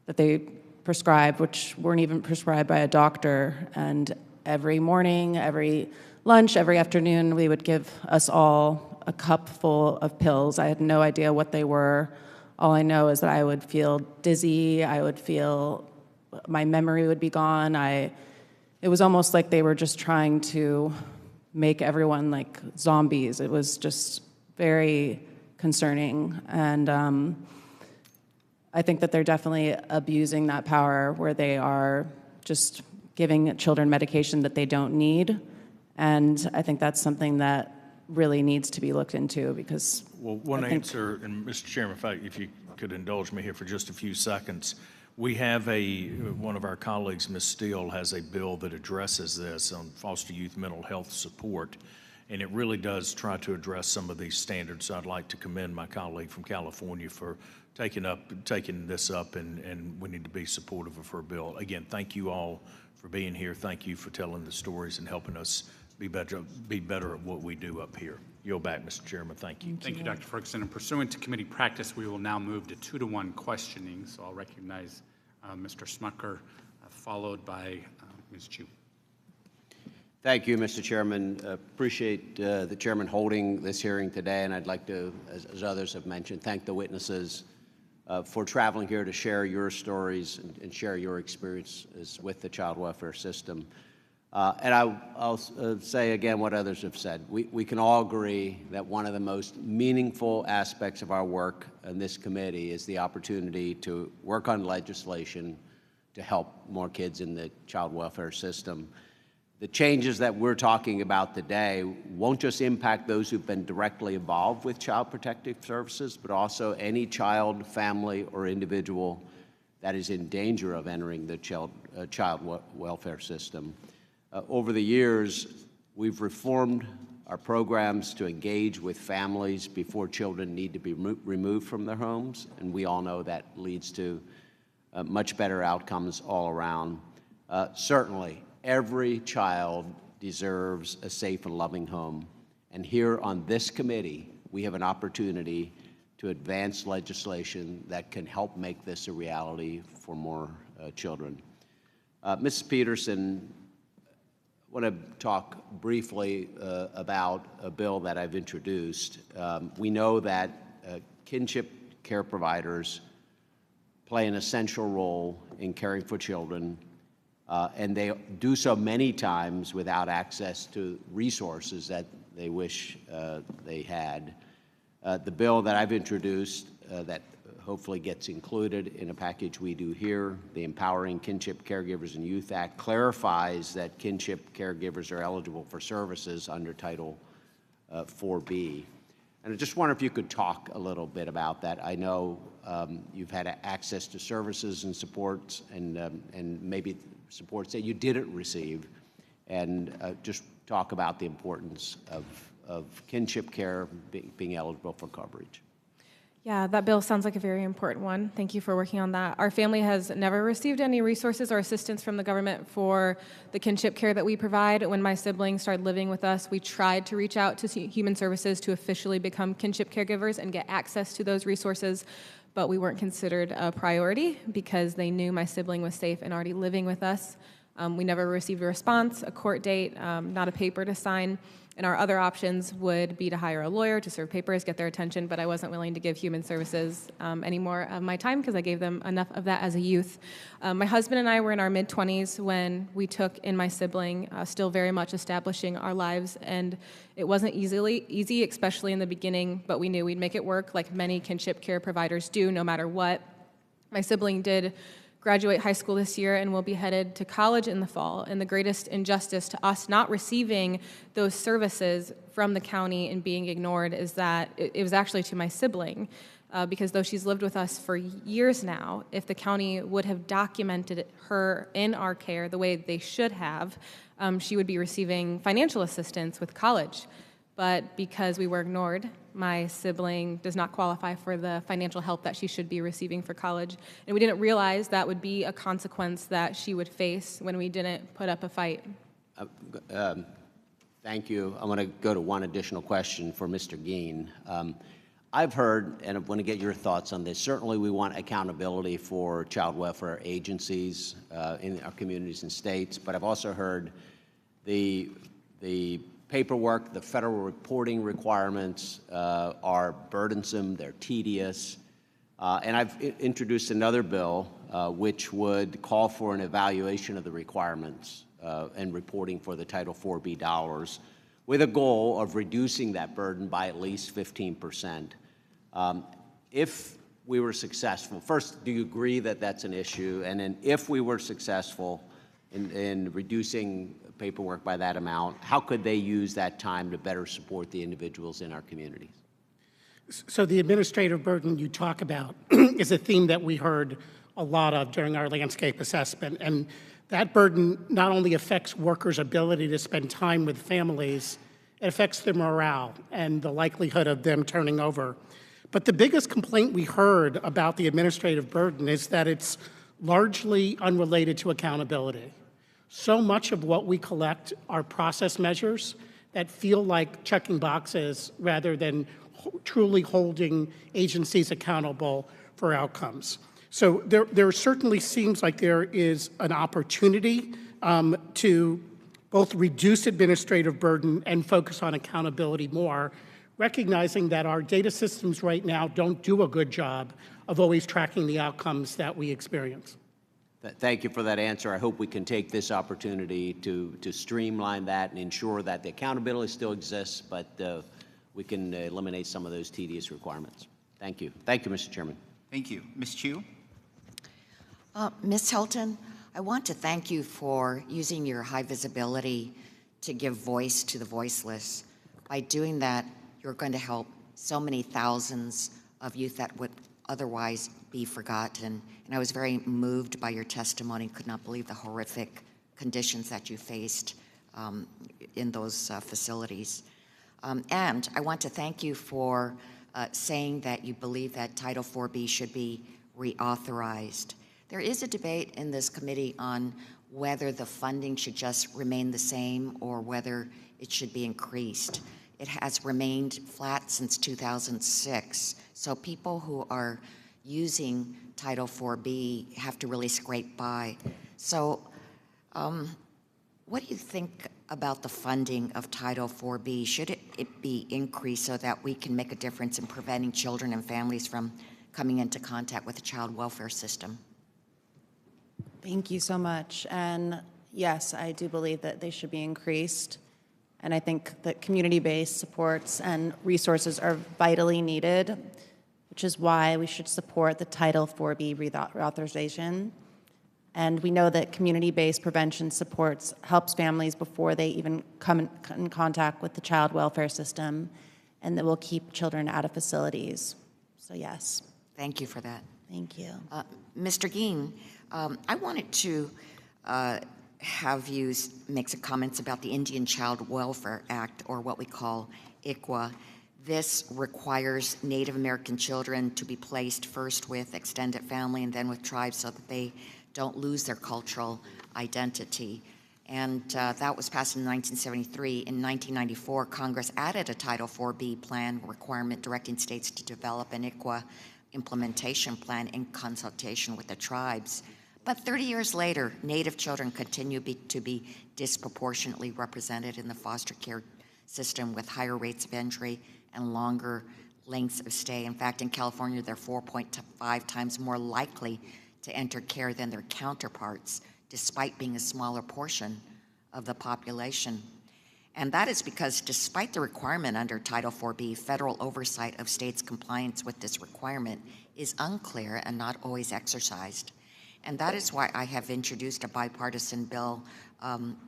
that they prescribed, which weren't even prescribed by a doctor. And every morning, every lunch, every afternoon, we would give us all a cup full of pills. I had no idea what they were. All I know is that I would feel dizzy, I would feel my memory would be gone. It was almost like they were just trying to make everyone like zombies. It was just very concerning. And I think that they're definitely abusing that power where they are just giving children medication that they don't need. And I think that's something that really needs to be looked into because well, one answer, and Mr. Chairman, if you could indulge me here for just a few seconds, we have one of our colleagues, Ms. Steele, has a bill that addresses this on foster youth mental health support, and it really does try to address some of these standards. So I'd like to commend my colleague from California for taking this up, and we need to be supportive of her bill. Again, thank you all for being here. Thank you for telling the stories and helping us be better at what we do up here. Yield back, Mr. Chairman. Thank you. Thank you, Dr. Ferguson. And pursuant to committee practice, we will now move to 2-to-1 questioning. So I'll recognize Mr. Smucker, followed by Ms. Chu. Thank you, Mr. Chairman. Appreciate the chairman holding this hearing today, and I'd like to, as others have mentioned, thank the witnesses for traveling here to share your stories and share your experiences with the child welfare system. And I'll say again what others have said. We can all agree that one of the most meaningful aspects of our work in this committee is the opportunity to work on legislation to help more kids in the child welfare system. The changes that we're talking about today won't just impact those who've been directly involved with child protective services, but also any child, family, or individual that is in danger of entering the child welfare system. Over the years, we've reformed our programs to engage with families before children need to be removed from their homes, and we all know that leads to much better outcomes all around. Certainly, every child deserves a safe and loving home, and here on this committee, we have an opportunity to advance legislation that can help make this a reality for more children. Mrs. Peterson, I want to talk briefly about a bill that I've introduced. We know that kinship care providers play an essential role in caring for children, and they do so many times without access to resources that they wish they had. The bill that I've introduced that hopefully gets included in a package we do here, the Empowering Kinship Caregivers and Youth Act, clarifies that kinship caregivers are eligible for services under Title 4B. And I just wonder if you could talk a little bit about that. I know you've had access to services and supports and maybe supports that you didn't receive, and just talk about the importance of kinship care being eligible for coverage. Yeah, that bill sounds like a very important one. Thank you for working on that. Our family has never received any resources or assistance from the government for the kinship care that we provide. When my siblings started living with us, we tried to reach out to Human Services to officially become kinship caregivers and get access to those resources, but we weren't considered a priority because they knew my sibling was safe and already living with us. We never received a response, a court date, not a paper to sign. And our other options would be to hire a lawyer to serve papers, get their attention, but I wasn't willing to give Human Services any more of my time because I gave them enough of that as a youth. My husband and I were in our mid-20s when we took in my sibling, still very much establishing our lives, and it wasn't easy, especially in the beginning, but we knew we'd make it work like many kinship care providers do, no matter what. My sibling did graduate high school this year and will be headed to college in the fall. And the greatest injustice to us not receiving those services from the county and being ignored is that it was actually to my sibling. Because though she's lived with us for years now, if the county would have documented her in our care the way they should have, she would be receiving financial assistance with college. But because we were ignored, my sibling does not qualify for the financial help that she should be receiving for college. And we didn't realize that would be a consequence that she would face when we didn't put up a fight. Thank you. I want to go to one additional question for Mr. Geen. I've heard, and I want to get your thoughts on this, certainly we want accountability for child welfare agencies in our communities and states, but I've also heard the paperwork, the federal reporting requirements are burdensome, they're tedious, and I've introduced another bill which would call for an evaluation of the requirements and reporting for the Title IV-B dollars with a goal of reducing that burden by at least 15%. If we were successful, first, do you agree that that's an issue? And then if we were successful in reducing paperwork by that amount, how could they use that time to better support the individuals in our communities? So the administrative burden you talk about is a theme that we heard a lot of during our landscape assessment. And that burden not only affects workers' ability to spend time with families, it affects their morale and the likelihood of them turning over. But the biggest complaint we heard about the administrative burden is that it's largely unrelated to accountability. So much of what we collect are process measures that feel like checking boxes rather than truly holding agencies accountable for outcomes. So there certainly seems like there is an opportunity to both reduce administrative burden and focus on accountability more, recognizing that our data systems right now don't do a good job of always tracking the outcomes that we experience. Thank you for that answer. I hope we can take this opportunity to streamline that and ensure that the accountability still exists, but we can eliminate some of those tedious requirements. Thank you. Thank you, Mr. Chairman. Thank you. Ms. Chu? Ms. Hilton, I want to thank you for using your high visibility to give voice to the voiceless. By doing that, you're going to help so many thousands of youth that would otherwise be forgotten. And I was very moved by your testimony, could not believe the horrific conditions that you faced in those facilities. And I want to thank you for saying that you believe that Title IV-B should be reauthorized. There is a debate in this committee on whether the funding should just remain the same or whether it should be increased. It has remained flat since 2006. So people who are using Title IV-B have to really scrape by. So what do you think about the funding of Title IV-B? Should it be increased so that we can make a difference in preventing children and families from coming into contact with the child welfare system? Thank you so much. And yes, I do believe that they should be increased. And I think that community-based supports and resources are vitally needed, which is why we should support the Title IV-B reauthorization. And we know that community-based prevention supports helps families before they even come in contact with the child welfare system, and that will keep children out of facilities. So yes. Thank you for that. Thank you. Mr. Geen, I wanted to have you make some comments about the Indian Child Welfare Act, or what we call ICWA. This requires Native American children to be placed first with extended family and then with tribes so that they don't lose their cultural identity. And that was passed in 1973. In 1994, Congress added a Title IV-B plan requirement directing states to develop an ICWA implementation plan in consultation with the tribes. But 30 years later, Native children continue to be disproportionately represented in the foster care system with higher rates of entry and longer lengths of stay. In fact, in California, they're 4.5 times more likely to enter care than their counterparts, despite being a smaller portion of the population. And that is because despite the requirement under Title IV-B, federal oversight of states' compliance with this requirement is unclear and not always exercised. And that is why I have introduced a bipartisan bill,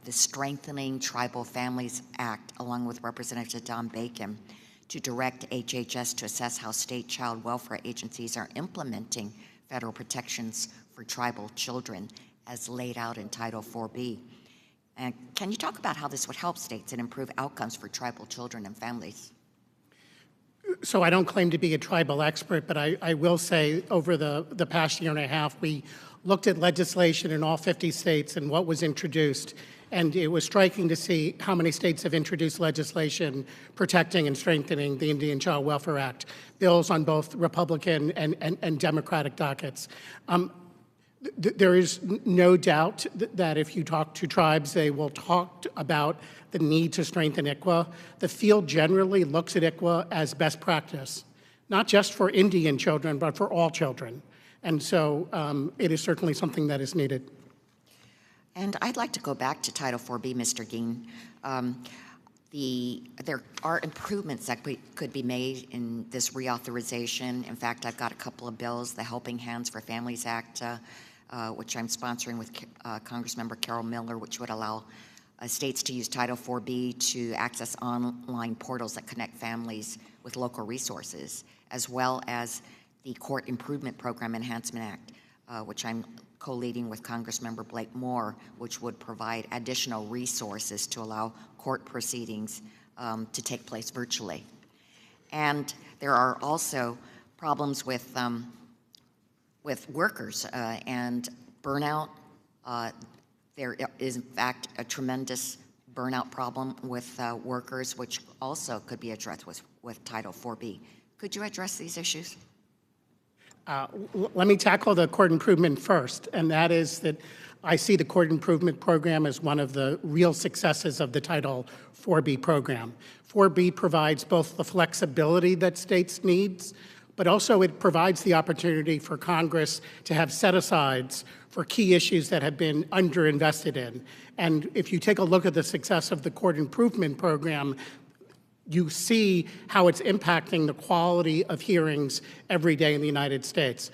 the Strengthening Tribal Families Act, along with Representative Don Bacon, to direct HHS to assess how state child welfare agencies are implementing federal protections for tribal children as laid out in Title IV-B. And can you talk about how this would help states and improve outcomes for tribal children and families? So I don't claim to be a tribal expert, but I will say over the past year and a half, we looked at legislation in all 50 states and what was introduced. And it was striking to see how many states have introduced legislation protecting and strengthening the Indian Child Welfare Act, bills on both Republican and Democratic dockets. There is no doubt that if you talk to tribes, they will talk about the need to strengthen ICWA. The field generally looks at ICWA as best practice, not just for Indian children, but for all children. And so it is certainly something that is needed. And I'd like to go back to Title IV-B, Mr. Geen. There are improvements that could be made in this reauthorization. In fact, I've got a couple of bills, the Helping Hands for Families Act, which I'm sponsoring with Congressmember Carol Miller, which would allow states to use Title IV-B to access online portals that connect families with local resources, as well as the Court Improvement Program Enhancement Act, which I'm co-leading with Congressmember Blake Moore, which would provide additional resources to allow court proceedings to take place virtually. And there are also problems with workers and burnout. There is, in fact, a tremendous burnout problem with workers, which also could be addressed with Title IV-B. Could you address these issues? Let me tackle the court improvement first, and that is that I see the court improvement program as one of the real successes of the Title IV-B program. 4B provides both the flexibility that states needs, but also it provides the opportunity for Congress to have set-asides for key issues that have been underinvested in. And if you take a look at the success of the court improvement program, you see how it's impacting the quality of hearings every day in the United States.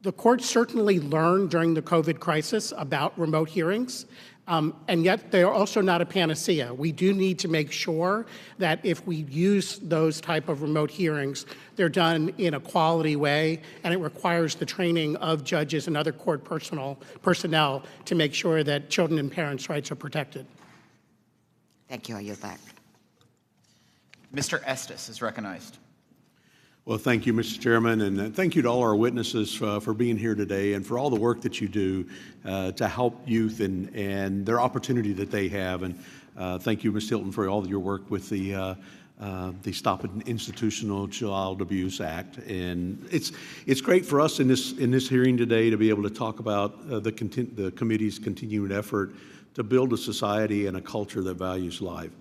The court certainly learned during the COVID crisis about remote hearings, and yet they are also not a panacea. We do need to make sure that if we use those type of remote hearings, they're done in a quality way, and it requires the training of judges and other court personnel to make sure that children and parents' rights are protected. Thank you. I yield back. Mr. Estes is recognized. Well, thank you, Mr. Chairman, and thank you to all our witnesses for being here today and for all the work that you do to help youth and their opportunity that they have. And thank you, Ms. Hilton, for all of your work with the Stop Institutional Child Abuse Act. And it's great for us in this hearing today to be able to talk about the committee's continued effort to build a society and a culture that values life.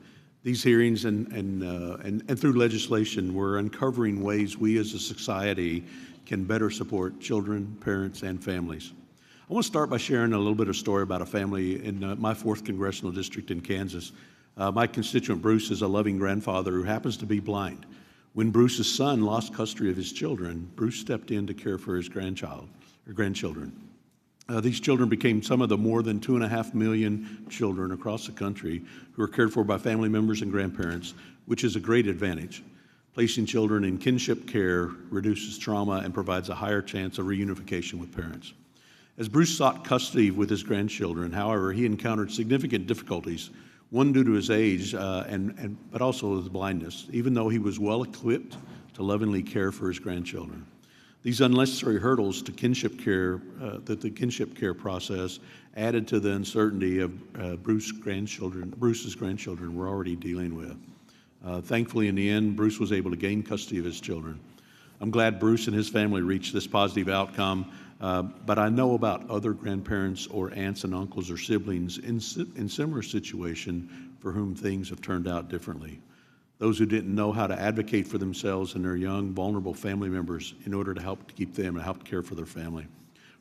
These hearings and through legislation, we're uncovering ways we as a society can better support children, parents, and families. I want to start by sharing a little bit of story about a family in my 4th Congressional District in Kansas. My constituent Bruce is a loving grandfather who happens to be blind. When Bruce's son lost custody of his children, Bruce stepped in to care for his grandchildren. These children became some of the more than 2.5 million children across the country who are cared for by family members and grandparents, which is a great advantage. Placing children in kinship care reduces trauma and provides a higher chance of reunification with parents. As Bruce sought custody with his grandchildren, however, he encountered significant difficulties, one due to his age, but also his blindness, even though he was well equipped to lovingly care for his grandchildren. These unnecessary hurdles to kinship care, that the kinship care process added to the uncertainty of Bruce's grandchildren were already dealing with. Thankfully, in the end, Bruce was able to gain custody of his children. I'm glad Bruce and his family reached this positive outcome, but I know about other grandparents or aunts and uncles or siblings in similar situation for whom things have turned out differently. Those who didn't know how to advocate for themselves and their young, vulnerable family members in order to help keep them and help care for their family.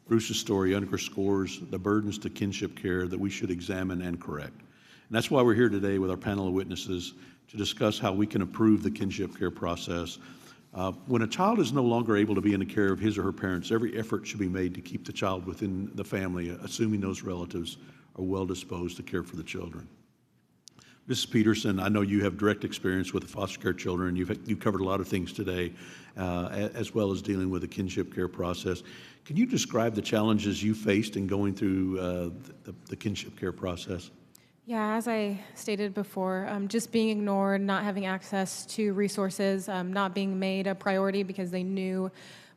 Bruce's story underscores the burdens to kinship care that we should examine and correct. And that's why we're here today with our panel of witnesses to discuss how we can improve the kinship care process. When a child is no longer able to be in the care of his or her parents, every effort should be made to keep the child within the family, assuming those relatives are well disposed to care for the children. Mrs. Peterson, I know you have direct experience with the foster care children. You've covered a lot of things today, as well as dealing with the kinship care process. Can you describe the challenges you faced in going through the kinship care process? Yeah, as I stated before, just being ignored, not having access to resources, not being made a priority because they knew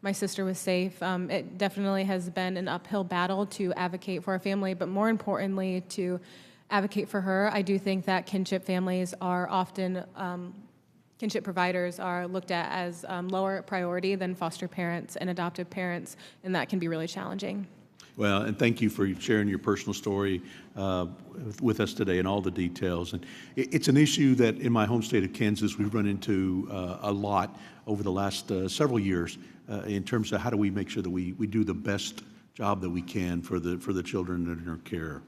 my sister was safe. It definitely has been an uphill battle to advocate for our family, but more importantly, to advocate for her. I do think that kinship families are often, kinship providers are looked at as lower priority than foster parents and adoptive parents, and that can be really challenging. Well, and thank you for sharing your personal story with us today and all the details. And it's an issue that in my home state of Kansas we've run into a lot over the last several years in terms of how do we make sure that we do the best job that we can for the children that are in our care.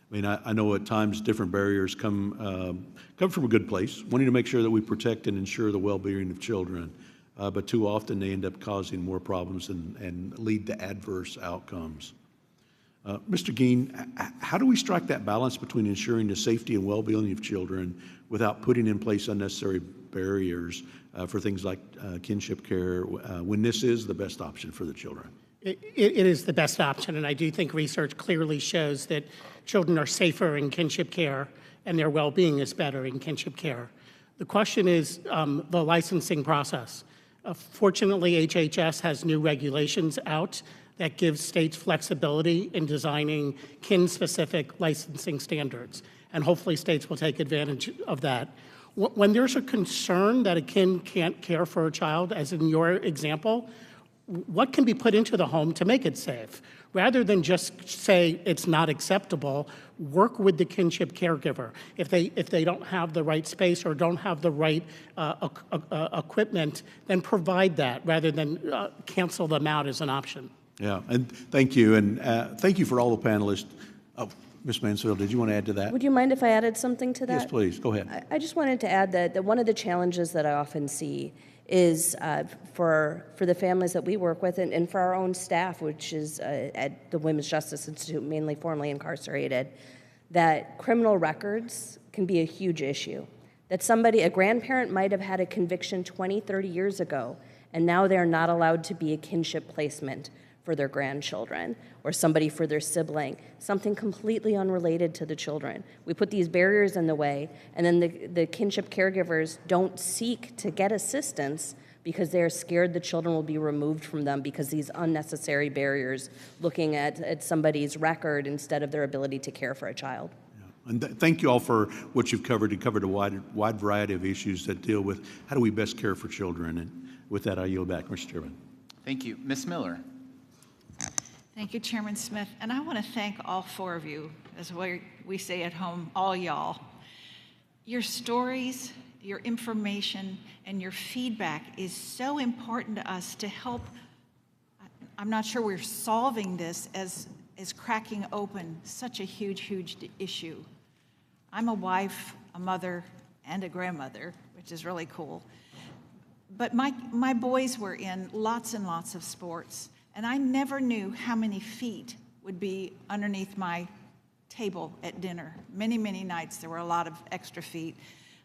I mean, I know at times different barriers come from a good place, wanting to make sure that we protect and ensure the well-being of children. But too often they end up causing more problems and lead to adverse outcomes. Mr. Geen, how do we strike that balance between ensuring the safety and well-being of children without putting in place unnecessary barriers for things like kinship care when this is the best option for the children? It is the best option, and I do think research clearly shows that children are safer in kinship care and their well-being is better in kinship care. The question is the licensing process. Fortunately, HHS has new regulations out that gives states flexibility in designing kin-specific licensing standards, and hopefully states will take advantage of that. When there's a concern that a kin can't care for a child, as in your example, what can be put into the home to make it safe? Rather than just say it's not acceptable, work with the kinship caregiver. If they don't have the right space or don't have the right equipment, then provide that rather than cancel them out as an option. Yeah, and thank you, and thank you for all the panelists. Oh, Ms. Mansfield, did you want to add to that? Would you mind if I added something to that? Yes, please, go ahead. I just wanted to add that one of the challenges that I often see is for the families that we work with and for our own staff, which is at the Women's Justice Institute, mainly formerly incarcerated, that criminal records can be a huge issue. That a grandparent might have had a conviction 20, 30 years ago, and now they're not allowed to be a kinship placement for their grandchildren or somebody for their sibling, something completely unrelated to the children. We put these barriers in the way, and then the kinship caregivers don't seek to get assistance because they're scared the children will be removed from them because these unnecessary barriers looking at somebody's record instead of their ability to care for a child. Yeah. And thank you all for what you've covered. You covered a wide variety of issues that deal with how do we best care for children. And with that, I yield back, Mr. Chairman. Thank you. Ms. Miller. Thank you, Chairman Smith. And I want to thank all four of you, as we say at home, all y'all. Your stories, your information, and your feedback is so important to us to help. I'm not sure we're solving this as cracking open such a huge issue. I'm a wife, a mother, and a grandmother, which is really cool. But my boys were in lots and lots of sports. And I never knew how many feet would be underneath my table at dinner. Many nights there were a lot of extra feet.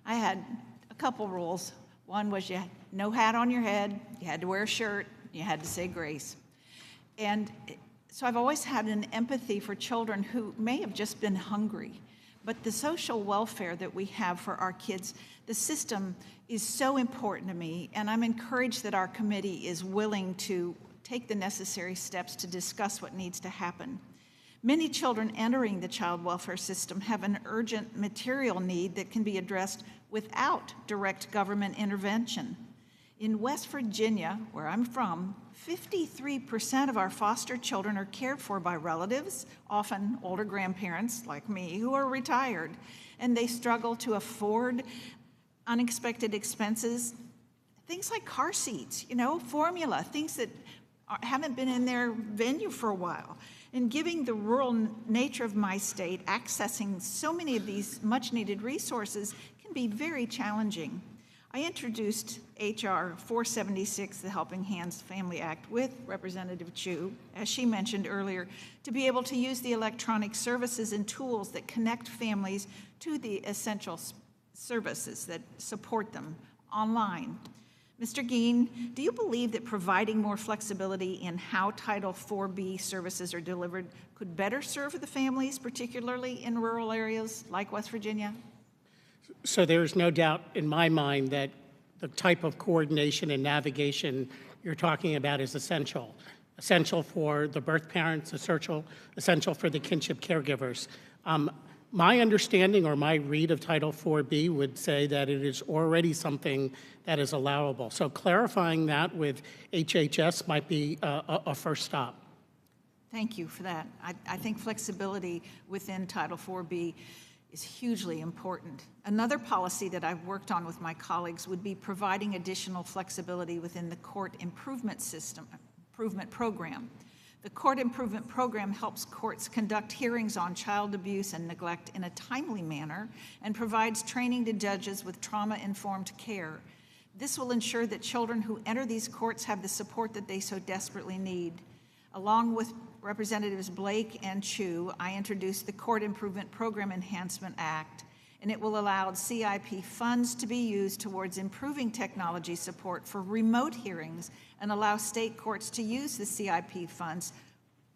I had a couple rules. One was you had no hat on your head, you had to wear a shirt, you had to say grace. And so I've always had an empathy for children who may have just been hungry. But the social welfare that we have for our kids, the system is so important to me, and I'm encouraged that our committee is willing to take the necessary steps to discuss what needs to happen. Many children entering the child welfare system have an urgent material need that can be addressed without direct government intervention. In West Virginia, where I'm from, 53% of our foster children are cared for by relatives, often older grandparents like me, who are retired, and they struggle to afford unexpected expenses, things like car seats, formula, things that haven't been in their venue for a while. In giving the rural nature of my state, accessing so many of these much-needed resources can be very challenging. I introduced H.R. 476, the Helping Hands Family Act, with Representative Chu, as she mentioned earlier, to be able to use the electronic services and tools that connect families to the essential services that support them online. Mr. Geen, do you believe that providing more flexibility in how Title IV-B services are delivered could better serve the families, particularly in rural areas like West Virginia? So there's no doubt in my mind that the type of coordination and navigation you're talking about is essential. Essential for the birth parents, essential for the kinship caregivers. My understanding or my read of Title IV-B would say that it is already something that is allowable. So clarifying that with HHS might be a first stop. Thank you for that. I think flexibility within Title IV-B is hugely important. Another policy that I've worked on with my colleagues would be providing additional flexibility within the court improvement program. The Court Improvement Program helps courts conduct hearings on child abuse and neglect in a timely manner and provides training to judges with trauma-informed care. This will ensure that children who enter these courts have the support that they so desperately need. Along with Representatives Blake and Chu, I introduced the Court Improvement Program Enhancement Act, and it will allow CIP funds to be used towards improving technology support for remote hearings and allow state courts to use the CIP funds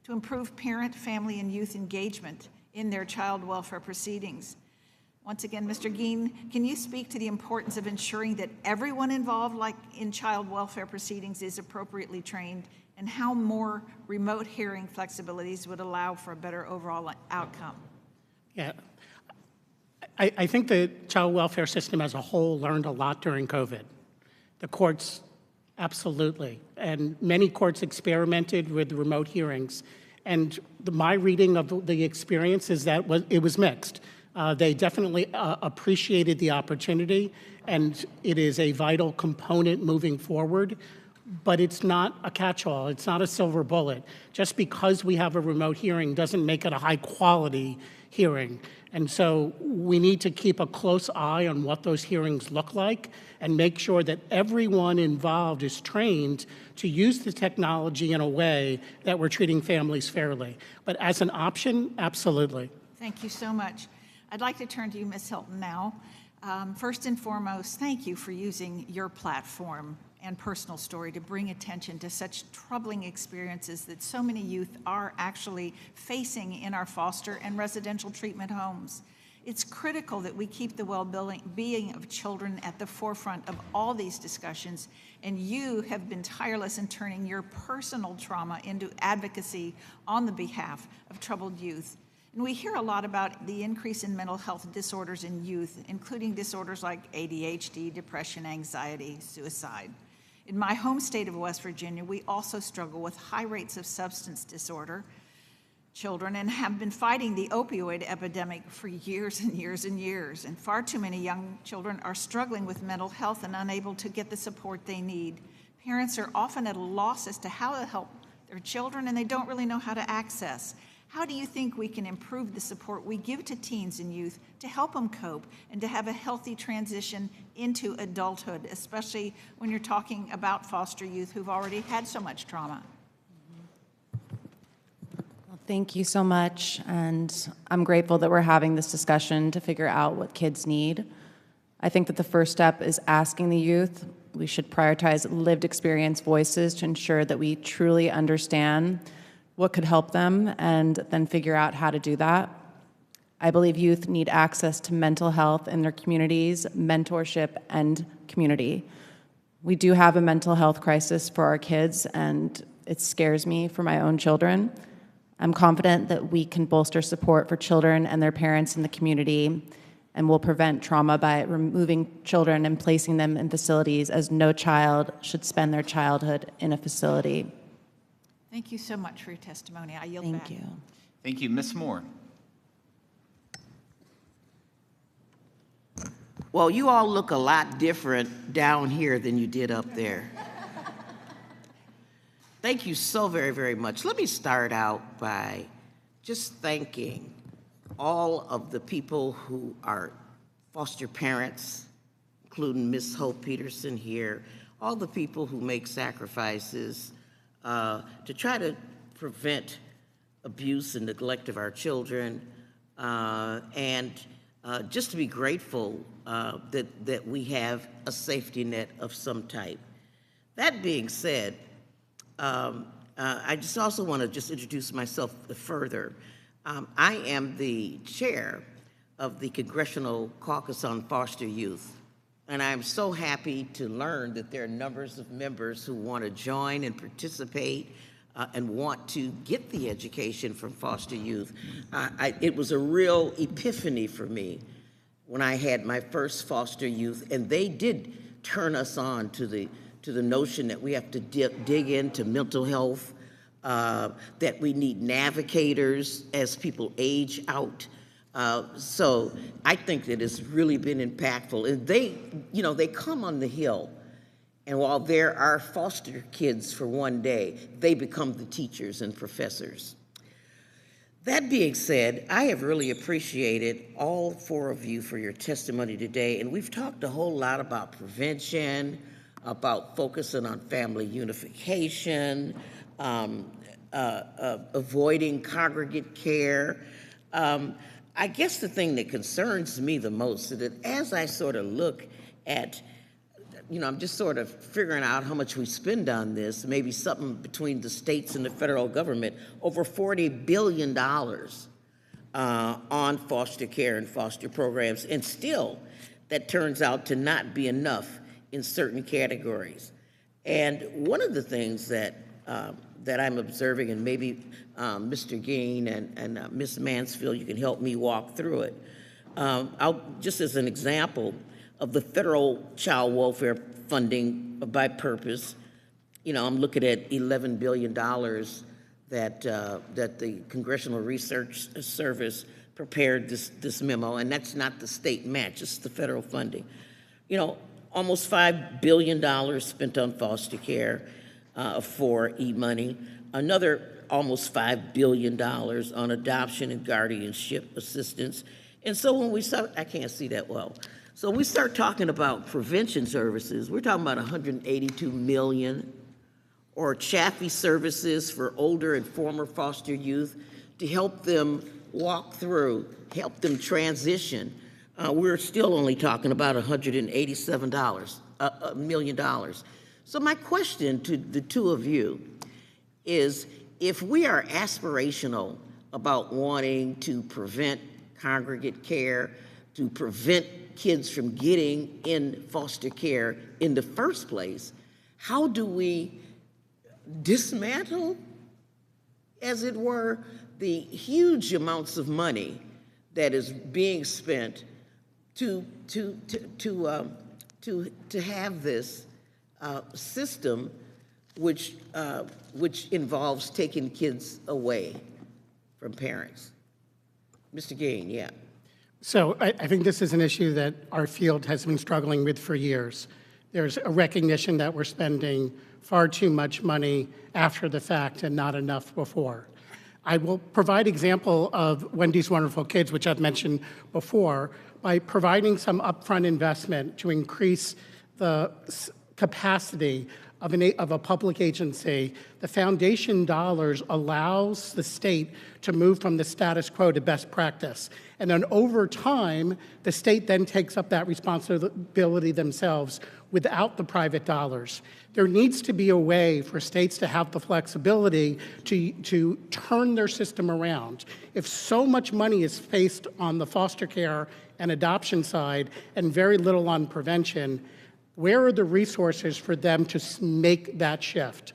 to improve parent, family, and youth engagement in their child welfare proceedings. Once again, Mr. Geen, can you speak to the importance of ensuring that everyone involved in child welfare proceedings is appropriately trained, and how more remote hearing flexibilities would allow for a better overall outcome? Yeah. I think the child welfare system as a whole learned a lot during COVID. The courts, absolutely. And many courts experimented with remote hearings. And my reading of the experience is that it was mixed. They definitely appreciated the opportunity, and it is a vital component moving forward. But it's not a catch-all. It's not a silver bullet. Just because we have a remote hearing doesn't make it a high-quality hearing. And so we need to keep a close eye on what those hearings look like and make sure that everyone involved is trained to use the technology in a way that we're treating families fairly. But as an option, absolutely. Thank you so much. I'd like to turn to you, Ms. Hilton, now. First and foremost, thank you for using your platform and personal story to bring attention to such troubling experiences that so many youth are actually facing in our foster and residential treatment homes. It's critical that we keep the well-being of children at the forefront of all these discussions, and you have been tireless in turning your personal trauma into advocacy on the behalf of troubled youth. And we hear a lot about the increase in mental health disorders in youth, including disorders like ADHD, depression, anxiety, suicide. In my home state of West Virginia, we also struggle with high rates of substance disorder children and have been fighting the opioid epidemic for years and years and years. And far too many young children are struggling with mental health and unable to get the support they need. Parents are often at a loss as to how to help their children, and they don't really know how to access. How do you think we can improve the support we give to teens and youth to help them cope and to have a healthy transition into adulthood, especially when you're talking about foster youth who've already had so much trauma? Well, thank you so much, and I'm grateful that we're having this discussion to figure out what kids need. I think that the first step is asking the youth. We should prioritize lived experience voices to ensure that we truly understand what could help them, and then figure out how to do that. I believe youth need access to mental health in their communities, mentorship, and community. We do have a mental health crisis for our kids, and it scares me for my own children. I'm confident that we can bolster support for children and their parents in the community, and will prevent trauma by removing children and placing them in facilities, as no child should spend their childhood in a facility. Thank you so much for your testimony. I yield Thank back. you. Thank you. Ms. Moore. Well, you all look a lot different down here than you did up there. Thank you so very, very much. Let me start out by just thanking all of the people who are foster parents, including Miss Hope Peterson here, all the people who make sacrifices to try to prevent abuse and neglect of our children, and just to be grateful that we have a safety net of some type. That being said, I just also want to just introduce myself further. I am the chair of the Congressional Caucus on Foster Youth, and I'm so happy to learn that there are numbers of members who want to join and participate and want to get the education from foster youth. It was a real epiphany for me when I had my first foster youth, and they did turn us on to the notion that we have to dig into mental health, that we need navigators as people age out. So I think that it's really been impactful. And they come on the Hill, and while there are foster kids for one day, they become the teachers and professors. That being said, I have really appreciated all 4 of you for your testimony today, and we've talked a whole lot about prevention, about focusing on family unification, avoiding congregate care. I guess the thing that concerns me the most is that as I sort of look at, I'm just sort of figuring out how much we spend on this, maybe something between the states and the federal government, over $40 billion on foster care and foster programs, and still that turns out to not be enough in certain categories. And one of the things that I'm observing, and maybe Mr. Geen and Ms. Mansfield, you can help me walk through it. Just as an example of the federal child welfare funding by purpose, I'm looking at $11 billion that the Congressional Research Service prepared this memo, and that's not the state match, it's the federal funding. Almost $5 billion spent on foster care for e-money, another almost $5 billion on adoption and guardianship assistance. And so when we start, I can't see that well. So we start talking about prevention services, we're talking about $182 million, or Chaffee services for older and former foster youth to help them walk through, help them transition. We're still only talking about $187 million. So my question to the 2 of you is, if we are aspirational about wanting to prevent congregate care, to prevent kids from getting in foster care in the first place, how do we dismantle, as it were, the huge amounts of money that is being spent to have this system which involves taking kids away from parents? Mr. Geen, yeah. So I think this is an issue that our field has been struggling with for years. There's a recognition that we're spending far too much money after the fact and not enough before. I will provide example of Wendy's Wonderful Kids, which I've mentioned before, by providing some upfront investment to increase the capacity of a public agency. The foundation dollars allows the state to move from the status quo to best practice. And then over time, the state then takes up that responsibility themselves without the private dollars. There needs to be a way for states to have the flexibility to turn their system around. If so much money is faced on the foster care and adoption side and very little on prevention, where are the resources for them to make that shift?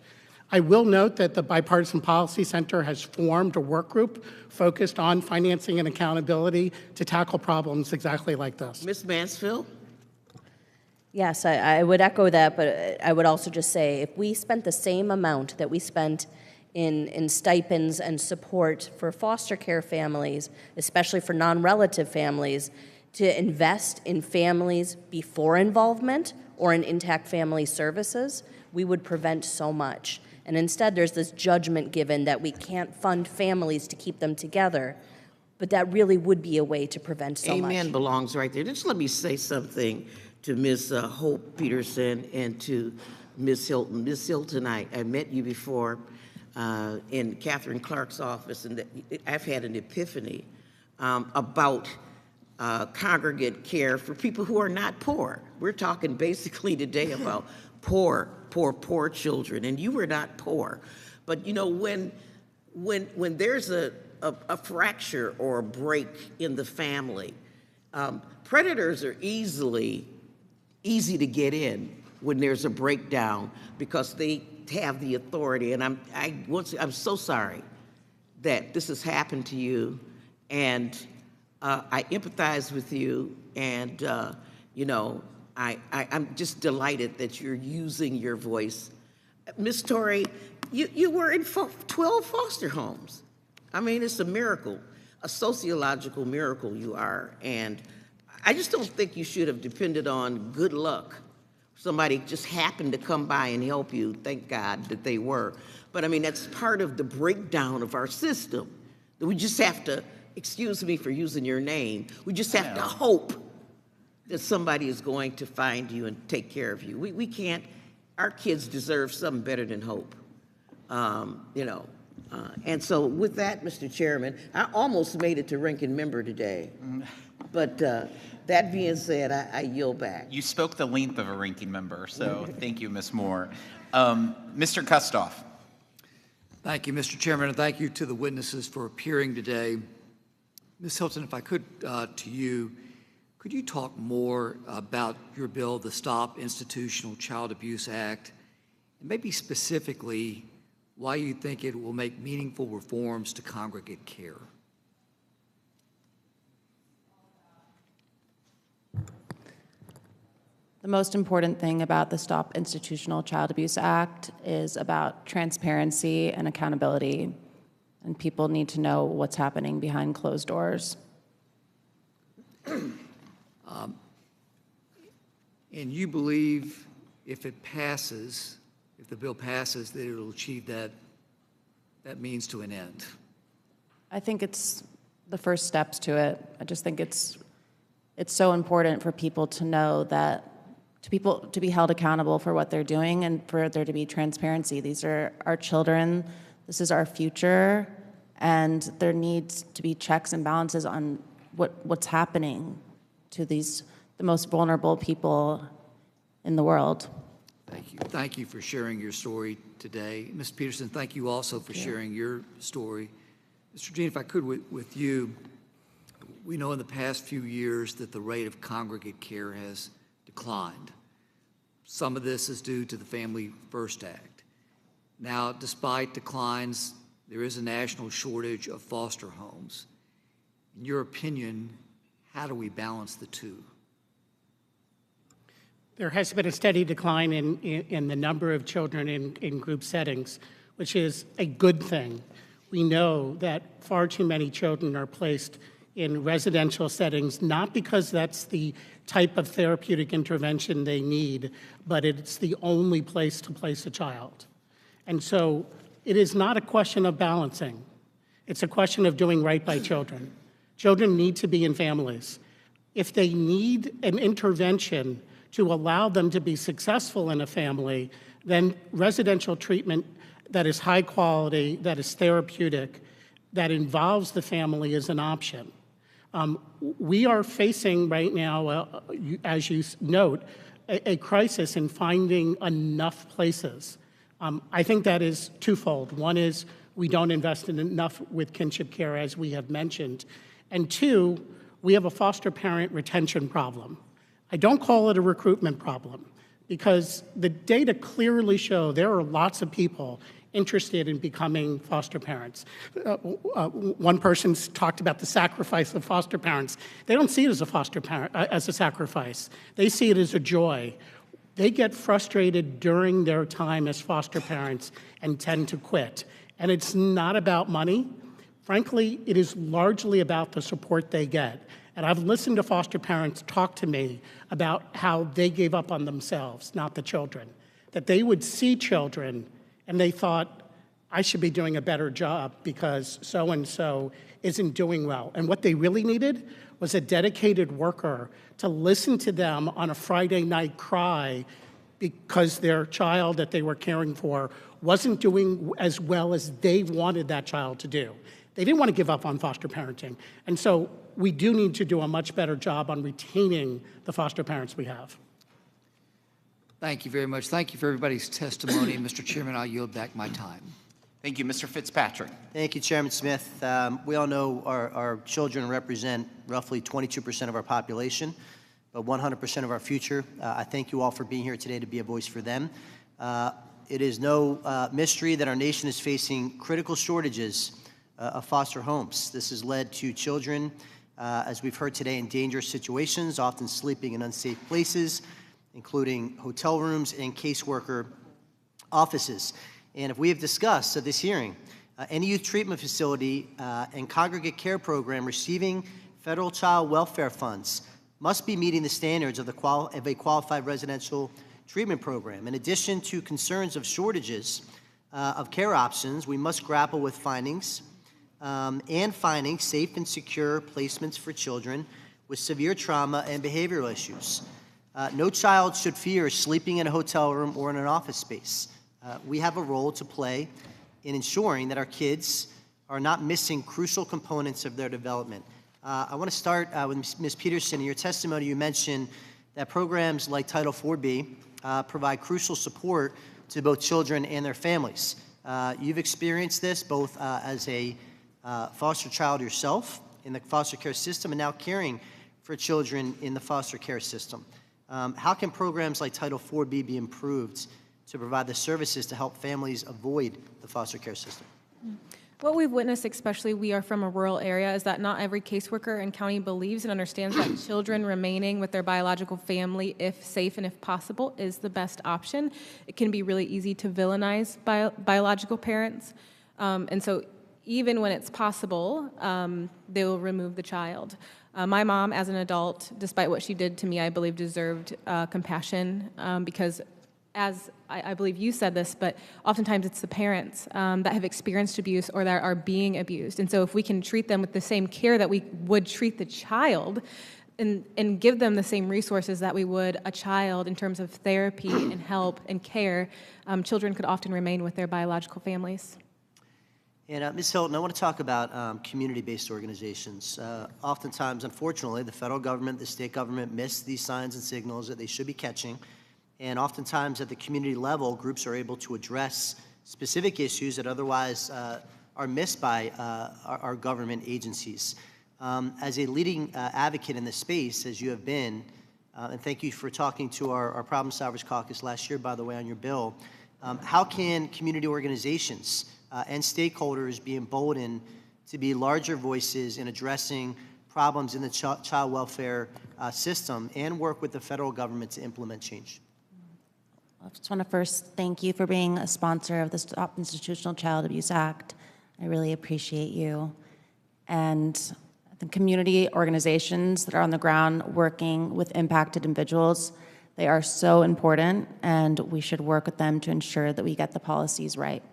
I will note that the Bipartisan Policy Center has formed a work group focused on financing and accountability to tackle problems exactly like this. Ms. Mansfield? Yes, I would echo that, but I would also just say, if we spent the same amount that we spent in stipends and support for foster care families, especially for non-relative families, to invest in families before involvement or in intact family services, we would prevent so much. And instead, there's this judgment given that we can't fund families to keep them together. But that really would be a way to prevent so much. Amen belongs right there. Just let me say something to Ms. Hope Peterson and to Ms. Hilton. Ms. Hilton, I met you before in Catherine Clark's office, and I've had an epiphany about congregate care for people who are not poor. We're talking basically today about poor children, and you were not poor. But you know, when there's a fracture or a break in the family, predators are easy to get in when there's a breakdown because they have the authority. And I'm so sorry that this has happened to you, and I empathize with you, and you know, I'm just delighted that you're using your voice. Ms. Torrey, you were in 12 foster homes. I mean, it's a miracle, a sociological miracle you are. And I just don't think you should have depended on good luck. Somebody just happened to come by and help you. Thank God that they were. But I mean, that's part of the breakdown of our system. That we just have to, excuse me for using your name, we just have to hope that somebody is going to find you and take care of you. We can't, our kids deserve something better than hope. You know. And so with that, Mr. Chairman, I almost made it to ranking member today. But that being said, I yield back. You spoke the length of a ranking member, so thank you, Ms. Moore. Mr. Kustoff. Thank you, Mr. Chairman, and thank you to the witnesses for appearing today. Ms. Hilton, if I could, to you, could you talk more about your bill, the Stop Institutional Child Abuse Act, and maybe specifically why you think it will make meaningful reforms to congregate care? The most important thing about the Stop Institutional Child Abuse Act is about transparency and accountability, and people need to know what's happening behind closed doors. And you believe if it passes, if the bill passes, that it will achieve that means to an end? I think it's the first steps to it. I just think it's so important for people to know that, to be held accountable for what they're doing and for there to be transparency. These are our children, this is our future, and there needs to be checks and balances on what's happening to the most vulnerable people in the world. Thank you. Thank you for sharing your story today. Ms. Peterson, thank you also for sharing your story. Mr. Jean, if I could with you, we know in the past few years that the rate of congregate care has declined. Some of this is due to the Family First Act. Now, despite declines, there is a national shortage of foster homes. In your opinion, how do we balance the two? There has been a steady decline in the number of children in group settings, which is a good thing. We know that far too many children are placed in residential settings, not because that's the type of therapeutic intervention they need, but it's the only place to place a child. And so it is not a question of balancing. It's a question of doing right by children. Children need to be in families. If they need an intervention to allow them to be successful in a family, then residential treatment that is high quality, that is therapeutic, that involves the family is an option. We are facing right now, as you note, a crisis in finding enough places. I think that is twofold. One is we don't invest in enough with kinship care, as we have mentioned. And two, we have a foster parent retention problem. I don't call it a recruitment problem because the data clearly show there are lots of people interested in becoming foster parents. One person's talked about the sacrifice of foster parents. They don't see it as a foster parent, as a sacrifice. They see it as a joy. They get frustrated during their time as foster parents and tend to quit. And it's not about money. Frankly, it is largely about the support they get. And I've listened to foster parents talk to me about how they gave up on themselves, not the children. That they would see children and they thought, I should be doing a better job because so-and-so isn't doing well. And what they really needed was a dedicated worker to listen to them on a Friday night cry because their child that they were caring for wasn't doing as well as they wanted that child to do. They didn't want to give up on foster parenting. And so we do need to do a much better job on retaining the foster parents we have. Thank you very much. Thank you for everybody's testimony. Mr. Chairman, I'll yield back my time. Thank you, Mr. Fitzpatrick. Thank you, Chairman Smith. We all know our children represent roughly 22% of our population, but 100% of our future. I thank you all for being here today to be a voice for them. It is no mystery that our nation is facing critical shortages of foster homes. This has led to children, as we've heard today, in dangerous situations, often sleeping in unsafe places, including hotel rooms and caseworker offices. And if we have discussed at this hearing, any youth treatment facility and congregate care program receiving federal child welfare funds must be meeting the standards of a qualified residential treatment program. In addition to concerns of shortages of care options, we must grapple with finding safe and secure placements for children with severe trauma and behavioral issues. No child should fear sleeping in a hotel room or in an office space. We have a role to play in ensuring that our kids are not missing crucial components of their development. I want to start with Ms. Peterson. In your testimony, you mentioned that programs like Title IV-B provide crucial support to both children and their families. You've experienced this both as a foster child yourself in the foster care system and now caring for children in the foster care system. How can programs like Title IV-B be improved to provide the services to help families avoid the foster care system? What we've witnessed, especially we are from a rural area, is that not every caseworker in county believes and understands that children remaining with their biological family, if safe and if possible, is the best option. It can be really easy to villainize biological parents. And so even when it's possible, they will remove the child. My mom, as an adult, despite what she did to me, I believe deserved compassion because, as I believe you said this, but oftentimes it's the parents that have experienced abuse or that are being abused. And so if we can treat them with the same care that we would treat the child and give them the same resources that we would a child in terms of therapy and help and care, children could often remain with their biological families. And Ms. Hilton, I want to talk about community-based organizations. Oftentimes, unfortunately, the federal government, the state government miss these signs and signals that they should be catching. And oftentimes at the community level, groups are able to address specific issues that otherwise are missed by our government agencies. As a leading advocate in this space, as you have been, and thank you for talking to our Problem Solvers Caucus last year, by the way, on your bill, how can community organizations and stakeholders be emboldened to be larger voices in addressing problems in the child welfare system and work with the federal government to implement change? I just want to first thank you for being a sponsor of the Stop Institutional Child Abuse Act. I really appreciate you. And the community organizations that are on the ground working with impacted individuals, they are so important, and we should work with them to ensure that we get the policies right.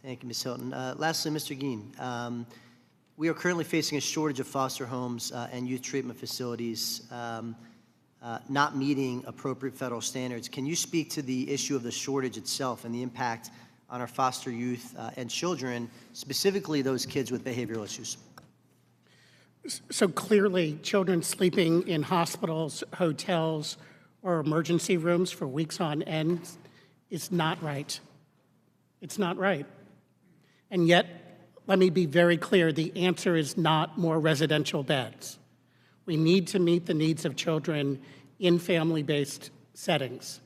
Thank you, Ms. Hilton. Lastly, Mr. Geen, we are currently facing a shortage of foster homes and youth treatment facilities not meeting appropriate federal standards. Can you speak to the issue of the shortage itself and the impact on our foster youth and children, specifically those kids with behavioral issues? So clearly, children sleeping in hospitals, hotels, or emergency rooms for weeks on end is not right. It's not right. And yet, let me be very clear, the answer is not more residential beds. We need to meet the needs of children in family-based settings.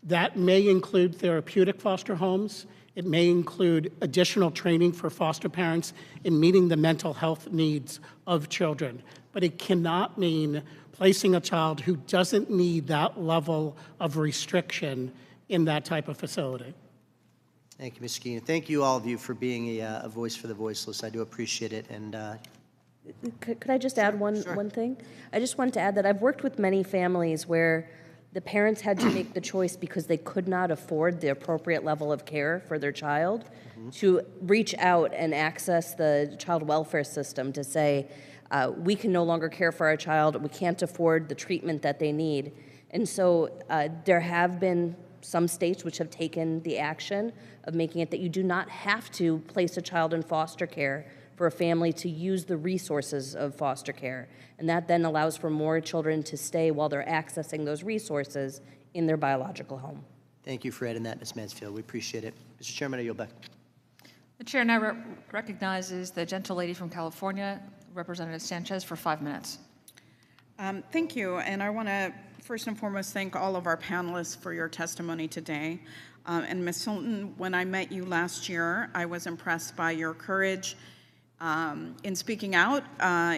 That may include therapeutic foster homes. It may include additional training for foster parents in meeting the mental health needs of children. But it cannot mean placing a child who doesn't need that level of restriction in that type of facility. Thank you, Mr. Geen. Thank you, all of you, for being a voice for the voiceless. I do appreciate it. And Could I just add one thing? I just wanted to add that I've worked with many families where the parents had to make the choice because they could not afford the appropriate level of care for their child to reach out and access the child welfare system to say, we can no longer care for our child, we can't afford the treatment that they need. And so there have been some states which have taken the action of making it that you do not have to place a child in foster care for a family to use the resources of foster care. And that then allows for more children to stay while they're accessing those resources in their biological home. Thank you for adding that, Ms. Mansfield. We appreciate it. Mr. Chairman, I yield back. The chair now recognizes the gentle lady from California, Representative Sanchez, for 5 minutes. Thank you, and I want to first and foremost thank all of our panelists for your testimony today. And Ms. Hilton, when I met you last year, I was impressed by your courage in speaking out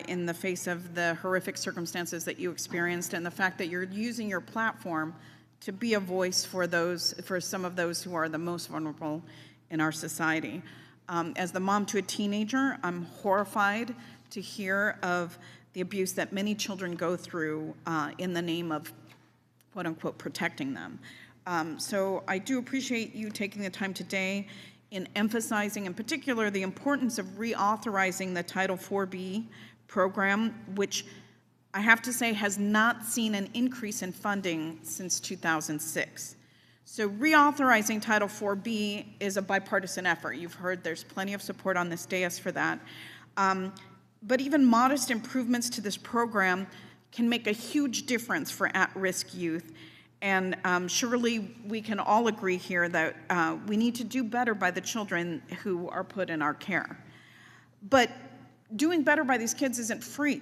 in the face of the horrific circumstances that you experienced, and the fact that you're using your platform to be a voice for some of those who are the most vulnerable in our society. As the mom to a teenager, I'm horrified to hear of the abuse that many children go through in the name of, quote unquote, protecting them. So I do appreciate you taking the time today in emphasizing in particular the importance of reauthorizing the Title IV-B program, which I have to say has not seen an increase in funding since 2006. So reauthorizing Title IV-B is a bipartisan effort. You've heard there's plenty of support on this dais for that. But even modest improvements to this program can make a huge difference for at-risk youth. And surely we can all agree here that we need to do better by the children who are put in our care. But doing better by these kids isn't free.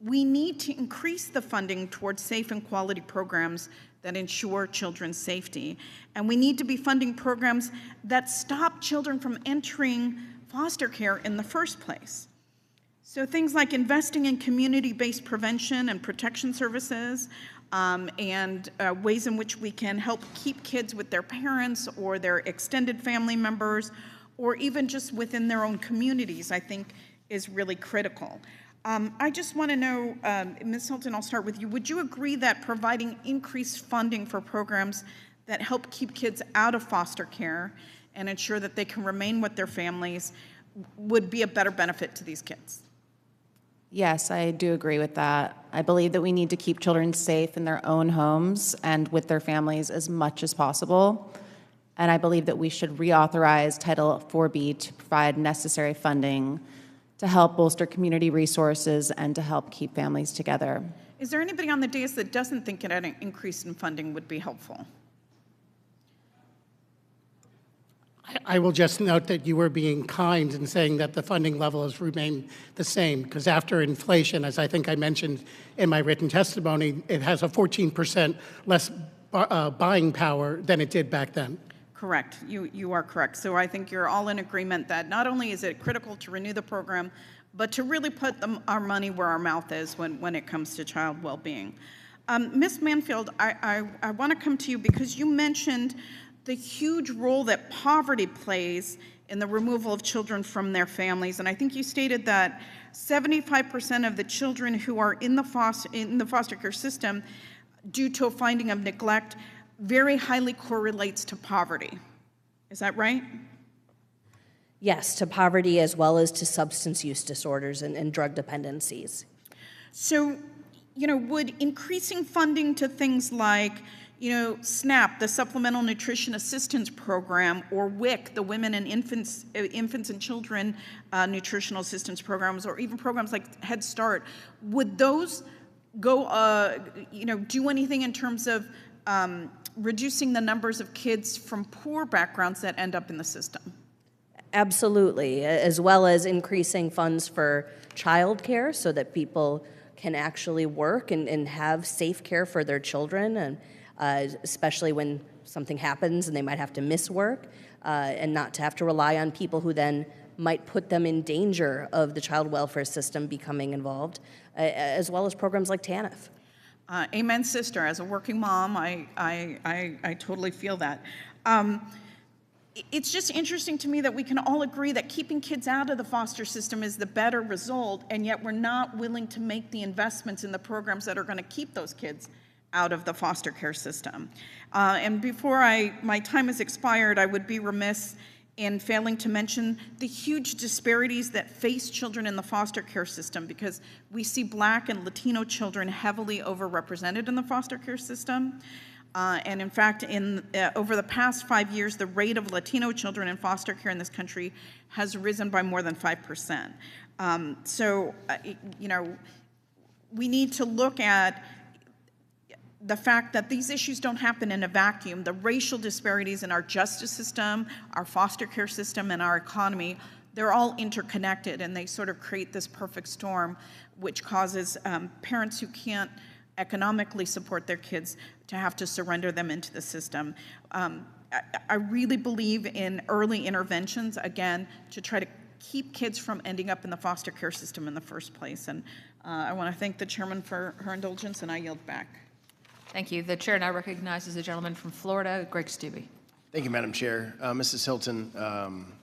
We need to increase the funding towards safe and quality programs that ensure children's safety. And we need to be funding programs that stop children from entering foster care in the first place. So things like investing in community-based prevention and protection services, and ways in which we can help keep kids with their parents or their extended family members, or even just within their own communities, I think is really critical. I just want to know, Ms. Hilton, I'll start with you. Would you agree that providing increased funding for programs that help keep kids out of foster care and ensure that they can remain with their families would be a better benefit to these kids? Yes, I do agree with that. I believe that we need to keep children safe in their own homes and with their families as much as possible. And I believe that we should reauthorize Title IV-B to provide necessary funding to help bolster community resources and to help keep families together. Is there anybody on the dais that doesn't think an increase in funding would be helpful? I will just note that you were being kind in saying that the funding level has remained the same, because after inflation, as I think I mentioned in my written testimony, it has a 14% less buying power than it did back then. Correct. You are correct. So I think you're all in agreement that not only is it critical to renew the program, but to really put our money where our mouth is when it comes to child well-being. Ms. Mansfield, I want to come to you because you mentioned the huge role that poverty plays in the removal of children from their families. And I think you stated that 75% of the children who are in the foster care system, due to a finding of neglect, very highly correlates to poverty. Is that right? Yes, to poverty as well as to substance use disorders and drug dependencies. So, would increasing funding to things like SNAP, the Supplemental Nutrition Assistance Program, or WIC, the Women and Infants and Children Nutritional Assistance Programs, or even programs like Head Start, would those go, do anything in terms of reducing the numbers of kids from poor backgrounds that end up in the system? Absolutely, as well as increasing funds for childcare so that people can actually work and have safe care for their children, and especially when something happens and they might have to miss work, and not to have to rely on people who then might put them in danger of the child welfare system becoming involved, as well as programs like TANF. Amen, sister. As a working mom, I totally feel that. It's just interesting to me that we can all agree that keeping kids out of the foster system is the better result, and yet we're not willing to make the investments in the programs that are going to keep those kids out of the foster care system. And before my time has expired, I would be remiss in failing to mention the huge disparities that face children in the foster care system, because we see Black and Latino children heavily overrepresented in the foster care system. And in fact, over the past 5 years, the rate of Latino children in foster care in this country has risen by more than 5%. We need to look at the fact that these issues don't happen in a vacuum. The racial disparities in our justice system, our foster care system, and our economy, they're all interconnected, and they sort of create this perfect storm, which causes parents who can't economically support their kids to have to surrender them into the system. I really believe in early interventions, again, to try to keep kids from ending up in the foster care system in the first place. And I want to thank the chairman for her indulgence, and I yield back. Thank you. The chair now recognizes the gentleman from Florida, Greg Stubbe. Thank you, Madam Chair. Mrs. Hilton,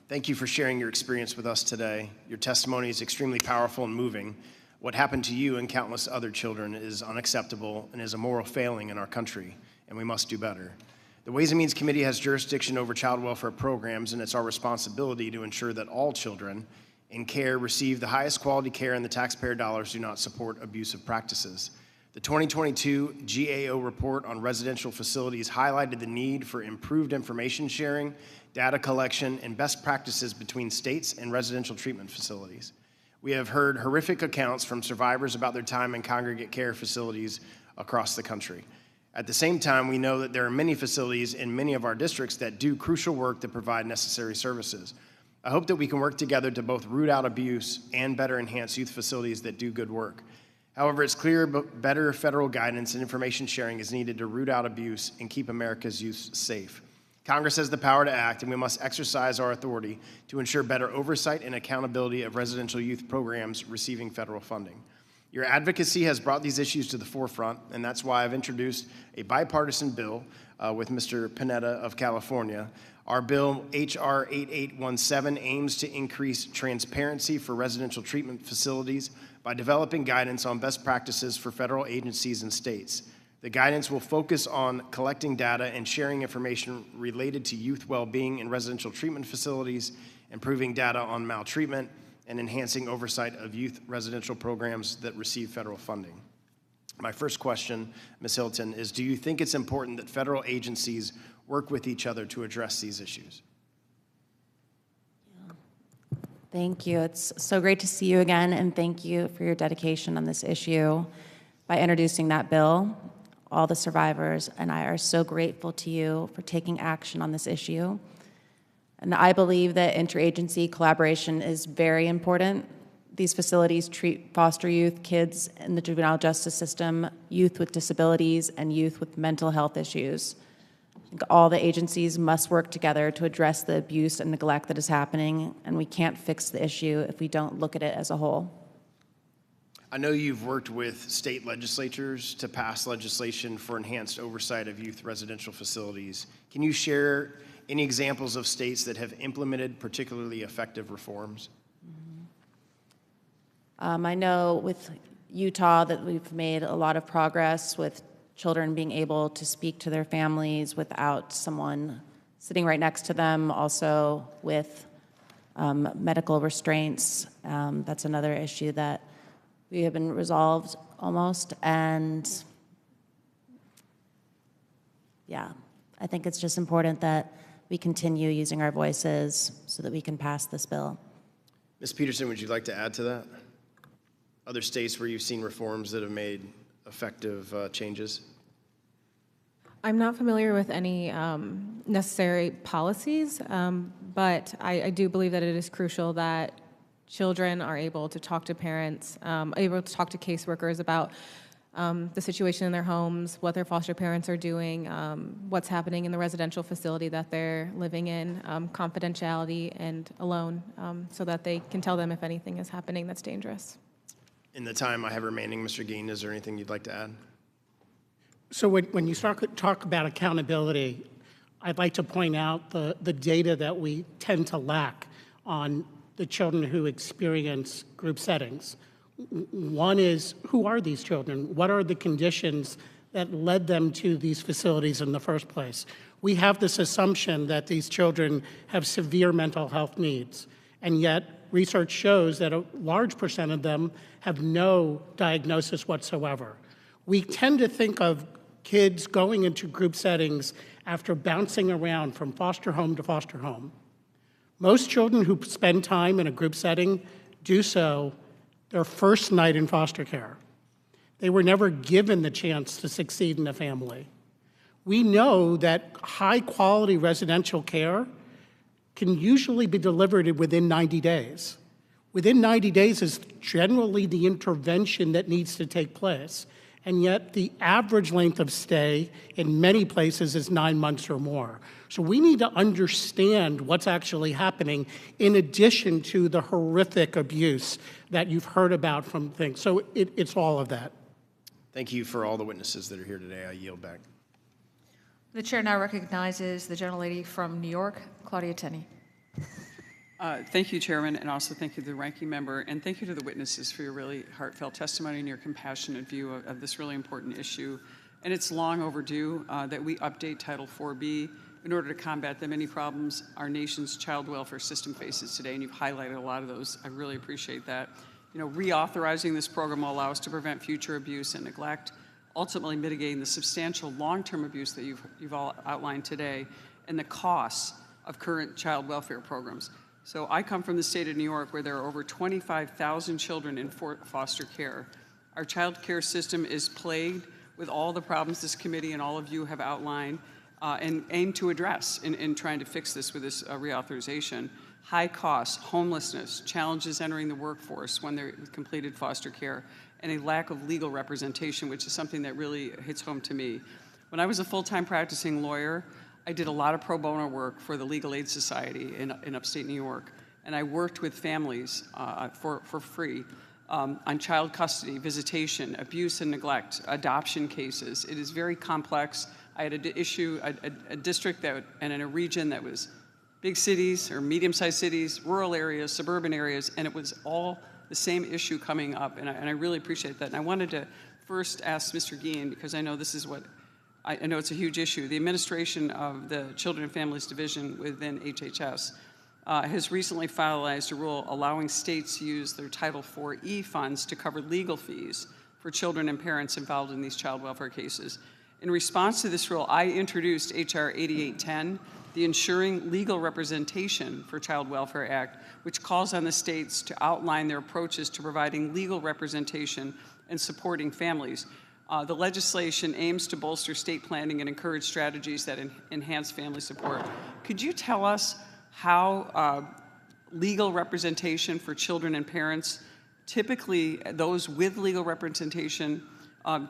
thank you for sharing your experience with us today. Your testimony is extremely powerful and moving. What happened to you and countless other children is unacceptable and is a moral failing in our country, and we must do better. The Ways and Means Committee has jurisdiction over child welfare programs, and it's our responsibility to ensure that all children in care receive the highest quality care and the taxpayer dollars do not support abusive practices. The 2022 GAO report on residential facilities highlighted the need for improved information sharing, data collection, and best practices between states and residential treatment facilities. We have heard horrific accounts from survivors about their time in congregate care facilities across the country. At the same time, we know that there are many facilities in many of our districts that do crucial work that provide necessary services. I hope that we can work together to both root out abuse and better enhance youth facilities that do good work. However, it's clear better federal guidance and information sharing is needed to root out abuse and keep America's youth safe. Congress has the power to act, and we must exercise our authority to ensure better oversight and accountability of residential youth programs receiving federal funding. Your advocacy has brought these issues to the forefront, and that's why I've introduced a bipartisan bill with Mr. Panetta of California. Our bill, H.R. 8817, aims to increase transparency for residential treatment facilities by developing guidance on best practices for federal agencies and states. The guidance will focus on collecting data and sharing information related to youth well-being in residential treatment facilities, improving data on maltreatment, and enhancing oversight of youth residential programs that receive federal funding. My first question, Ms. Hilton, is do you think it's important that federal agencies work with each other to address these issues? Thank you. It's so great to see you again, and thank you for your dedication on this issue. By introducing that bill, all the survivors and I are so grateful to you for taking action on this issue. And I believe that interagency collaboration is very important. These facilities treat foster youth, kids in the juvenile justice system, youth with disabilities, and youth with mental health issues. I think all the agencies must work together to address the abuse and neglect that is happening, and we can't fix the issue if we don't look at it as a whole. I know you've worked with state legislatures to pass legislation for enhanced oversight of youth residential facilities. Can you share any examples of states that have implemented particularly effective reforms? I know with Utah that we've made a lot of progress with children being able to speak to their families without someone sitting right next to them, also with medical restraints. That's another issue that we have been resolved almost. And yeah, I think it's just important that we continue using our voices so that we can pass this bill. Ms. Peterson, would you like to add to that? Other states where you've seen reforms that have made effective changes? I'm not familiar with any necessary policies, but I do believe that it is crucial that children are able to talk to parents, able to talk to caseworkers about the situation in their homes, what their foster parents are doing, what's happening in the residential facility that they're living in, confidentiality and alone, so that they can tell them if anything is happening that's dangerous. In the time I have remaining, Mr. Geen, is there anything you'd like to add? So when you talk about accountability, I'd like to point out the data that we tend to lack on the children who experience group settings. One is, who are these children? What are the conditions that led them to these facilities in the first place. We have this assumption that these children have severe mental health needs, and yet research shows that a large percent of them have no diagnosis whatsoever. We tend to think of kids going into group settings after bouncing around from foster home to foster home. Most children who spend time in a group setting do so their first night in foster care. They were never given the chance to succeed in a family. We know that high-quality residential care can usually be delivered within 90 days. Within 90 days is generally the intervention that needs to take place, and yet the average length of stay in many places is 9 months or more. So we need to understand what's actually happening in addition to the horrific abuse that you've heard about from things. So it's all of that. Thank you for all the witnesses that are here today. I yield back. The chair now recognizes the gentlelady from New York, Claudia Tenney. Thank you, Chairman, and also thank you to the ranking member, and thank you to the witnesses for your really heartfelt testimony and your compassionate view of this really important issue. And it's long overdue that we update Title IV-B in order to combat the many problems our nation's child welfare system faces today, and you've highlighted a lot of those. I really appreciate that. You know, reauthorizing this program will allow us to prevent future abuse and neglect, ultimately mitigating the substantial long-term abuse that you've all outlined today and the costs of current child welfare programs. So I come from the state of New York, where there are over 25,000 children in foster care. Our child care system is plagued with all the problems this committee and all of you have outlined and aim to address in trying to fix this with this reauthorization. High costs, homelessness, challenges entering the workforce when they're completed foster care, and a lack of legal representation, which is something that really hits home to me. When I was a full-time practicing lawyer, I did a lot of pro bono work for the Legal Aid Society in upstate New York, and I worked with families for free on child custody, visitation, abuse and neglect, adoption cases. It is very complex. I had a district and in a region that was big cities or medium-sized cities, rural areas, suburban areas, and it was all the same issue coming up, and I really appreciate that. And I wanted to first ask Mr. Guillen, because I know this is what, I know it's a huge issue. The administration of the Children and Families Division within HHS has recently finalized a rule allowing states to use their Title IV-E funds to cover legal fees for children and parents involved in these child welfare cases. In response to this rule, I introduced H.R. 8810, the Ensuring Legal Representation for Child Welfare Act, which calls on the states to outline their approaches to providing legal representation and supporting families. The legislation aims to bolster state planning and encourage strategies that enhance family support. Could you tell us how legal representation for children and parents, typically those with legal representation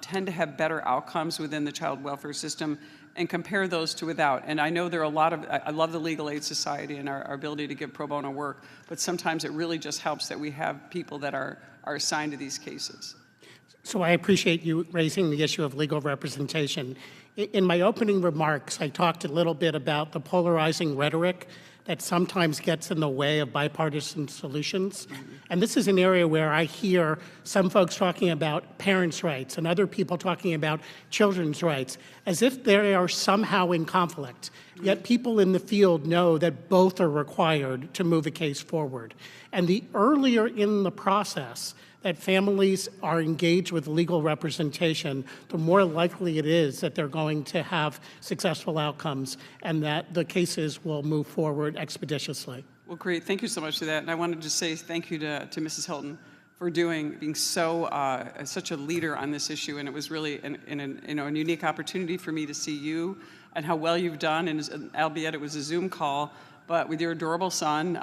tend to have better outcomes within the child welfare system, and compare those to without? And I know there are a lot of, I love the Legal Aid Society and our ability to give pro bono work, but sometimes it really just helps that we have people that are assigned to these cases. So I appreciate you raising the issue of legal representation. In my opening remarks, I talked a little bit about the polarizing rhetoric that sometimes gets in the way of bipartisan solutions. And this is an area where I hear some folks talking about parents' rights and other people talking about children's rights, as if they are somehow in conflict. Yet people in the field know that both are required to move a case forward. And the earlier in the process that families are engaged with legal representation, the more likely it is that they're going to have successful outcomes and that the cases will move forward expeditiously. Well, great. Thank you so much for that. And I wanted to say thank you to Mrs. Hilton for being so such a leader on this issue. And it was really a unique opportunity for me to see you and how well you've done. And albeit it was a Zoom call, but with your adorable son,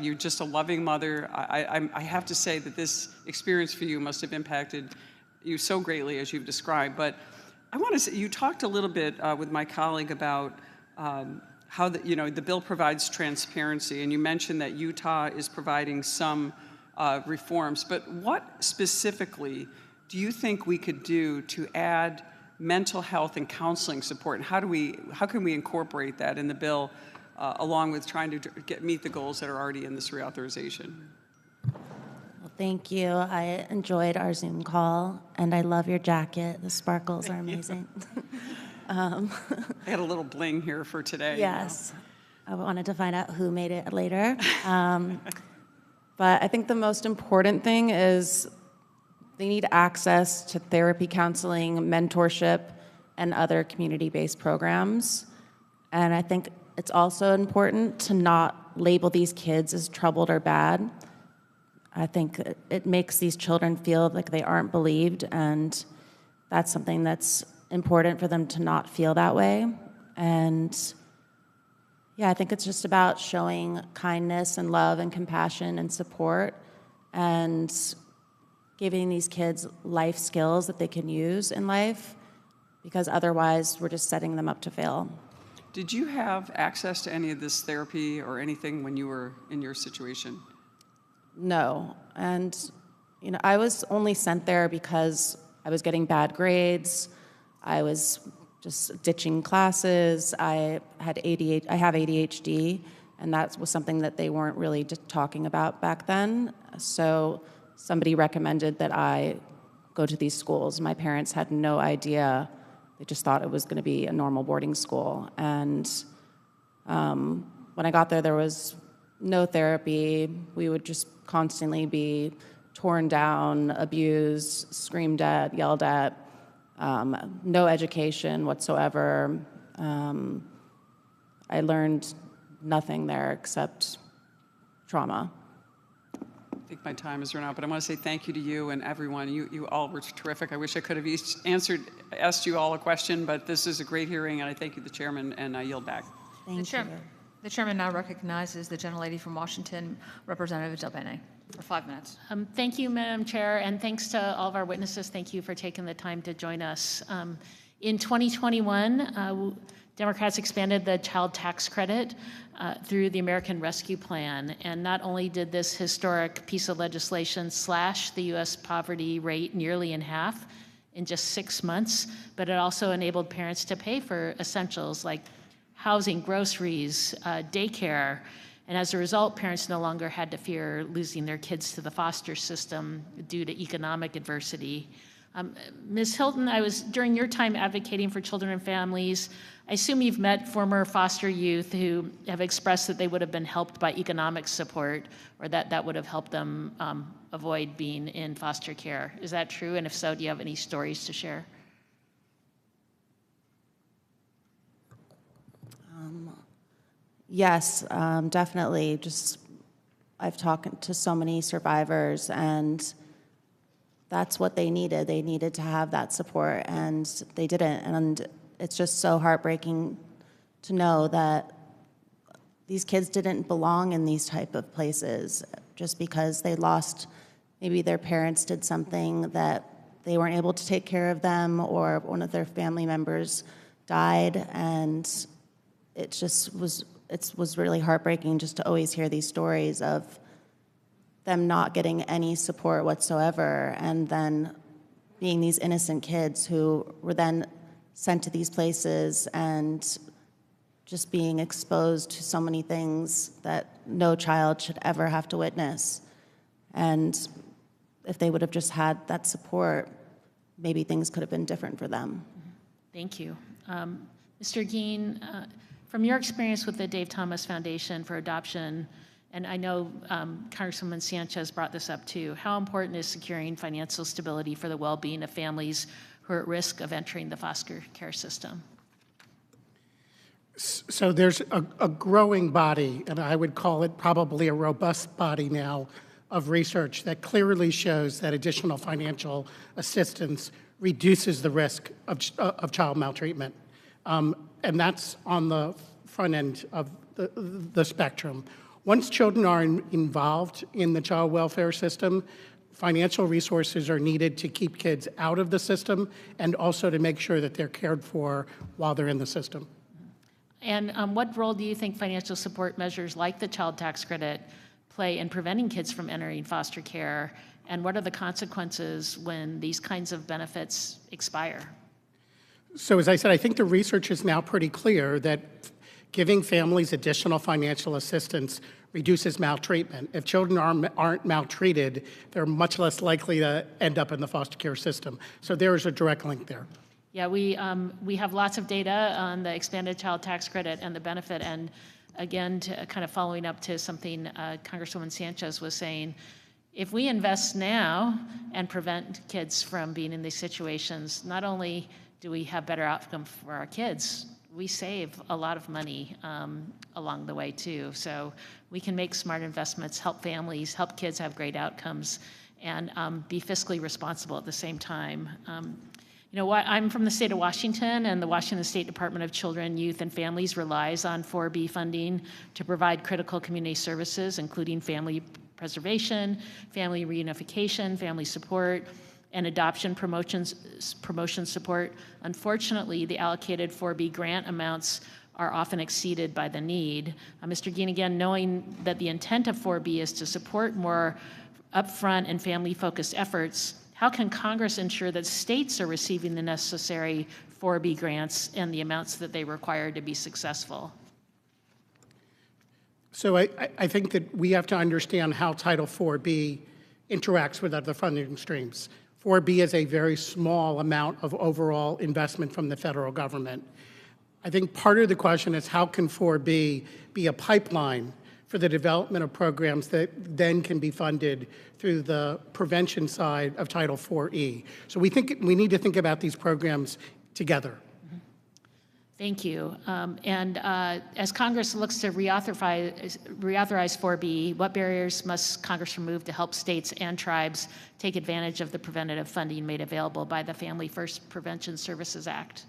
you're just a loving mother. I have to say that this experience for you must have impacted you so greatly as you've described. But I want to say, you talked a little bit with my colleague about how the bill provides transparency, and you mentioned that Utah is providing some reforms. But what specifically do you think we could do to add mental health and counseling support, and how can we incorporate that in the bill? Along with trying to meet the goals that are already in this reauthorization? Well, Thank you. I enjoyed our Zoom call, and I love your jacket. The sparkles are amazing. I had a little bling here for today. Yes. I wanted to find out who made it later. But I think the most important thing is they need access to therapy, counseling, mentorship, and other community-based programs. And I think it's also important to not label these kids as troubled or bad. I think it makes these children feel like they aren't believed, and that's something that's important for them to not feel that way. And yeah, I think it's just about showing kindness and love and compassion and support and giving these kids life skills that they can use in life, because otherwise we're just setting them up to fail. Did you have access to any of this therapy or anything when you were in your situation? No. And, you know, I was only sent there because I was getting bad grades. I was just ditching classes. I have ADHD, and that was something that they weren't really talking about back then. So somebody recommended that I go to these schools. My parents had no idea. They just thought it was going to be a normal boarding school. And when I got there, there was no therapy. We would just constantly be torn down, abused, screamed at, yelled at. No education whatsoever. I learned nothing there except trauma. I think my time is run out, but I want to say thank you to you and everyone. You all were terrific. I wish I could have asked you all a question, but this is a great hearing, and I thank you, the chairman, and I yield back. Thank you. The chairman now recognizes the gentlelady from Washington, Representative Del Bene, for 5 minutes. Thank you, Madam Chair, and thanks to all of our witnesses. Thank you for taking the time to join us. In 2021, Democrats expanded the child tax credit through the American Rescue Plan, and not only did this historic piece of legislation slash the U.S. poverty rate nearly in half in just 6 months, but it also enabled parents to pay for essentials like housing, groceries, daycare, and as a result, parents no longer had to fear losing their kids to the foster system due to economic adversity. Ms. Hilton, during your time advocating for children and families, I assume you've met former foster youth who have expressed that they would have been helped by economic support, or that would have helped them avoid being in foster care. Is that true? And if so, do you have any stories to share? Yes, definitely. I've talked to so many survivors, and that's what they needed. They needed to have that support, and they didn't. And it's just so heartbreaking to know that these kids didn't belong in these type of places just because they lost, maybe their parents did something that they weren't able to take care of them, or one of their family members died, and it was really heartbreaking just to always hear these stories of them not getting any support whatsoever, and then being these innocent kids who were then sent to these places and just being exposed to so many things that no child should ever have to witness. And if they would have just had that support, maybe things could have been different for them. Thank you. Mr. Geen, from your experience with the Dave Thomas Foundation for Adoption, and I know Congresswoman Sanchez brought this up too, how important is securing financial stability for the well-being of families who are at risk of entering the foster care system? So there's a growing body, and I would call it probably a robust body now, of research that clearly shows that additional financial assistance reduces the risk of child maltreatment. And that's on the front end of the spectrum. Once children are involved in the child welfare system, financial resources are needed to keep kids out of the system and also to make sure that they're cared for while they're in the system. And what role do you think financial support measures like the child tax credit play in preventing kids from entering foster care? And what are the consequences when these kinds of benefits expire? So as I said, I think the research is now pretty clear that giving families additional financial assistance reduces maltreatment. If children aren't maltreated, they're much less likely to end up in the foster care system. So there is a direct link there. Yeah, we have lots of data on the expanded child tax credit and the benefit. And again, to kind of following up to something Congresswoman Sanchez was saying, if we invest now and prevent kids from being in these situations, not only do we have better outcomes for our kids, we save a lot of money along the way too. So we can make smart investments, help families, help kids have great outcomes, and be fiscally responsible at the same time. You know what? I'm from the state of Washington, and the Washington State Department of Children, Youth, and Families relies on 4B funding to provide critical community services, including family preservation, family reunification, family support, and adoption promotion support. Unfortunately, the allocated 4B grant amounts are often exceeded by the need. Mr. Geen, again, knowing that the intent of 4B is to support more upfront and family-focused efforts, how can Congress ensure that states are receiving the necessary 4B grants and the amounts that they require to be successful? So I think that we have to understand how Title 4B interacts with other funding streams. 4B is a very small amount of overall investment from the federal government. I think part of the question is how can 4B be a pipeline for the development of programs that then can be funded through the prevention side of Title 4E. So we need to think about these programs together. Thank you. As Congress looks to reauthorize 4B, what barriers must Congress remove to help states and tribes take advantage of the preventative funding made available by the Family First Prevention Services Act?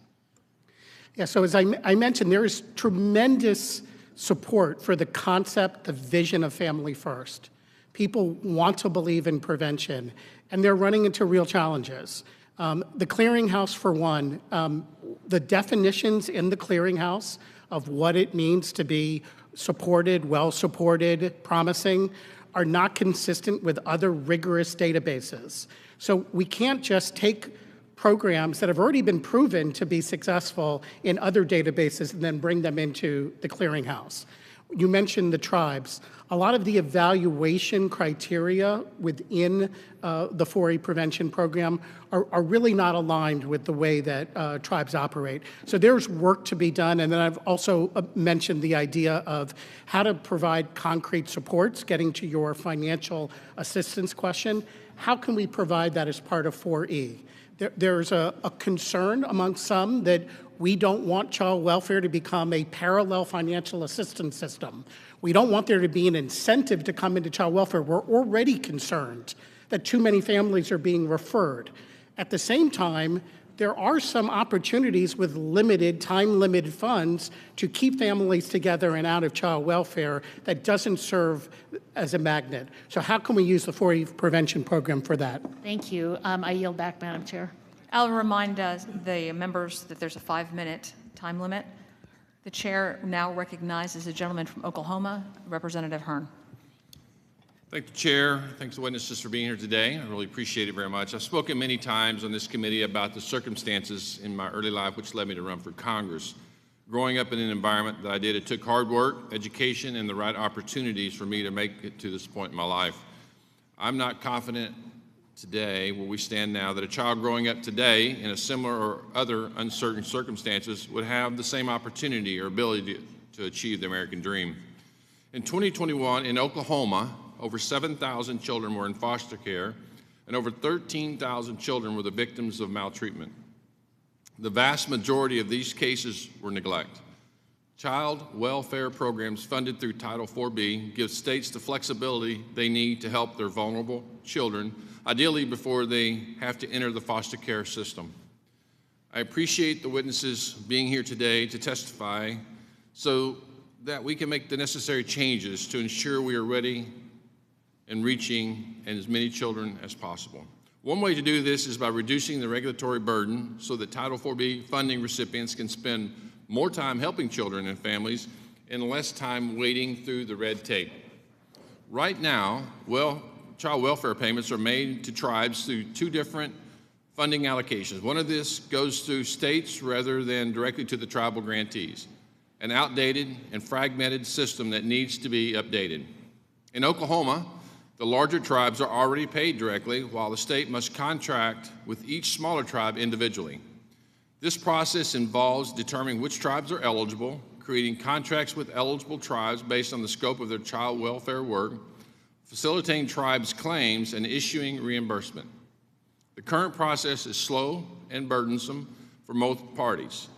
Yeah, so as I mentioned, there is tremendous support for the concept, the vision of Family First. People want to believe in prevention, and they're running into real challenges. The clearinghouse, for one, the definitions in the clearinghouse of what it means to be supported, well-supported, promising, are not consistent with other rigorous databases. So we can't just take programs that have already been proven to be successful in other databases and then bring them into the clearinghouse. You mentioned the tribes. A lot of the evaluation criteria within the 4E prevention program are really not aligned with the way that tribes operate. So there's work to be done. And then I've also mentioned the idea of how to provide concrete supports, getting to your financial assistance question. How can we provide that as part of 4E? There's a concern among some that we don't want child welfare to become a parallel financial assistance system. We don't want there to be an incentive to come into child welfare. We're already concerned that too many families are being referred. At the same time, there are some opportunities with time-limited funds to keep families together and out of child welfare that doesn't serve as a magnet. So how can we use the 4E prevention program for that? Thank you. I yield back, Madam Chair. I'll remind the members that there's a 5-minute time limit. The chair now recognizes the gentleman from Oklahoma, Representative Hearn. Thank you, Chair. Thanks to witnesses for being here today. I really appreciate it very much. I've spoken many times on this committee about the circumstances in my early life which led me to run for Congress. Growing up in an environment that I did, it took hard work, education, and the right opportunities for me to make it to this point in my life. I'm not confident today, where we stand now, that a child growing up today in a similar or other uncertain circumstances would have the same opportunity or ability to achieve the American dream. In 2021, in Oklahoma, over 7,000 children were in foster care, and over 13,000 children were the victims of maltreatment. The vast majority of these cases were neglect. Child welfare programs funded through Title 4B give states the flexibility they need to help their vulnerable children, ideally before they have to enter the foster care system. I appreciate the witnesses being here today to testify so that we can make the necessary changes to ensure we are ready and reaching as many children as possible. One way to do this is by reducing the regulatory burden so that Title 4B funding recipients can spend more time helping children and families and less time wading through the red tape. Right now, child welfare payments are made to tribes through two different funding allocations. One of this goes through states rather than directly to the tribal grantees. an outdated and fragmented system that needs to be updated. In Oklahoma, the larger tribes are already paid directly, while the state must contract with each smaller tribe individually. This process involves determining which tribes are eligible, creating contracts with eligible tribes based on the scope of their child welfare work, facilitating tribes' claims, and issuing reimbursement. The current process is slow and burdensome for both parties,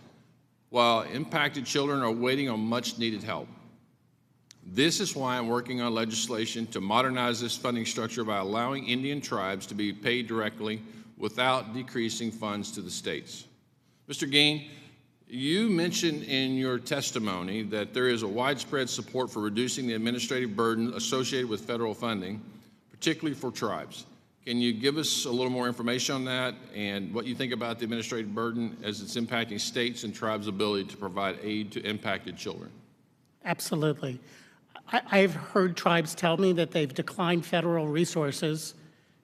while impacted children are waiting on much-needed help. This is why I'm working on legislation to modernize this funding structure by allowing Indian tribes to be paid directly without decreasing funds to the states. Mr. Geen, you mentioned in your testimony that there is a widespread support for reducing the administrative burden associated with federal funding, particularly for tribes. Can you give us a little more information on that and what you think about the administrative burden as it's impacting states and tribes' ability to provide aid to impacted children? Absolutely. I've heard tribes tell me that they've declined federal resources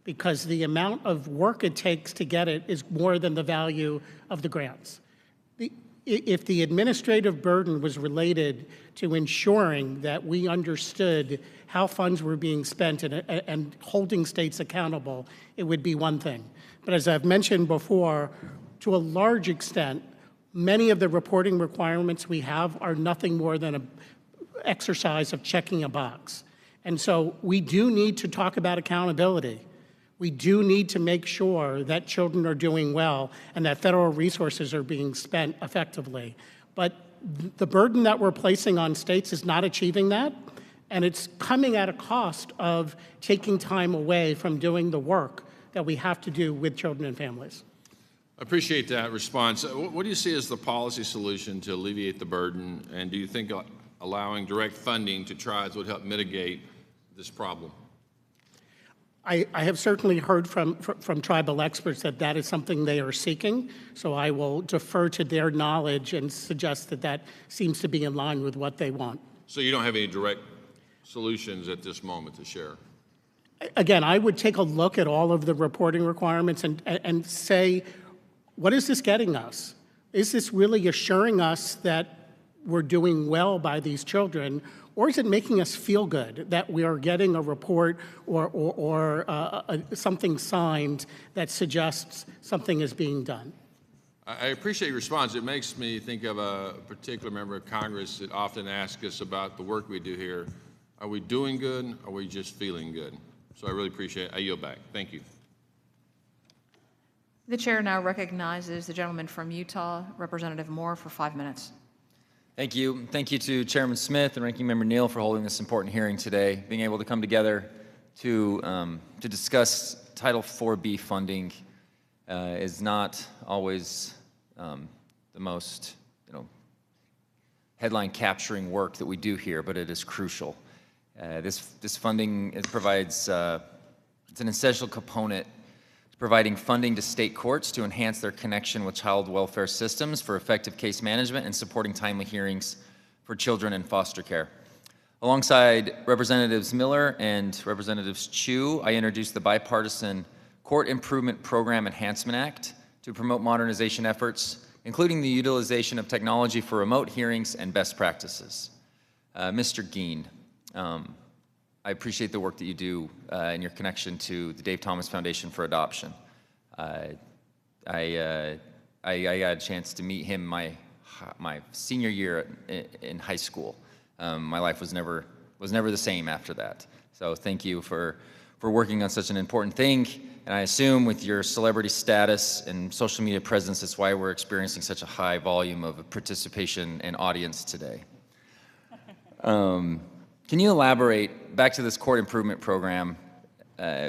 because the amount of work it takes to get it is more than the value of the grants. If the administrative burden was related to ensuring that we understood how funds were being spent and holding states accountable, it would be one thing. But as I've mentioned before, to a large extent, many of the reporting requirements we have are nothing more than an exercise of checking a box. And so we do need to talk about accountability. We do need to make sure that children are doing well and that federal resources are being spent effectively. But the burden that we're placing on states is not achieving that, and it's coming at a cost of taking time away from doing the work that we have to do with children and families. I appreciate that response. What do you see as the policy solution to alleviate the burden, and do you think allowing direct funding to tribes would help mitigate this problem? I have certainly heard from tribal experts that that is something they are seeking, so I will defer to their knowledge and suggest that that seems to be in line with what they want. So you don't have any direct solutions at this moment to share? Again, I would take a look at all of the reporting requirements and say, what is this getting us? Is this really assuring us that we're doing well by these children, or is it making us feel good that we are getting a report or something signed that suggests something is being done? I appreciate your response. It makes me think of a particular member of Congress that often asks us about the work we do here. Are we doing good? Or are we just feeling good? So I really appreciate it. I yield back. Thank you. The chair now recognizes the gentleman from Utah, Representative Moore, for 5 minutes. Thank you. Thank you to Chairman Smith and Ranking Member Neal for holding this important hearing today. Being able to come together to discuss Title IV-B funding is not always the most headline-capturing work that we do here, but it is crucial. This funding provides it's an essential component providing funding to state courts to enhance their connection with child welfare systems for effective case management and supporting timely hearings for children in foster care. Alongside Representatives Miller and Representatives Chu, I introduced the bipartisan Court Improvement Program Enhancement Act to promote modernization efforts, including the utilization of technology for remote hearings and best practices. Mr. Geen, I appreciate the work that you do in your connection to the Dave Thomas Foundation for Adoption. I had a chance to meet him my senior year in high school. My life was never the same after that. So thank you for working on such an important thing. And I assume with your celebrity status and social media presence, that's why we're experiencing such a high volume of participation and audience today. Can you elaborate, back to this court improvement program,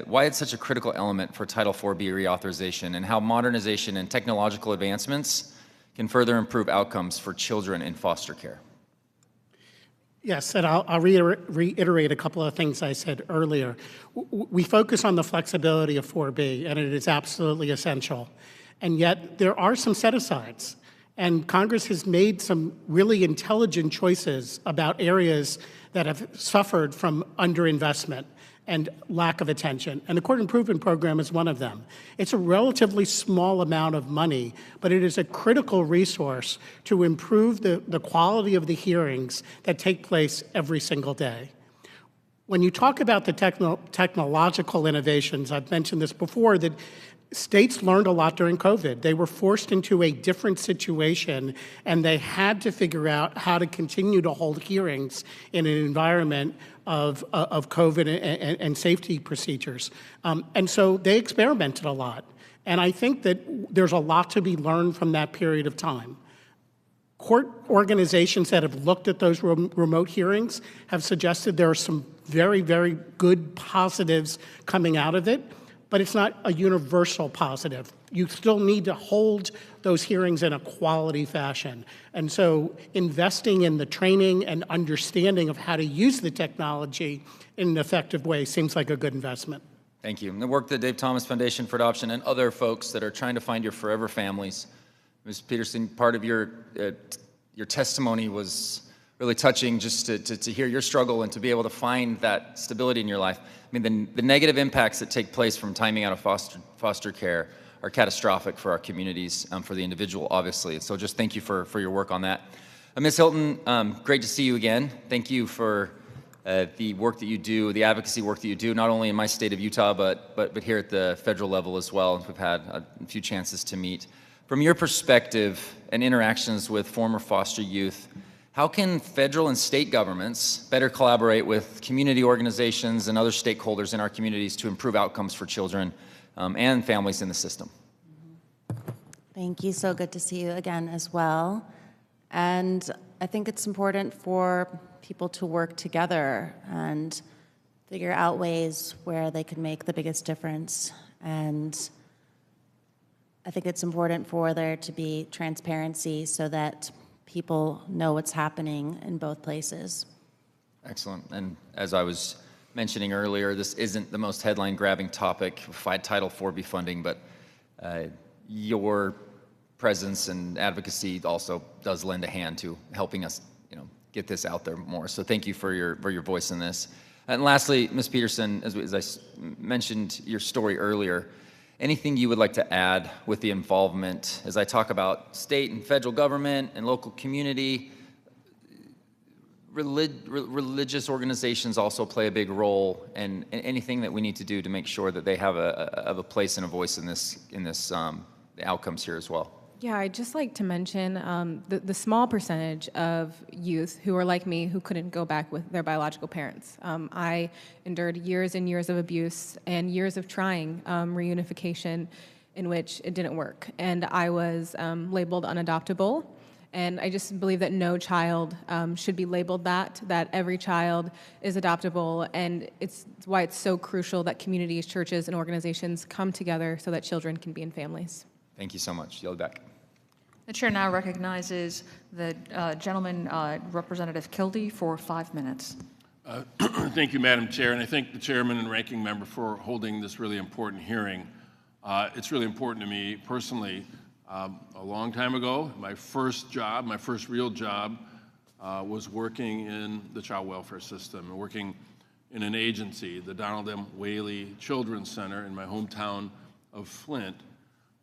why it's such a critical element for Title IV-B reauthorization and how modernization and technological advancements can further improve outcomes for children in foster care? Yes, and I'll reiterate a couple of things I said earlier. We focus on the flexibility of 4B, and it is absolutely essential. And yet there are some set-asides. And Congress has made some really intelligent choices about areas that have suffered from underinvestment. and lack of attention. And the court improvement program is one of them. It's a relatively small amount of money, but it is a critical resource to improve the quality of the hearings that take place every single day. When you talk about the technological innovations, I've mentioned this before, that states learned a lot during COVID. They were forced into a different situation, and they had to figure out how to continue to hold hearings in an environment of COVID and safety procedures. And so they experimented a lot. And I think that there's a lot to be learned from that period of time. Court organizations that have looked at those remote hearings have suggested there are some very, very good positives coming out of it, but it's not a universal positive. You still need to hold those hearings in a quality fashion. And so investing in the training and understanding of how to use the technology in an effective way seems like a good investment. Thank you. And the work that Dave Thomas Foundation for Adoption and other folks that are trying to find your forever families. Ms. Peterson, part of your testimony was really touching, just to hear your struggle and to be able to find that stability in your life. I mean, the negative impacts that take place from timing out of foster care are catastrophic for our communities, for the individual, obviously. So just thank you for your work on that. Ms. Hilton, great to see you again. Thank you for the work that you do, the advocacy work that you do, not only in my state of Utah, but here at the federal level as well. We've had a few chances to meet. From your perspective and interactions with former foster youth, how can federal and state governments better collaborate with community organizations and other stakeholders in our communities to improve outcomes for children and families in the system? Thank you. So good to see you again as well. And I think it's important for people to work together and figure out ways where they can make the biggest difference. And I think it's important for there to be transparency so that people know what's happening in both places. Excellent. And as I was mentioning earlier, this isn't the most headline-grabbing topic, Title IV-B funding, but your presence and advocacy also does lend a hand to helping us, get this out there more. So thank you for your voice in this. And lastly, Ms. Peterson, as I mentioned your story earlier, anything you would like to add with the involvement as I talk about state and federal government and local community? Religious organizations also play a big role, and anything that we need to do to make sure that they have a place and a voice in this the outcomes here as well. Yeah, I'd just like to mention the small percentage of youth who are like me who couldn't go back with their biological parents. I endured years and years of abuse and years of trying reunification in which it didn't work. And I was labeled unadoptable. And I just believe that no child should be labeled that every child is adoptable. And it's why it's so crucial that communities, churches, and organizations come together so that children can be in families. Thank you so much. Yield back. The chair now recognizes the gentleman, Representative Kildee, for 5 minutes. Thank you, Madam Chair, and I thank the chairman and ranking member for holding this really important hearing. It's really important to me personally. A long time ago, my first real job, was working in the child welfare system and working in an agency, the Donald M. Whaley Children's Center in my hometown of Flint,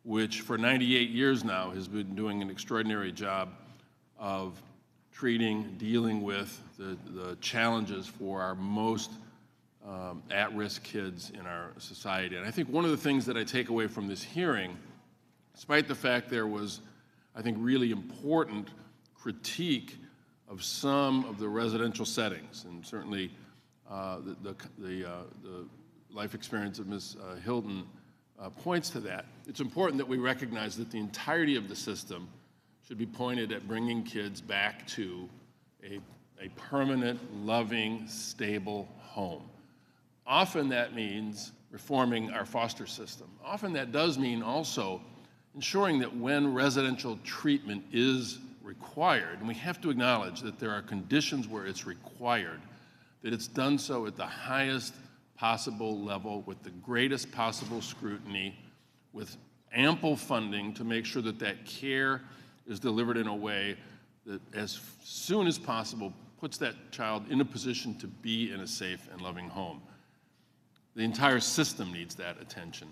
which for 98 years now has been doing an extraordinary job of dealing with the challenges for our most at-risk kids in our society. And I think one of the things that I take away from this hearing, despite the fact there was, I think, really important critique of some of the residential settings, and certainly the life experience of Ms. Hilton points to that. It's important that we recognize that the entirety of the system should be pointed at bringing kids back to a permanent, loving, stable home. Often that means reforming our foster system. Often that does mean also ensuring that when residential treatment is required, and we have to acknowledge that there are conditions where it's required, that it's done so at the highest possible level with the greatest possible scrutiny, with ample funding to make sure that that care is delivered in a way that as soon as possible puts that child in a position to be in a safe and loving home. The entire system needs that attention.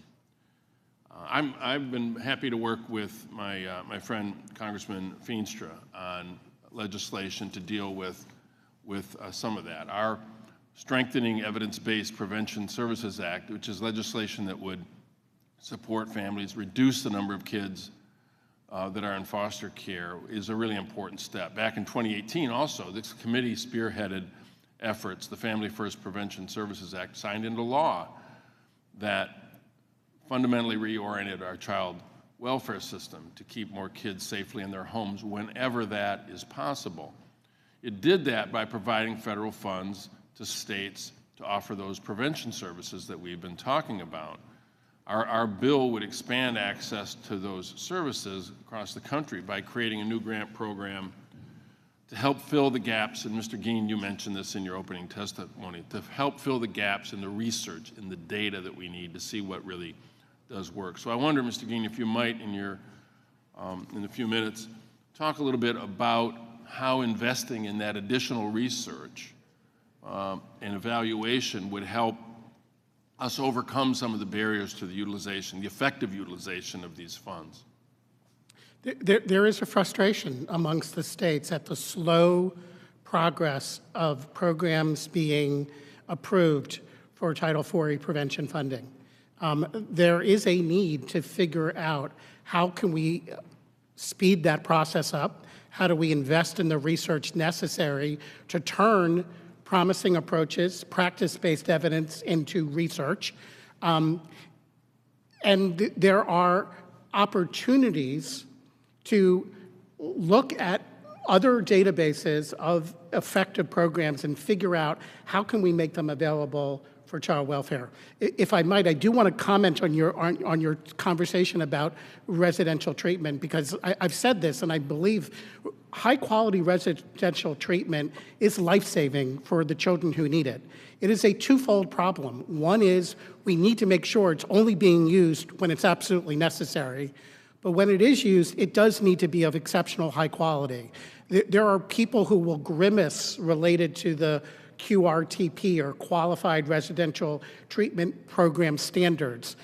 I've been happy to work with my friend Congressman Feenstra on legislation to deal with some of that. Our Strengthening Evidence-Based Prevention Services Act, which is legislation that would support families, reduce the number of kids that are in foster care, is a really important step. Back in 2018 also, this committee spearheaded efforts, the Family First Prevention Services Act signed into law, that fundamentally reoriented our child welfare system to keep more kids safely in their homes whenever that is possible. It did that by providing federal funds to states to offer those prevention services that we've been talking about. Our bill would expand access to those services across the country by creating a new grant program to help fill the gaps, and Mr. Geen, you mentioned this in your opening testimony, to help fill the gaps in the research, in the data that we need to see what really does work. So I wonder, Mr. Geen, if you might, in a few minutes, talk a little bit about how investing in that additional research and evaluation would help us overcome some of the barriers to the utilization, the effective utilization of these funds. There is a frustration amongst the states at the slow progress of programs being approved for Title IV prevention funding. There is a need to figure out how can we speed that process up, how do we invest in the research necessary to turn promising approaches, practice-based evidence into research. And there are opportunities to look at other databases of effective programs and figure out how can we make them available for child welfare. If I might, I do want to comment on your conversation about residential treatment, because I've said this, and I believe high-quality residential treatment is life-saving for the children who need it. It is a twofold problem. One is we need to make sure it's only being used when it's absolutely necessary, but when it is used, it does need to be of exceptional high quality. There are people who will grimace related to the QRTP, or Qualified Residential Treatment Program standards.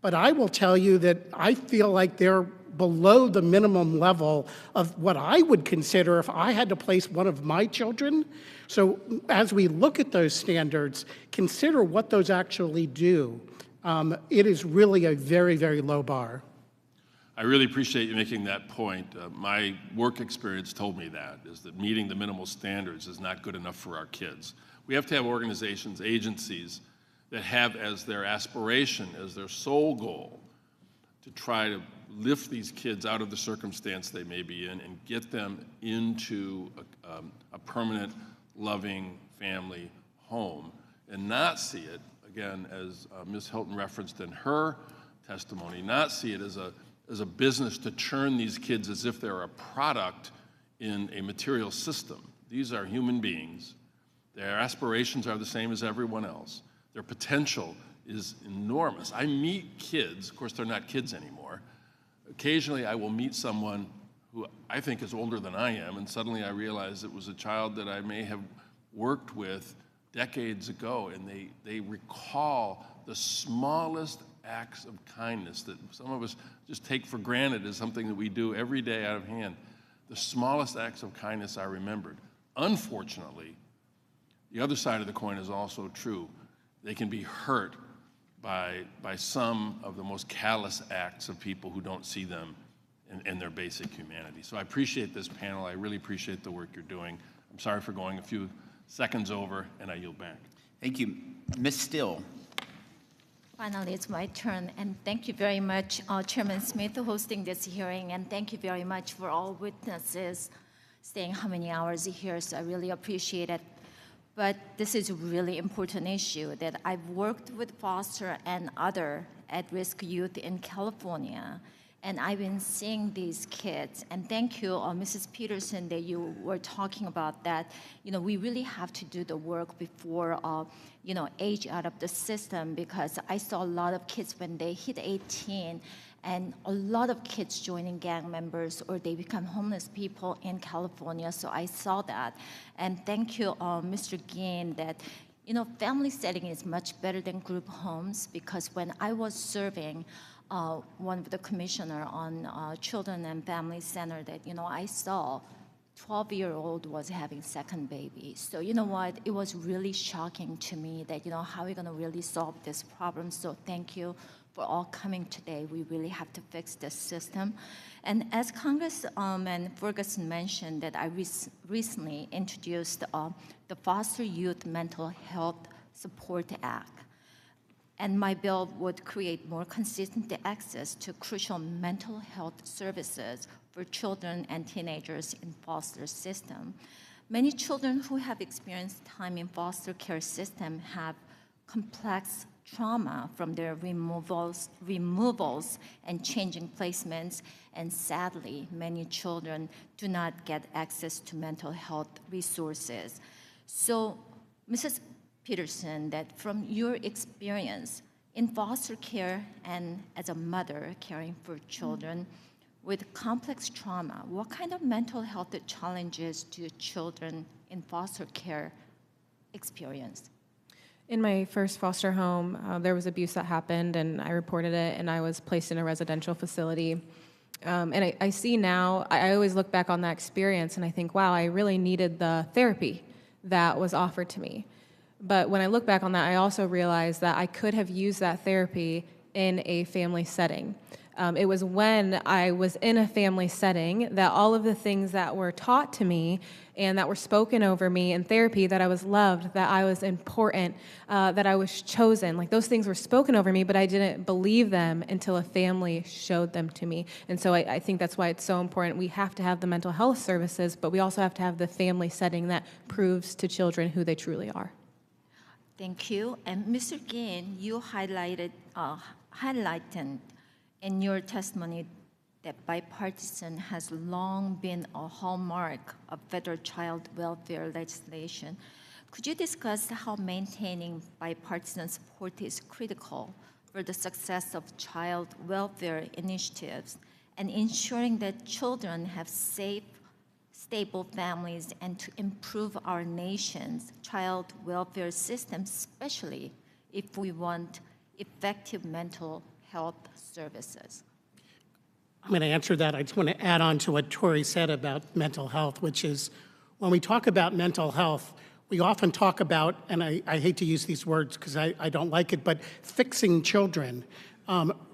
But I will tell you that I feel like they're below the minimum level of what I would consider if I had to place one of my children. So as we look at those standards, consider what those actually do. It is really a very, very low bar. I really appreciate you making that point. My work experience told me that, is that meeting the minimal standards is not good enough for our kids. We have to have organizations, agencies, that have as their aspiration, as their sole goal, to try to lift these kids out of the circumstance they may be in and get them into a permanent, loving family home, and not see it, again, as Ms. Hilton referenced in her testimony, not see it as a business to churn these kids as if they're a product in a material system. These are human beings. Their aspirations are the same as everyone else. Their potential is enormous. I meet kids, of course they're not kids anymore. Occasionally I will meet someone who I think is older than I am, and suddenly I realize it was a child that I may have worked with decades ago, and they recall the smallest acts of kindness that some of us just take for granted as something that we do every day out of hand. The smallest acts of kindness are remembered. Unfortunately, the other side of the coin is also true. They can be hurt by some of the most callous acts of people who don't see them in their basic humanity. So I appreciate this panel. I really appreciate the work you're doing. I'm sorry for going a few seconds over, and I yield back. Thank you. Ms. Still. Finally, it's my turn, and thank you very much, Chairman Smith, for hosting this hearing, and thank you very much for all witnesses staying how many hours here, so I really appreciate it. But this is a really important issue that I've worked with foster and other at-risk youth in California, and I've been seeing these kids. And thank you, Mrs. Peterson, that you were talking about that. You know, we really have to do the work before, age out of the system, because I saw a lot of kids when they hit 18, and a lot of kids joining gang members, or they become homeless people in California. So I saw that. And thank you, Mr. Geen, that You know, family setting is much better than group homes because when I was serving one of the commissioner on Children and Family Center that, you know, I saw 12-year-old was having second baby. So you know what, it was really shocking to me that, you know, how are we gonna really solve this problem? So thank you for all coming today. We really have to fix this system. And as Congressman Ferguson mentioned, that I recently introduced the Foster Youth Mental Health Support Act. And my bill would create more consistent access to crucial mental health services for children and teenagers in foster system. Many children who have experienced time in foster care system have complex trauma from their removals and changing placements, and sadly, many children do not get access to mental health resources. So, Mrs. Peterson, that from your experience in foster care and as a mother caring for children with complex trauma, what kind of mental health challenges do children in foster care experience? In my first foster home, there was abuse that happened, and I reported it, and I was placed in a residential facility. And I see now, I always look back on that experience, and I think, wow, I really needed the therapy that was offered to me. But when I look back on that, I also realized that I could have used that therapy in a family setting. It was when I was in a family setting that all of the things that were taught to me and that were spoken over me in therapy, that I was loved, that I was important, that I was chosen, like those things were spoken over me, but I didn't believe them until a family showed them to me. And so I think that's why it's so important. We have to have the mental health services, but we also have to have the family setting that proves to children who they truly are. Thank you. And Mr. Ginn, you highlighted in your testimony that bipartisan has long been a hallmark of federal child welfare legislation. Could you discuss how maintaining bipartisan support is critical for the success of child welfare initiatives and ensuring that children have safe, stable families and to improve our nation's child welfare system, especially if we want effective mental health services? I'm going to answer that. I just want to add on to what Tori said about mental health, which is when we talk about mental health, we often talk about, and I hate to use these words because I don't like it, but fixing children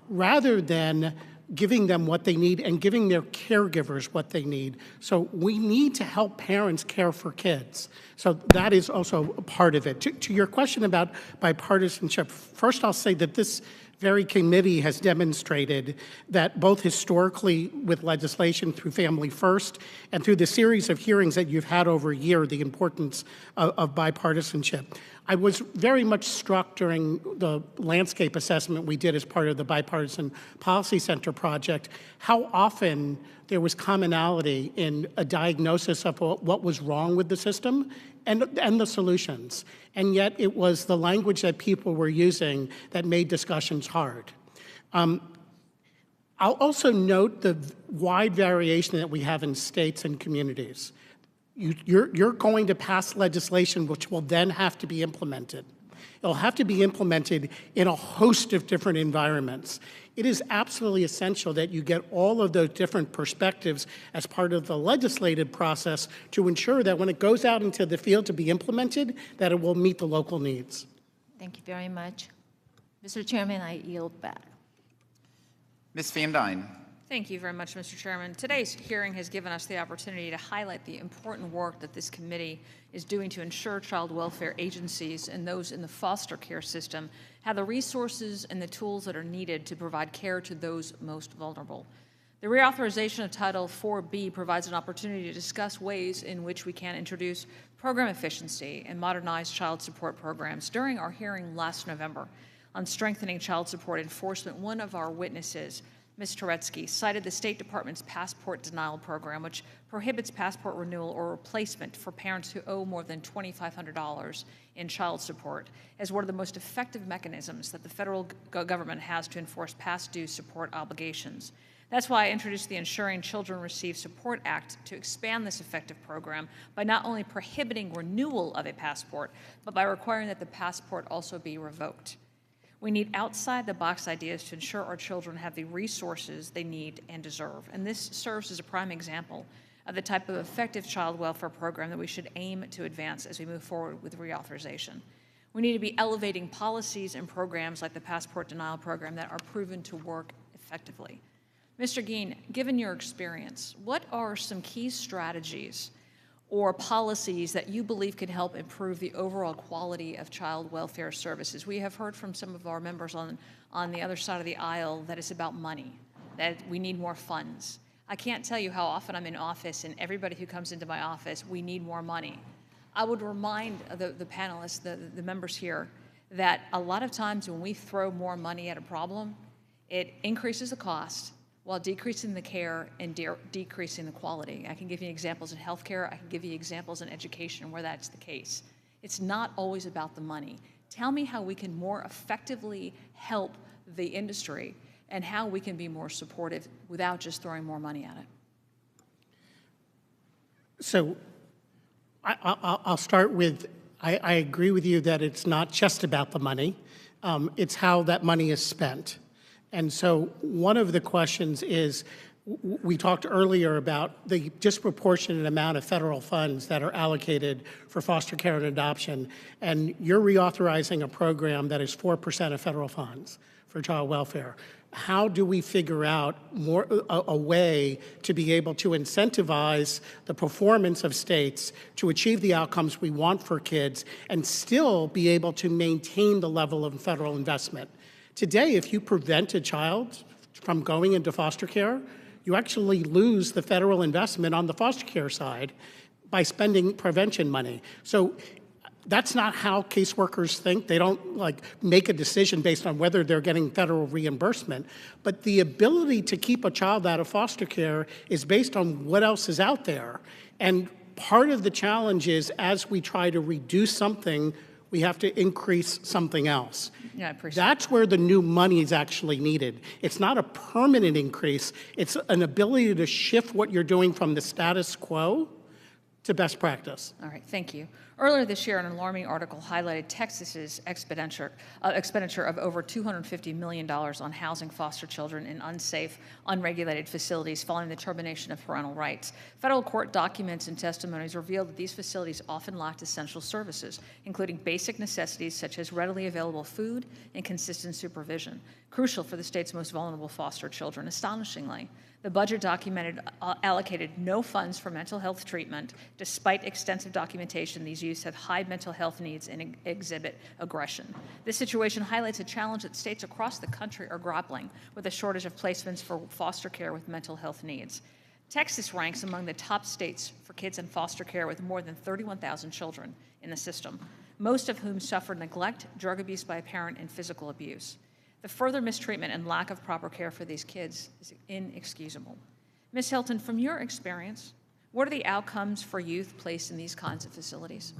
rather than giving them what they need and giving their caregivers what they need. So we need to help parents care for kids. So that is also a part of it. To your question about bipartisanship, first I'll say that this very committee has demonstrated that both historically with legislation through Family First and through the series of hearings that you've had over a year, the importance of bipartisanship. I was very much struck during the landscape assessment we did as part of the Bipartisan Policy Center project, how often there was commonality in a diagnosis of what was wrong with the system and the solutions. And yet it was the language that people were using that made discussions hard. I'll also note the wide variation that we have in states and communities. You're going to pass legislation which will then have to be implemented. It'll have to be implemented in a host of different environments. It is absolutely essential that you get all of those different perspectives as part of the legislative process to ensure that when it goes out into the field to be implemented, that it will meet the local needs. Thank you very much. Mr. Chairman, I yield back. Ms. Van Dyne. Thank you very much, Mr. Chairman. Today's hearing has given us the opportunity to highlight the important work that this committee is doing to ensure child welfare agencies and those in the foster care system have the resources and the tools that are needed to provide care to those most vulnerable. The reauthorization of Title IV-B provides an opportunity to discuss ways in which we can introduce program efficiency and modernize child support programs. During our hearing last November on strengthening child support enforcement, one of our witnesses, Ms. Turetsky, cited the State Department's passport denial program, which prohibits passport renewal or replacement for parents who owe more than $2,500 in child support, as one of the most effective mechanisms that the federal government has to enforce past due support obligations. That's why I introduced the Ensuring Children Receive Support Act to expand this effective program by not only prohibiting renewal of a passport, but by requiring that the passport also be revoked. We need outside-the-box ideas to ensure our children have the resources they need and deserve. And this serves as a prime example of the type of effective child welfare program that we should aim to advance as we move forward with reauthorization. We need to be elevating policies and programs like the passport denial program that are proven to work effectively. Mr. Geen, given your experience, what are some key strategies or policies that you believe can help improve the overall quality of child welfare services? We have heard from some of our members on the other side of the aisle that it's about money, that we need more funds. I can't tell you how often I'm in office and everybody who comes into my office, we need more money. I would remind the panelists, the members here, that a lot of times when we throw more money at a problem, it increases the cost while decreasing the care and decreasing the quality. I can give you examples in healthcare, I can give you examples in education where that's the case. It's not always about the money. Tell me how we can more effectively help the industry and how we can be more supportive without just throwing more money at it. So I'll start with, I agree with you that it's not just about the money, it's how that money is spent. And so one of the questions is, we talked earlier about the disproportionate amount of federal funds that are allocated for foster care and adoption, and you're reauthorizing a program that is 4% of federal funds for child welfare. How do we figure out a way to be able to incentivize the performance of states to achieve the outcomes we want for kids and still be able to maintain the level of federal investment? Today, if you prevent a child from going into foster care, you actually lose the federal investment on the foster care side by spending prevention money. So that's not how caseworkers think. They don't make a decision based on whether they're getting federal reimbursement. But the ability to keep a child out of foster care is based on what else is out there. And part of the challenge is, as we try to reduce something, we have to increase something else. Yeah, I appreciate That's where the new money is actually needed. It's not a permanent increase. It's an ability to shift what you're doing from the status quo to best practice. All right, thank you. Earlier this year, an alarming article highlighted Texas's expenditure of over $250 million on housing foster children in unsafe, unregulated facilities following the termination of parental rights. Federal court documents and testimonies revealed that these facilities often lacked essential services, including basic necessities such as readily available food and consistent supervision, crucial for the state's most vulnerable foster children. Astonishingly, the budget allocated no funds for mental health treatment. Despite extensive documentation, these youths have high mental health needs and exhibit aggression. This situation highlights a challenge that states across the country are grappling with a shortage of placements for foster care with mental health needs. Texas ranks among the top states for kids in foster care with more than 31,000 children in the system, most of whom suffer neglect, drug abuse by a parent, and physical abuse. The further mistreatment and lack of proper care for these kids is inexcusable. Ms. Hilton, from your experience, what are the outcomes for youth placed in these kinds of facilities?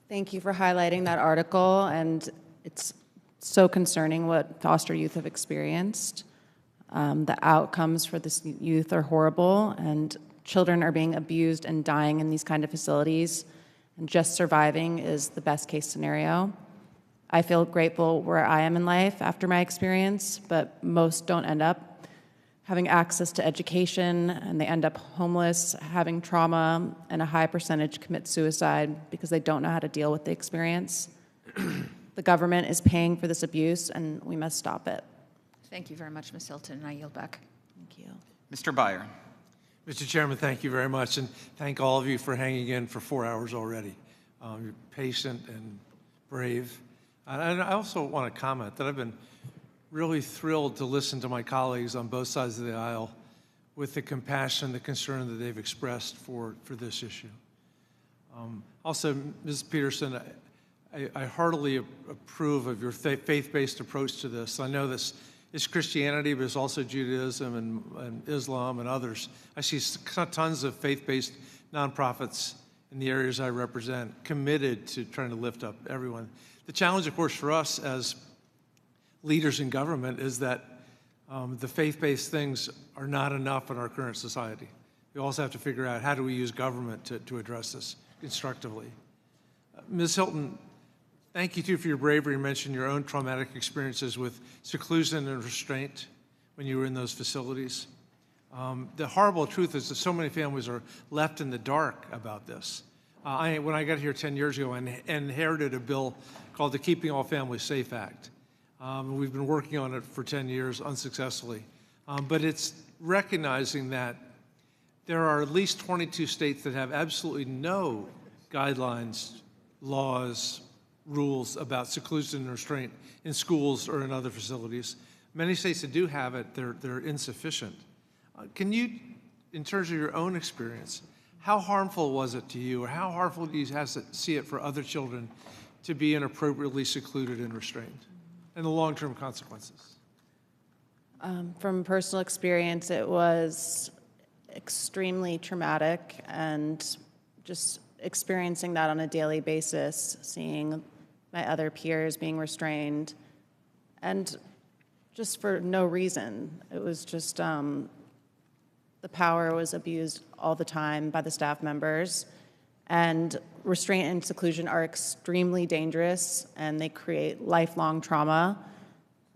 Thank you for highlighting that article, and it's so concerning what foster youth have experienced. The outcomes for this youth are horrible, and children are being abused and dying in these kind of facilities, and just surviving is the best case scenario. I feel grateful where I am in life after my experience, but most don't end up having access to education, and they end up homeless, having trauma, and a high percentage commit suicide because they don't know how to deal with the experience. The government is paying for this abuse, and we must stop it. Thank you very much, Ms. Hilton, and I yield back. Thank you. Mr. Byer. Mr. Chairman, thank you very much, and thank all of you for hanging in for 4 hours already. You're patient and brave. And I also want to comment that I've been really thrilled to listen to my colleagues on both sides of the aisle with the compassion, the concern that they've expressed for this issue. Also, Ms. Peterson, I heartily approve of your faith-based approach to this. I know this is Christianity, but it's also Judaism and Islam and others. I see tons of faith-based nonprofits in the areas I represent committed to trying to lift up everyone. The challenge, of course, for us as leaders in government is that The faith-based things are not enough in our current society. We also have to figure out how do we use government to address this constructively. Ms. Hilton, thank you too for your bravery. You mentioned your own traumatic experiences with seclusion and restraint when you were in those facilities. The horrible truth is that so many families are left in the dark about this. When I got here 10 years ago, I inherited a bill called the Keeping All Families Safe Act. We've been working on it for 10 years unsuccessfully. But it's recognizing that there are at least 22 states that have absolutely no guidelines, laws, rules about seclusion and restraint in schools or in other facilities. Many states that do have it, they're insufficient. Can you, in terms of your own experience, how harmful was it to you, or how harmful do you see it for other children to be inappropriately secluded and restrained, and the long-term consequences? From personal experience, it was extremely traumatic, and just experiencing that on a daily basis, seeing my other peers being restrained, and just for no reason. It was just the power was abused all the time by the staff members, and restraint and seclusion are extremely dangerous, and they create lifelong trauma.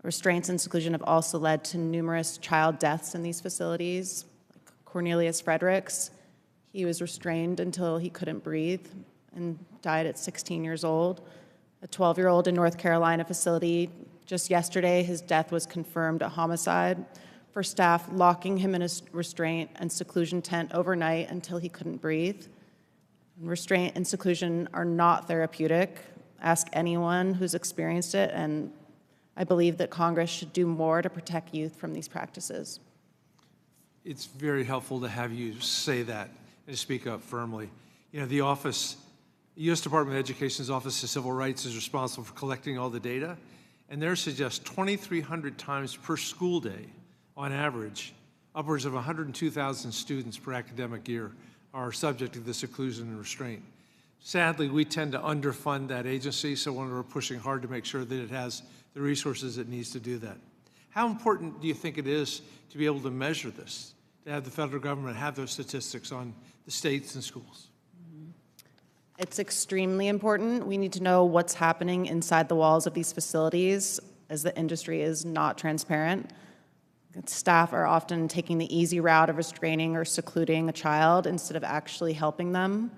Restraints and seclusion have also led to numerous child deaths in these facilities. Like Cornelius Fredericks, he was restrained until he couldn't breathe and died at 16 years old. A 12-year-old in North Carolina facility, just yesterday, his death was confirmed a homicide for staff locking him in a restraint and seclusion tent overnight until he couldn't breathe. Restraint and seclusion are not therapeutic. Ask anyone who's experienced it, and I believe that Congress should do more to protect youth from these practices. It's very helpful to have you say that and to speak up firmly. You know, the U.S. Department of Education's Office of Civil Rights is responsible for collecting all the data, and theirs suggests 2,300 times per school day, on average, upwards of 102,000 students per academic year are subject to the seclusion and restraint. Sadly, we tend to underfund that agency, so we're pushing hard to make sure that it has the resources it needs to do that. How important do you think it is to be able to measure this, to have the federal government have those statistics on the states and schools? It's extremely important. We need to know what's happening inside the walls of these facilities, as the industry is not transparent. Staff are often taking the easy route of restraining or secluding a child instead of actually helping them.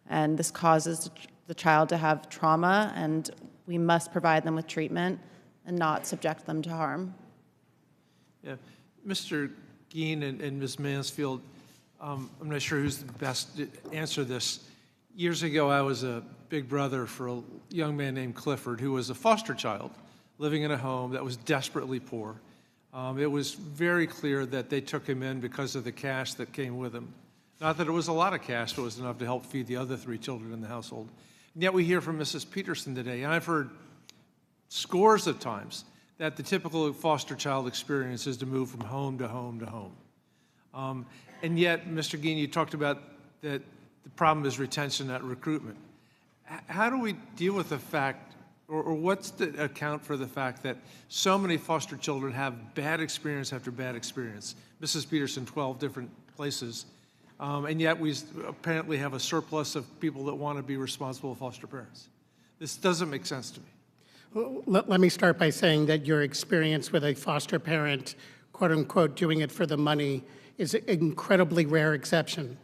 And this causes the child to have trauma, and we must provide them with treatment and not subject them to harm. Yeah. Mr. Geen and Ms. Mansfield, I'm not sure who's the best to answer this. Years ago, I was a big brother for a young man named Clifford, who was a foster child living in a home that was desperately poor. It was very clear that they took him in because of the cash that came with him. Not that it was a lot of cash, but it was enough to help feed the other 3 children in the household. And yet we hear from Mrs. Peterson today, and I've heard scores of times that the typical foster child experience is to move from home to home to home. And yet, Mr. Geen, you talked about that the problem is retention, not recruitment. How do we deal with the fact, or what's the account for the fact that so many foster children have bad experience after bad experience? Mrs. Peterson, 12 different places, and yet we apparently have a surplus of people that want to be responsible foster parents. This doesn't make sense to me. Well, let me start by saying that your experience with a foster parent, quote unquote, doing it for the money is an incredibly rare exception.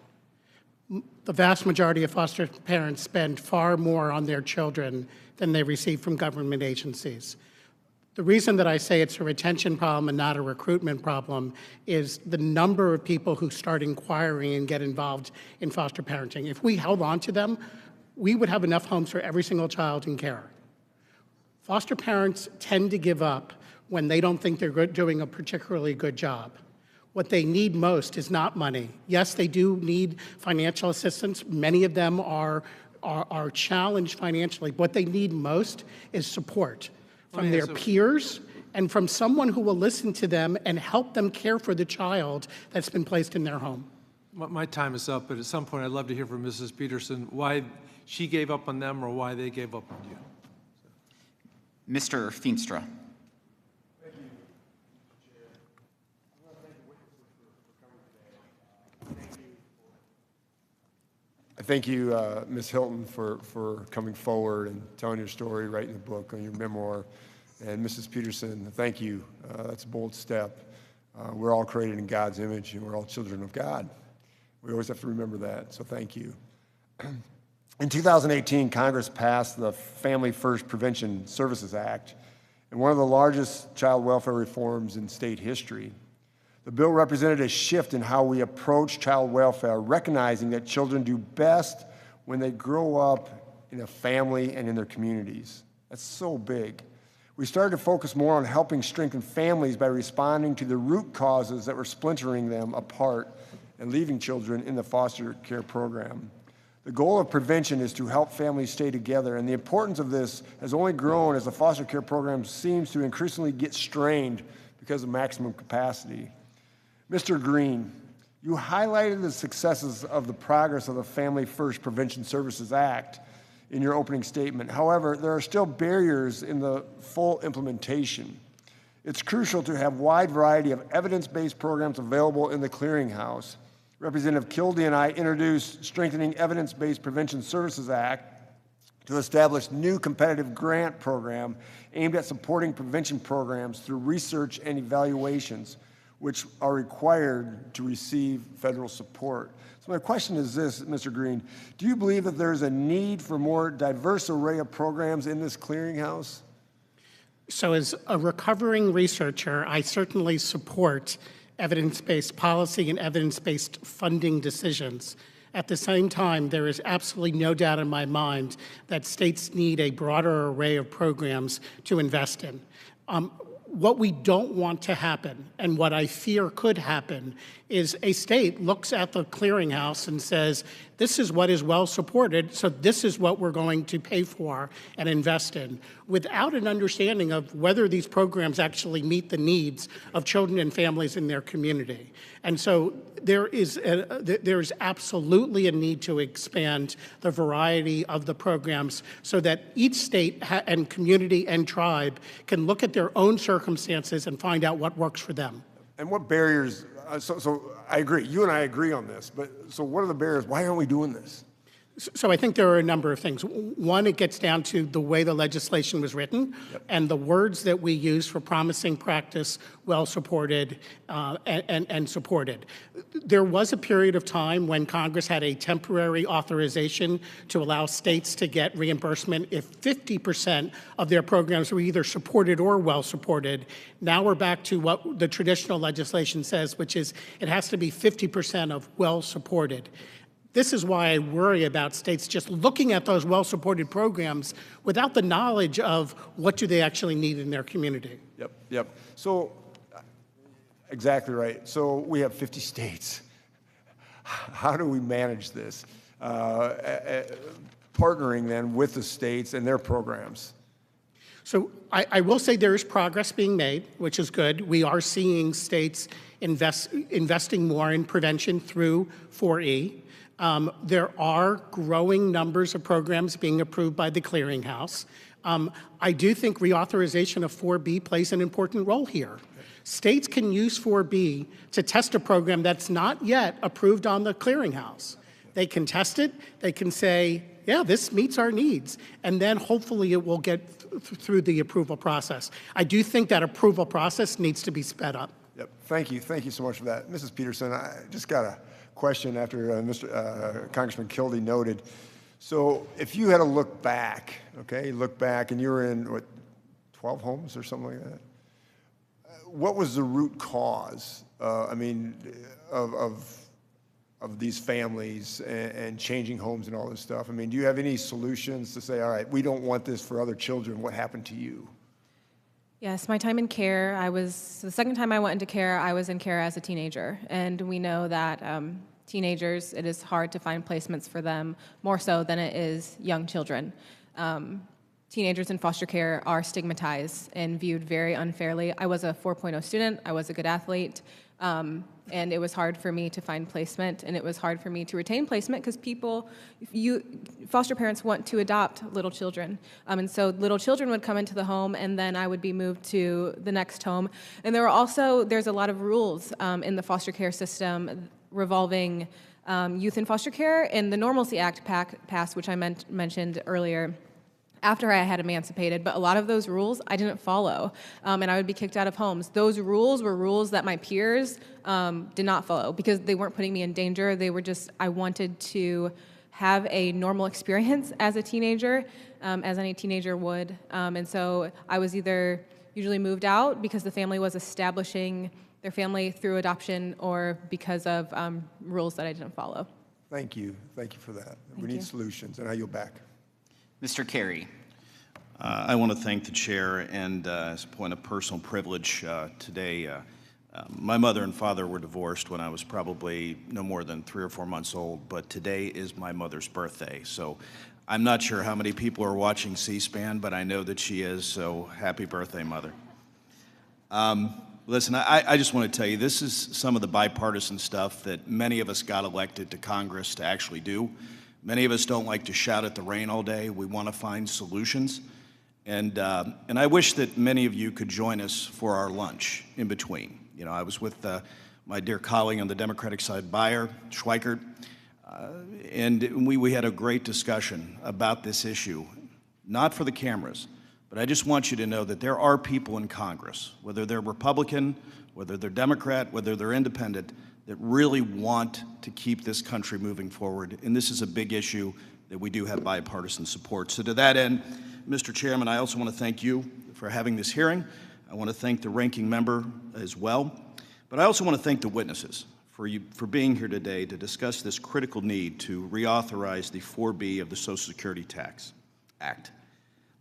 The vast majority of foster parents spend far more on their children than they receive from government agencies. The reason that I say it's a retention problem and not a recruitment problem is the number of people who start inquiring and get involved in foster parenting. If we held on to them, we would have enough homes for every single child in care. Foster parents tend to give up when they don't think they're doing a particularly good job. What they need most is not money. Yes, they do need financial assistance. Many of them are challenged financially. What they need most is support from their peers and from someone who will listen to them and help them care for the child that's been placed in their home. My time is up, but at some point I'd love to hear from Mrs. Peterson why she gave up on them or why they gave up on you. Mr. Feenstra. thank you, Ms. Hilton, for coming forward and telling your story, writing a book on your memoir. And Mrs. Peterson, thank you. That's a bold step. We're all created in God's image, and we're all children of God. We always have to remember that, so thank you. In 2018, Congress passed the Family First Prevention Services Act, and one of the largest child welfare reforms in state history. The bill represented a shift in how we approach child welfare, recognizing that children do best when they grow up in a family and in their communities. That's so big. We started to focus more on helping strengthen families by responding to the root causes that were splintering them apart and leaving children in the foster care program. The goal of prevention is to help families stay together, and the importance of this has only grown as the foster care program seems to increasingly get strained because of maximum capacity. Mr. Green, you highlighted the successes of the progress of the Family First Prevention Services Act in your opening statement. However, there are still barriers in the full implementation. It's crucial to have a wide variety of evidence-based programs available in the clearinghouse. Representative Kildee and I introduced Strengthening Evidence-Based Prevention Services Act to establish new competitive grant program aimed at supporting prevention programs through research and evaluations, which are required to receive federal support. So my question is this, Mr. Green, do you believe that there's a need for more diverse array of programs in this clearinghouse? So as a recovering researcher, I certainly support evidence-based policy and evidence-based funding decisions. At the same time, there is absolutely no doubt in my mind that states need a broader array of programs to invest in. What we don't want to happen, and what I fear could happen, is a state looks at the clearinghouse and says, this is what is well supported, so this is what we're going to pay for and invest in, without an understanding of whether these programs actually meet the needs of children and families in their community. And so there is absolutely a need to expand the variety of the programs so that each state and community and tribe can look at their own circumstances and find out what works for them. And what barriers, so I agree, you and I agree on this, but so what are the barriers? Why aren't we doing this? So I think there are a number of things. One, it gets down to the way the legislation was written and the words that we use for promising practice, well supported and supported. There was a period of time when Congress had a temporary authorization to allow states to get reimbursement if 50% of their programs were either supported or well supported. Now we're back to what the traditional legislation says, which is it has to be 50% of well supported. This is why I worry about states just looking at those well-supported programs without the knowledge of what do they actually need in their community. Yep. So, exactly right. So we have 50 states. How do we manage this? Partnering then with the states and their programs. So I will say there is progress being made, which is good. We are seeing states investing more in prevention through 4E. There are growing numbers of programs being approved by the clearinghouse. I do think reauthorization of 4B plays an important role here. States can use 4B to test a program that's not yet approved on the clearinghouse. They can test it, they can say, yeah, this meets our needs, and then hopefully it will get through the approval process. I do think that approval process needs to be sped up. Yep, thank you so much for that. Mrs. Peterson, I just got a question after Congressman Kildee noted. So if you had to look back, and you were in, 12 homes or something like that? What was the root cause, of these families and changing homes and all this stuff? I mean, do you have any solutions to say, all right, we don't want this for other children? What happened to you? Yes, my time in care, the second time I went into care, I was in care as a teenager. And we know that teenagers, it is hard to find placements for them, more so than it is young children. Teenagers in foster care are stigmatized and viewed very unfairly. I was a 4.0 student, I was a good athlete, and it was hard for me to find placement, and it was hard for me to retain placement because foster parents want to adopt little children. And so little children would come into the home, and then I would be moved to the next home. And there's a lot of rules in the foster care system revolving youth in foster care, and the Normalcy Act passed, which I mentioned earlier, after I had emancipated, but a lot of those rules I didn't follow, and I would be kicked out of homes. Those rules were rules that my peers did not follow because they weren't putting me in danger. They were just, I wanted to have a normal experience as a teenager, as any teenager would. And so I was either usually moved out because the family was establishing their family through adoption or because of rules that I didn't follow. Thank you. Thank you for that. We need solutions, and I yield back. Mr. Carey. I want to thank the chair, and as a point of personal privilege today, my mother and father were divorced when I was probably no more than 3 or 4 months old, but today is my mother's birthday. So I'm not sure how many people are watching C-SPAN, but I know that she is, so happy birthday, Mother. Listen, I just want to tell you, this is some of the bipartisan stuff that many of us got elected to Congress to actually do. Many of us don't like to shout at the rain all day. We want to find solutions. And I wish that many of you could join us for our lunch in between. You know, I was with my dear colleague on the Democratic side, Schweikert, and we had a great discussion about this issue, not for the cameras, but I just want you to know that there are people in Congress, whether they're Republican, whether they're Democrat, whether they're independent, that really want to keep this country moving forward. And this is a big issue that we do have bipartisan support. So to that end, Mr. Chairman, I also want to thank you for having this hearing. I want to thank the ranking member as well. But I also want to thank the witnesses for being here today to discuss this critical need to reauthorize the 4B of the Social Security Tax Act.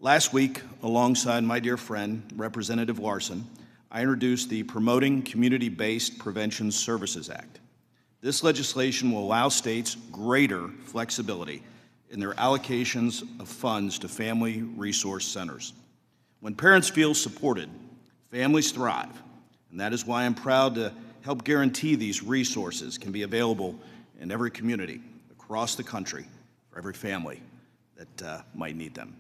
Last week, alongside my dear friend, Representative Larson, I introduced the Promoting Community-Based Prevention Services Act. This legislation will allow states greater flexibility in their allocations of funds to family resource centers. When parents feel supported, families thrive, and that is why I'm proud to help guarantee these resources can be available in every community across the country for every family that might need them.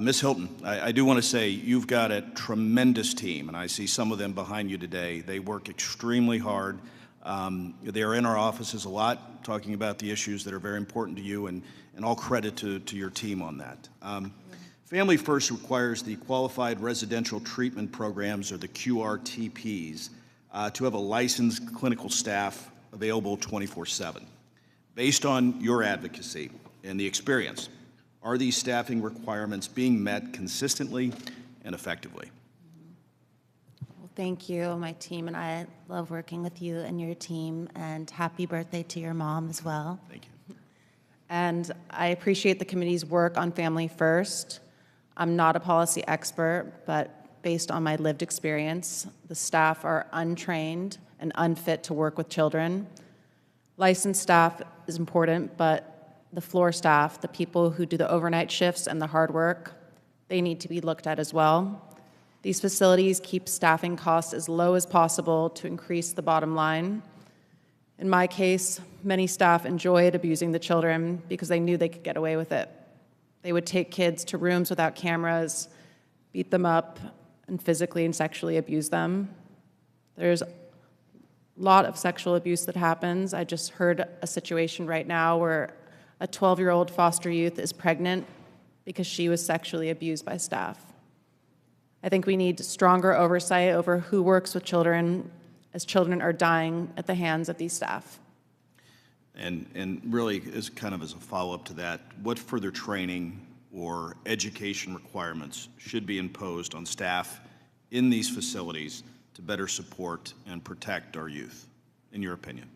Ms. Hilton, I do want to say you've got a tremendous team, and I see some of them behind you today. They work extremely hard. They are in our offices a lot, talking about the issues that are very important to you, and all credit to your team on that. Family First requires the Qualified Residential Treatment Programs, or the QRTPs, to have a licensed clinical staff available 24/7. Based on your advocacy and the experience, are these staffing requirements being met consistently and effectively? Well, thank you, my team, and I love working with you and your team, and happy birthday to your mom as well. Thank you. And I appreciate the committee's work on Family First. I'm not a policy expert, but based on my lived experience, the staff are untrained and unfit to work with children. Licensed staff is important, but the floor staff, the people who do the overnight shifts and the hard work, they need to be looked at as well. These facilities keep staffing costs as low as possible to increase the bottom line. In my case, many staff enjoyed abusing the children because they knew they could get away with it. They would take kids to rooms without cameras, beat them up, and physically and sexually abuse them. There's a lot of sexual abuse that happens. I just heard a situation right now where a 12-year-old foster youth is pregnant because she was sexually abused by staff. I think we need stronger oversight over who works with children, as children are dying at the hands of these staff. And really, as kind of as a follow-up to that, what further training or education requirements should be imposed on staff in these facilities to better support and protect our youth, in your opinion?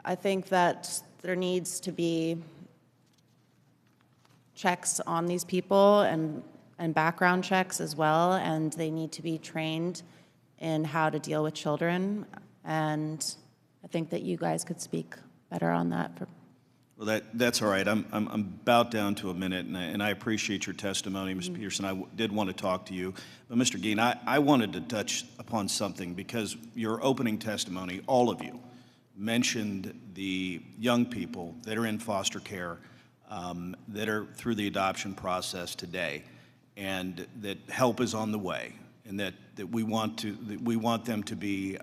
I think that there needs to be checks on these people and background checks as well, and they need to be trained in how to deal with children. And I think that you guys could speak better on that. Well, that's all right. I'm about down to a minute, and I appreciate your testimony, Ms. Peterson. I did want to talk to you. But Mr. Geen, I wanted to touch upon something because your opening testimony, all of you, mentioned the young people that are in foster care, that are through the adoption process today, and that help is on the way, and that we want them to be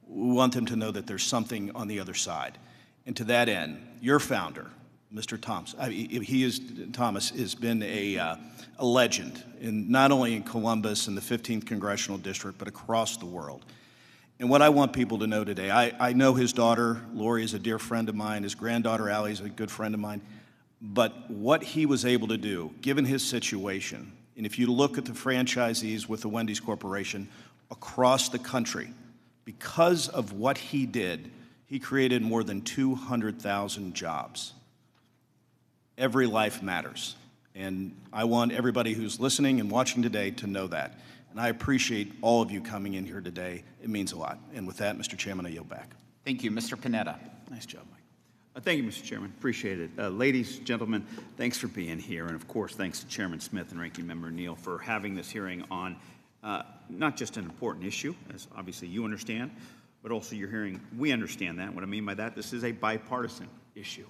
We want them to know that there's something on the other side. And to that end, your founder, Mr. Thomas, Thomas has been a legend, not only in Columbus and the 15th Congressional District, but across the world. And what I want people to know today, I know his daughter, Lori, is a dear friend of mine. His granddaughter, Allie, is a good friend of mine. But what he was able to do, given his situation, and if you look at the franchisees with the Wendy's Corporation across the country, because of what he did, he created more than 200,000 jobs. Every life matters. And I want everybody who's listening and watching today to know that. And I appreciate all of you coming in here today. It means a lot. And with that, Mr. Chairman, I yield back. Thank you. Mr. Panetta. Nice job, Mike. Thank you, Mr. Chairman. Appreciate it. Ladies, gentlemen, thanks for being here. And of course, thanks to Chairman Smith and Ranking Member Neal for having this hearing on not just an important issue, as obviously you understand, but also you're hearing, we understand that. What I mean by that, this is a bipartisan issue,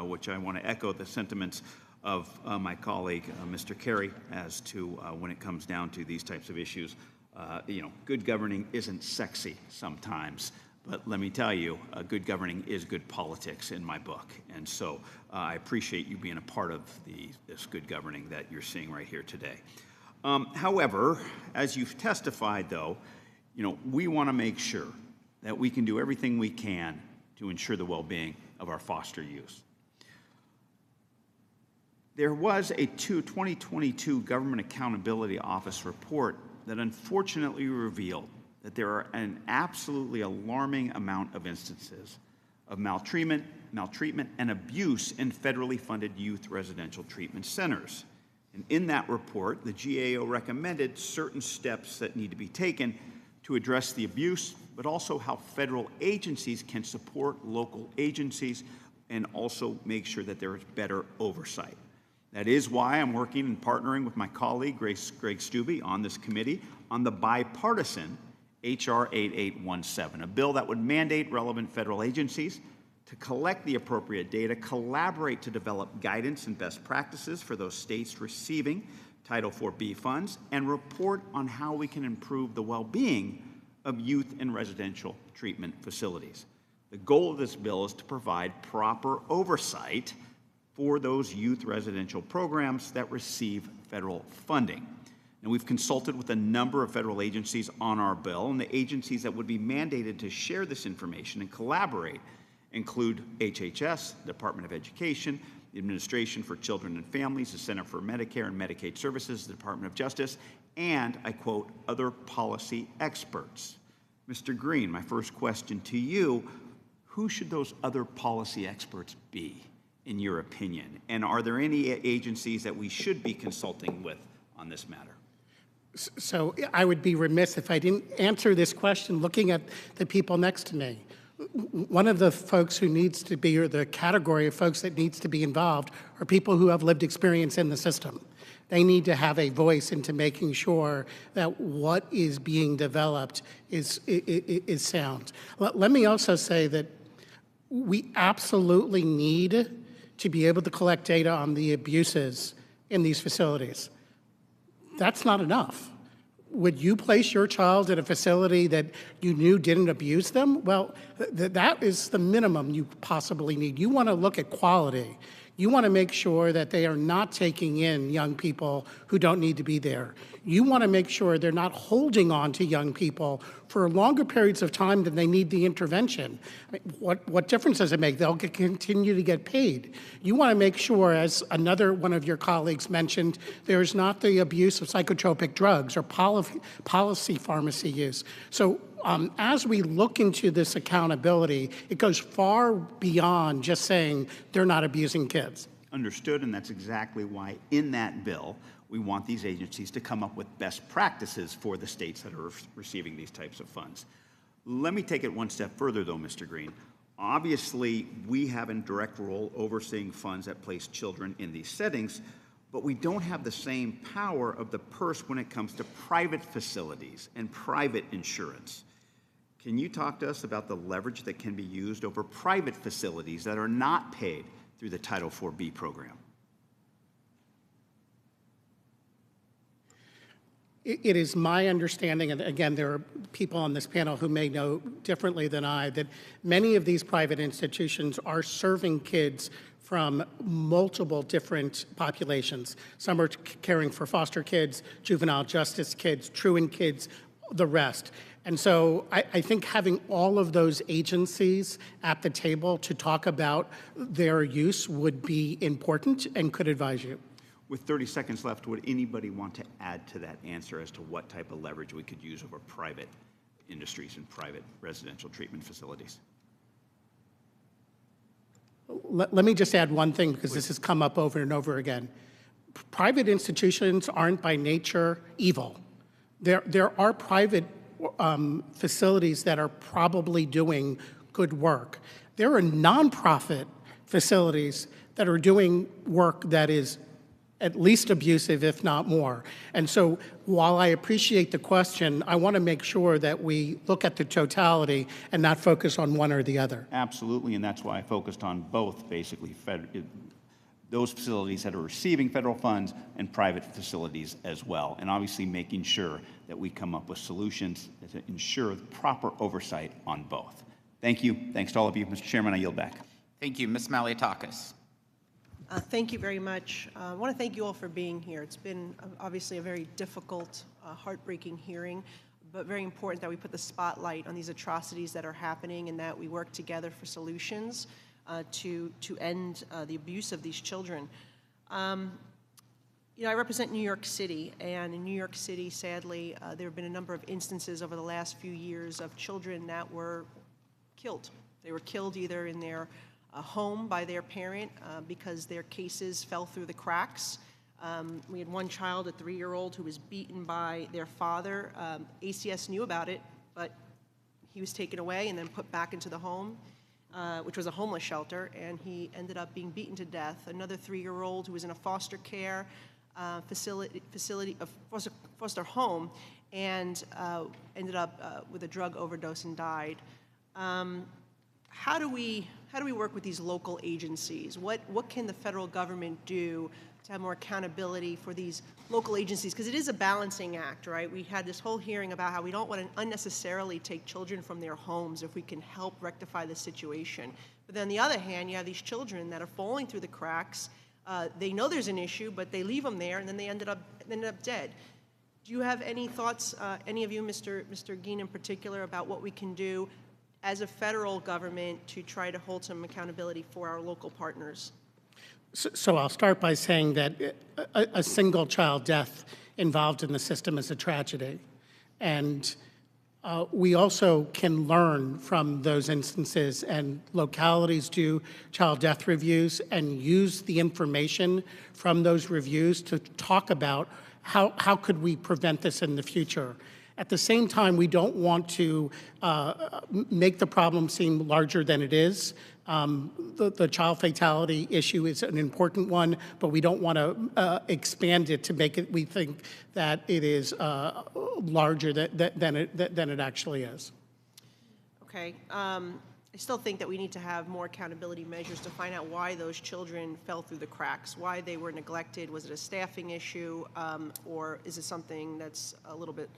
which I want to echo the sentiments of my colleague, Mr. Kerry, as to when it comes down to these types of issues. Good governing isn't sexy sometimes, but let me tell you, good governing is good politics in my book. And so I appreciate you being a part of this good governing that you're seeing right here today. However, as you've testified, though, we want to make sure that we can do everything we can to ensure the well-being of our foster youth. There was a 2022 Government Accountability Office report that unfortunately revealed that there are an absolutely alarming amount of instances of maltreatment, and abuse in federally funded youth residential treatment centers. And in that report, the GAO recommended certain steps that need to be taken to address the abuse, but also how federal agencies can support local agencies and also make sure that there is better oversight. That is why I'm working and partnering with my colleague, Greg Stubbe, on this committee on the bipartisan H.R. 8817, a bill that would mandate relevant federal agencies to collect the appropriate data, collaborate to develop guidance and best practices for those states receiving Title IV-B funds, and report on how we can improve the well-being of youth in residential treatment facilities. The goal of this bill is to provide proper oversight for those youth residential programs that receive federal funding. And we've consulted with a number of federal agencies on our bill, and the agencies that would be mandated to share this information and collaborate include HHS, Department of Education, the Administration for Children and Families, the Center for Medicare and Medicaid Services, the Department of Justice, and, I quote, other policy experts. Mr. Green, my first question to you, who should those other policy experts be, in your opinion? And are there any agencies that we should be consulting with on this matter? So I would be remiss if I didn't answer this question looking at the people next to me. One of the folks who needs to be, or the category of folks that needs to be involved, are people who have lived experience in the system. They need to have a voice into making sure that what is being developed is sound. Let me also say that we absolutely need to be able to collect data on the abuses in these facilities. That's not enough. Would you place your child at a facility that you knew didn't abuse them? Well, that is the minimum you possibly need. You want to look at quality. You want to make sure that they are not taking in young people who don't need to be there. You want to make sure they're not holding on to young people for longer periods of time than they need the intervention. I mean, what difference does it make? They'll continue to get paid. You want to make sure, as another one of your colleagues mentioned, there's not the abuse of psychotropic drugs or policy pharmacy use. So as we look into this accountability, it goes far beyond just saying they're not abusing kids. Understood, and that's exactly why in that bill, we want these agencies to come up with best practices for the states that are receiving these types of funds. Let me take it one step further, though, Mr. Green. Obviously, we have a direct role overseeing funds that place children in these settings, but we don't have the same power of the purse when it comes to private facilities and private insurance. Can you talk to us about the leverage that can be used over private facilities that are not paid through the Title IV-B program? It is my understanding, and again, there are people on this panel who may know differently than I, that many of these private institutions are serving kids from multiple different populations. Some are caring for foster kids, juvenile justice kids, truant kids, the rest. And so I think having all of those agencies at the table to talk about their use would be important and could advise you. With 30 seconds left, would anybody want to add to that answer as to what type of leverage we could use over private industries and private residential treatment facilities? Let me just add one thing, because this has come up over and over again. Private institutions aren't by nature evil. There are private facilities that are probably doing good work. There are nonprofit facilities that are doing work that is at least abusive, if not more. And so while I appreciate the question, I want to make sure that we look at the totality and not focus on one or the other. Absolutely, and that's why I focused on both, basically, those facilities that are receiving federal funds and private facilities as well, and obviously making sure that we come up with solutions to ensure proper oversight on both. Thank you. Thanks to all of you. Mr. Chairman, I yield back. Thank you. Ms. Malliotakis. Thank you very much. I want to thank you all for being here. It's been obviously a very difficult, heartbreaking hearing, but very important that we put the spotlight on these atrocities that are happening and that we work together for solutions to end the abuse of these children. You know, I represent New York City, and in New York City, sadly, there have been a number of instances over the last few years of children that were killed. They were killed either in their home by their parent because their cases fell through the cracks. We had one child, a 3-year-old, who was beaten by their father. ACS knew about it, but he was taken away and then put back into the home, which was a homeless shelter, and he ended up being beaten to death. Another 3-year-old who was in a foster care foster home, and ended up with a drug overdose and died. How do we work with these local agencies? What can the federal government do to have more accountability for these local agencies? Because it is a balancing act, right? We had this whole hearing about how we don't want to unnecessarily take children from their homes if we can help rectify the situation. But then on the other hand, you have these children that are falling through the cracks. They know there's an issue, but they leave them there, and then they ended up dead. Do you have any thoughts, any of you, Mr. Geen in particular, about what we can do as a federal government to try to hold some accountability for our local partners? So I'll start by saying that a single child death involved in the system is a tragedy. And we also can learn from those instances, and localities do child death reviews and use the information from those reviews to talk about how could we prevent this in the future. At the same time, we don't want to make the problem seem larger than it is. The child fatality issue is an important one, but we don't want to expand it to make it, we think that it is larger than it actually is. Okay. I still think that we need to have more accountability measures to find out why those children fell through the cracks, why they were neglected. Was it a staffing issue, or is it something that's a little bit...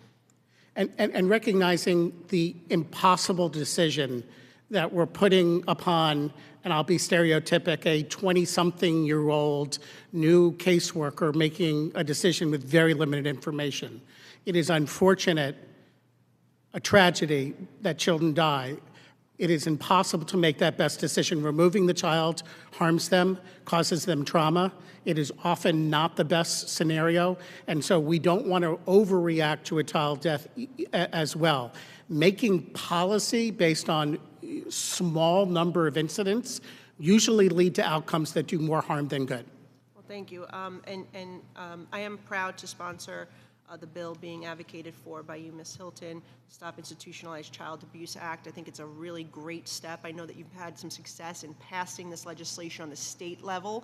And recognizing the impossible decision that we're putting upon, and I'll be stereotypic, a 20-something-year-old new caseworker making a decision with very limited information. It is unfortunate, a tragedy that children die. It is impossible to make that best decision. Removing the child harms them, causes them trauma. It is often not the best scenario, and so we don't want to overreact to a child death as well. Making policy based on small number of incidents usually lead to outcomes that do more harm than good. Well, thank you. I am proud to sponsor the bill being advocated for by you, Ms. Hilton, Stop Institutionalized Child Abuse Act. I think it's a really great step. I know that you've had some success in passing this legislation on the state level.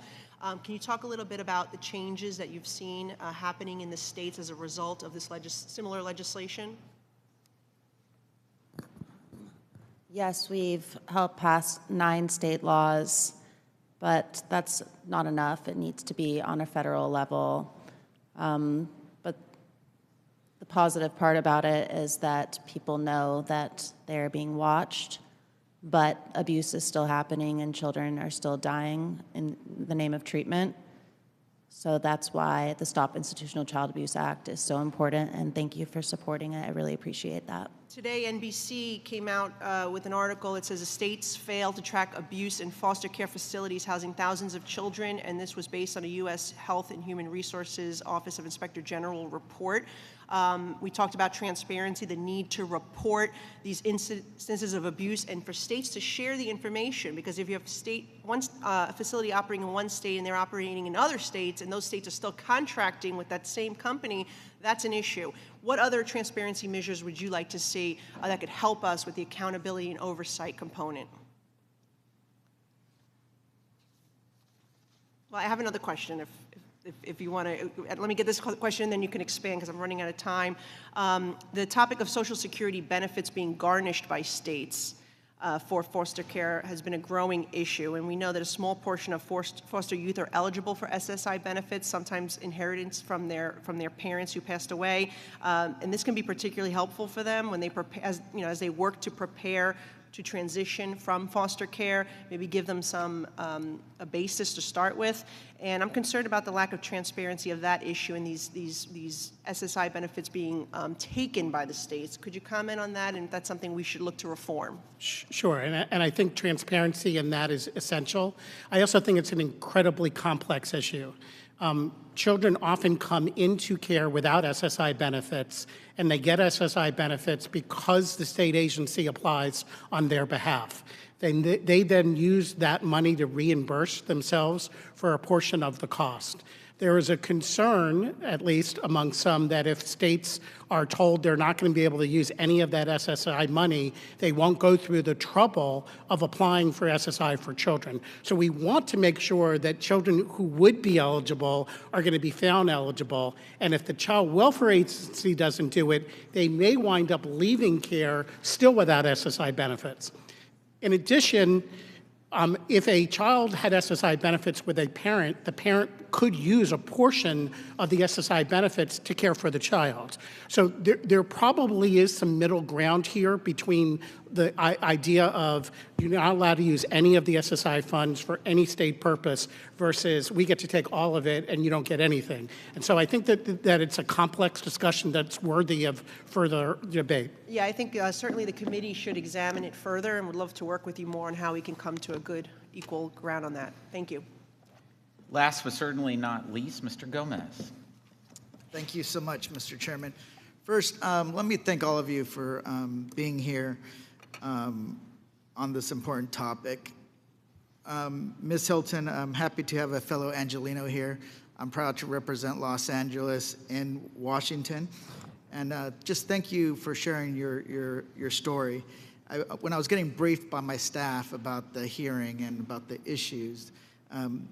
Can you talk a little bit about the changes that you've seen happening in the states as a result of this similar legislation? Yes, we've helped pass 9 state laws, but that's not enough. It needs to be on a federal level. But the positive part about it is that people know that they're being watched, but abuse is still happening and children are still dying in the name of treatment. So that's why the Stop Institutional Child Abuse Act is so important, and thank you for supporting it. I really appreciate that. Today, NBC came out with an article that says the states fail to track abuse in foster care facilities housing thousands of children, and this was based on a U.S. Health and Human Resources Office of Inspector General report. We talked about transparency, the need to report these instances of abuse, and for states to share the information, because if you have one facility operating in one state and they're operating in other states, and those states are still contracting with that same company, that's an issue. What other transparency measures would you like to see that could help us with the accountability and oversight component? Well, I have another question if you want to. Let me get this question, then you can expand because I'm running out of time. The topic of Social Security benefits being garnished by states for foster care has been a growing issue, and we know that a small portion of foster youth are eligible for SSI benefits, sometimes inheritance from their parents who passed away, and this can be particularly helpful for them when they as they work to prepare to transition from foster care, maybe give them a basis to start with. And I'm concerned about the lack of transparency of that issue and these SSI benefits being taken by the states. Could you comment on that, and if that's something we should look to reform? Sure, and I think transparency in that is essential. I also think it's an incredibly complex issue. Children often come into care without SSI benefits, and they get SSI benefits because the state agency applies on their behalf. They then use that money to reimburse themselves for a portion of the cost. There is a concern, at least among some, that if states are told they're not going to be able to use any of that SSI money, they won't go through the trouble of applying for SSI for children. So we want to make sure that children who would be eligible are going to be found eligible. And if the Child Welfare Agency doesn't do it, they may wind up leaving care still without SSI benefits. In addition, if a child had SSI benefits with a parent, the parent could use a portion of the SSI benefits to care for the child. So there probably is some middle ground here between the idea of you're not allowed to use any of the SSI funds for any state purpose versus we get to take all of it and you don't get anything. And so I think that it's a complex discussion that's worthy of further debate. Yeah, I think certainly the committee should examine it further, and would love to work with you more on how we can come to a good equal ground on that. Thank you. Last but certainly not least, Mr. Gomez. Thank you so much, Mr. Chairman. First, let me thank all of you for being here on this important topic. Ms. Hilton, I'm happy to have a fellow Angelino here. I'm proud to represent Los Angeles and Washington. And just thank you for sharing your story. When I was getting briefed by my staff about the hearing and about the issues,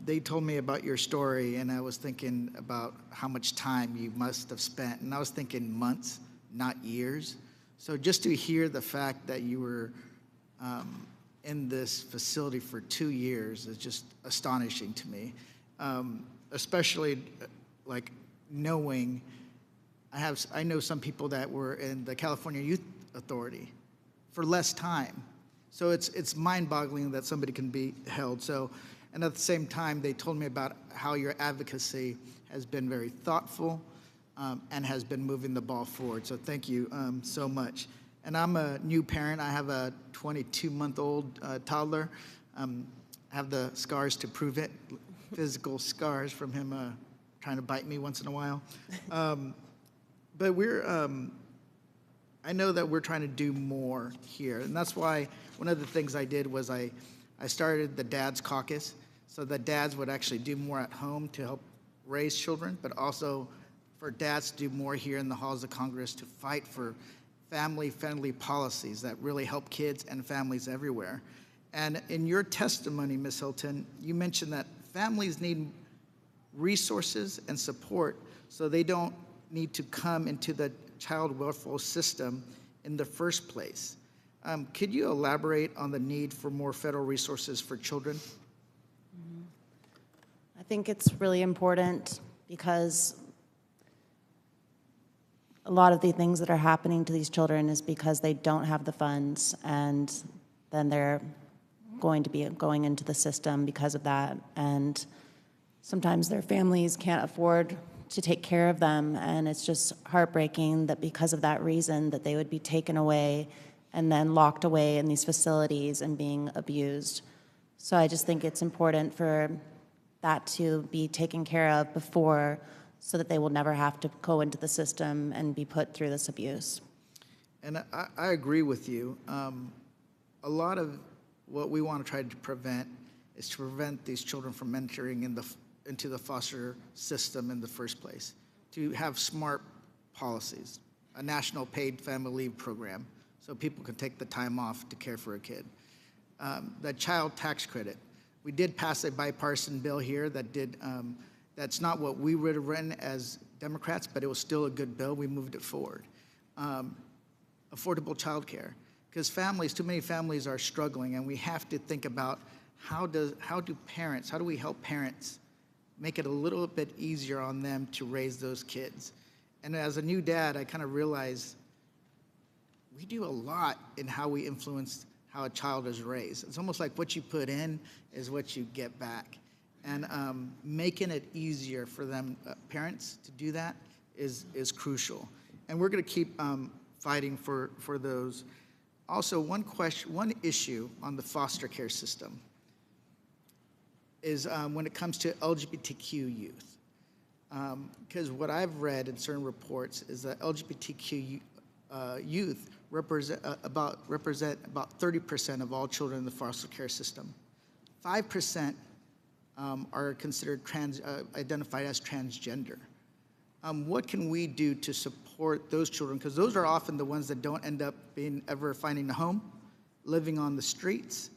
they told me about your story, and I was thinking about how much time you must have spent, and I was thinking months, not years. So just to hear the fact that you were in this facility for 2 years is just astonishing to me, especially like knowing, I know some people that were in the California Youth Authority for less time. So it's mind-boggling that somebody can be held. So, and at the same time, they told me about how your advocacy has been very thoughtful and has been moving the ball forward. So thank you so much. And I'm a new parent. I have a 22-month-old toddler. I have the scars to prove it, physical scars from him trying to bite me once in a while. But I know that we're trying to do more here. And that's why one of the things I did was I started the Dads Caucus, so that dads would actually do more at home to help raise children, but also for dads to do more here in the halls of Congress to fight for family-friendly policies that really help kids and families everywhere. And in your testimony, Ms. Hilton, you mentioned that families need resources and support so they don't need to come into the child welfare system in the first place. Could you elaborate on the need for more federal resources for children? I think it's really important because a lot of the things that are happening to these children is because they don't have the funds, and then they're going to be going into the system because of that. And sometimes their families can't afford to take care of them, and it's just heartbreaking that because of that reason that they would be taken away and then locked away in these facilities and being abused. So I just think it's important for that to be taken care of before, so that they will never have to go into the system and be put through this abuse. And I agree with you. A lot of what we want to try to prevent is to prevent these children from entering into the foster system in the first place, to have smart policies, a national paid family leave program, so people can take the time off to care for a kid. The child tax credit. We did pass a bipartisan bill here that did, that's not what we would have written as Democrats, but it was still a good bill. We moved it forward. Affordable child care, because too many families are struggling, and we have to think about how do we help parents make it a little bit easier on them to raise those kids. And as a new dad, I kind of realized we do a lot in how we influence how a child is raised. It's almost like what you put in is what you get back. And making it easier for them, parents, to do that is crucial. And we're going to keep fighting for those. Also, one issue on the foster care system is when it comes to LGBTQ youth. Because what I've read in certain reports is that LGBTQ youth represent about 30% of all children in the foster care system. 5% are considered identified as transgender. What can we do to support those children? Because those are often the ones that don't end up ever finding a home, living on the streets,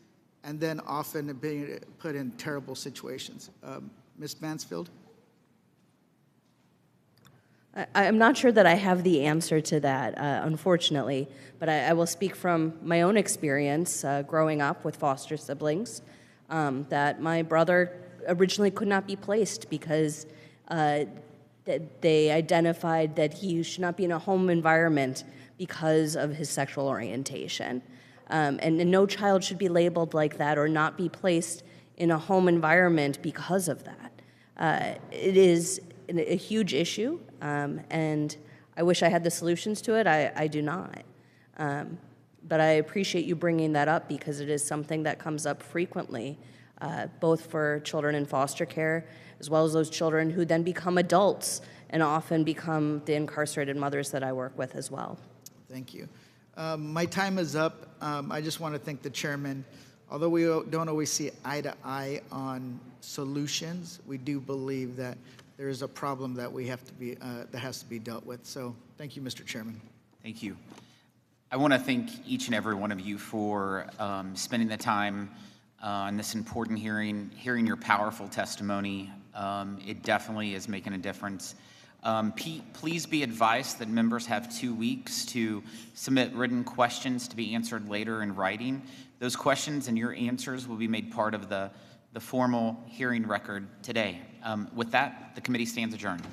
and then often being put in terrible situations. Ms. Mansfield? I'm not sure that I have the answer to that, unfortunately, but I will speak from my own experience growing up with foster siblings, that my brother originally could not be placed because they identified that he should not be in a home environment because of his sexual orientation. And no child should be labeled like that or not be placed in a home environment because of that. It is a huge issue, and I wish I had the solutions to it. I do not. But I appreciate you bringing that up because it is something that comes up frequently, both for children in foster care, as well as those children who then become adults and often become the incarcerated mothers that I work with as well. Thank you. My time is up. I just want to thank the chairman. Although we don't always see eye to eye on solutions, we do believe that there is a problem that that has to be dealt with. So thank you, Mr. Chairman. Thank you. I want to thank each and every one of you for spending the time on this important hearing, hearing your powerful testimony. It definitely is making a difference. Please be advised that members have 2 weeks to submit written questions to be answered later in writing. Those questions and your answers will be made part of the formal hearing record today. With that, the committee stands adjourned.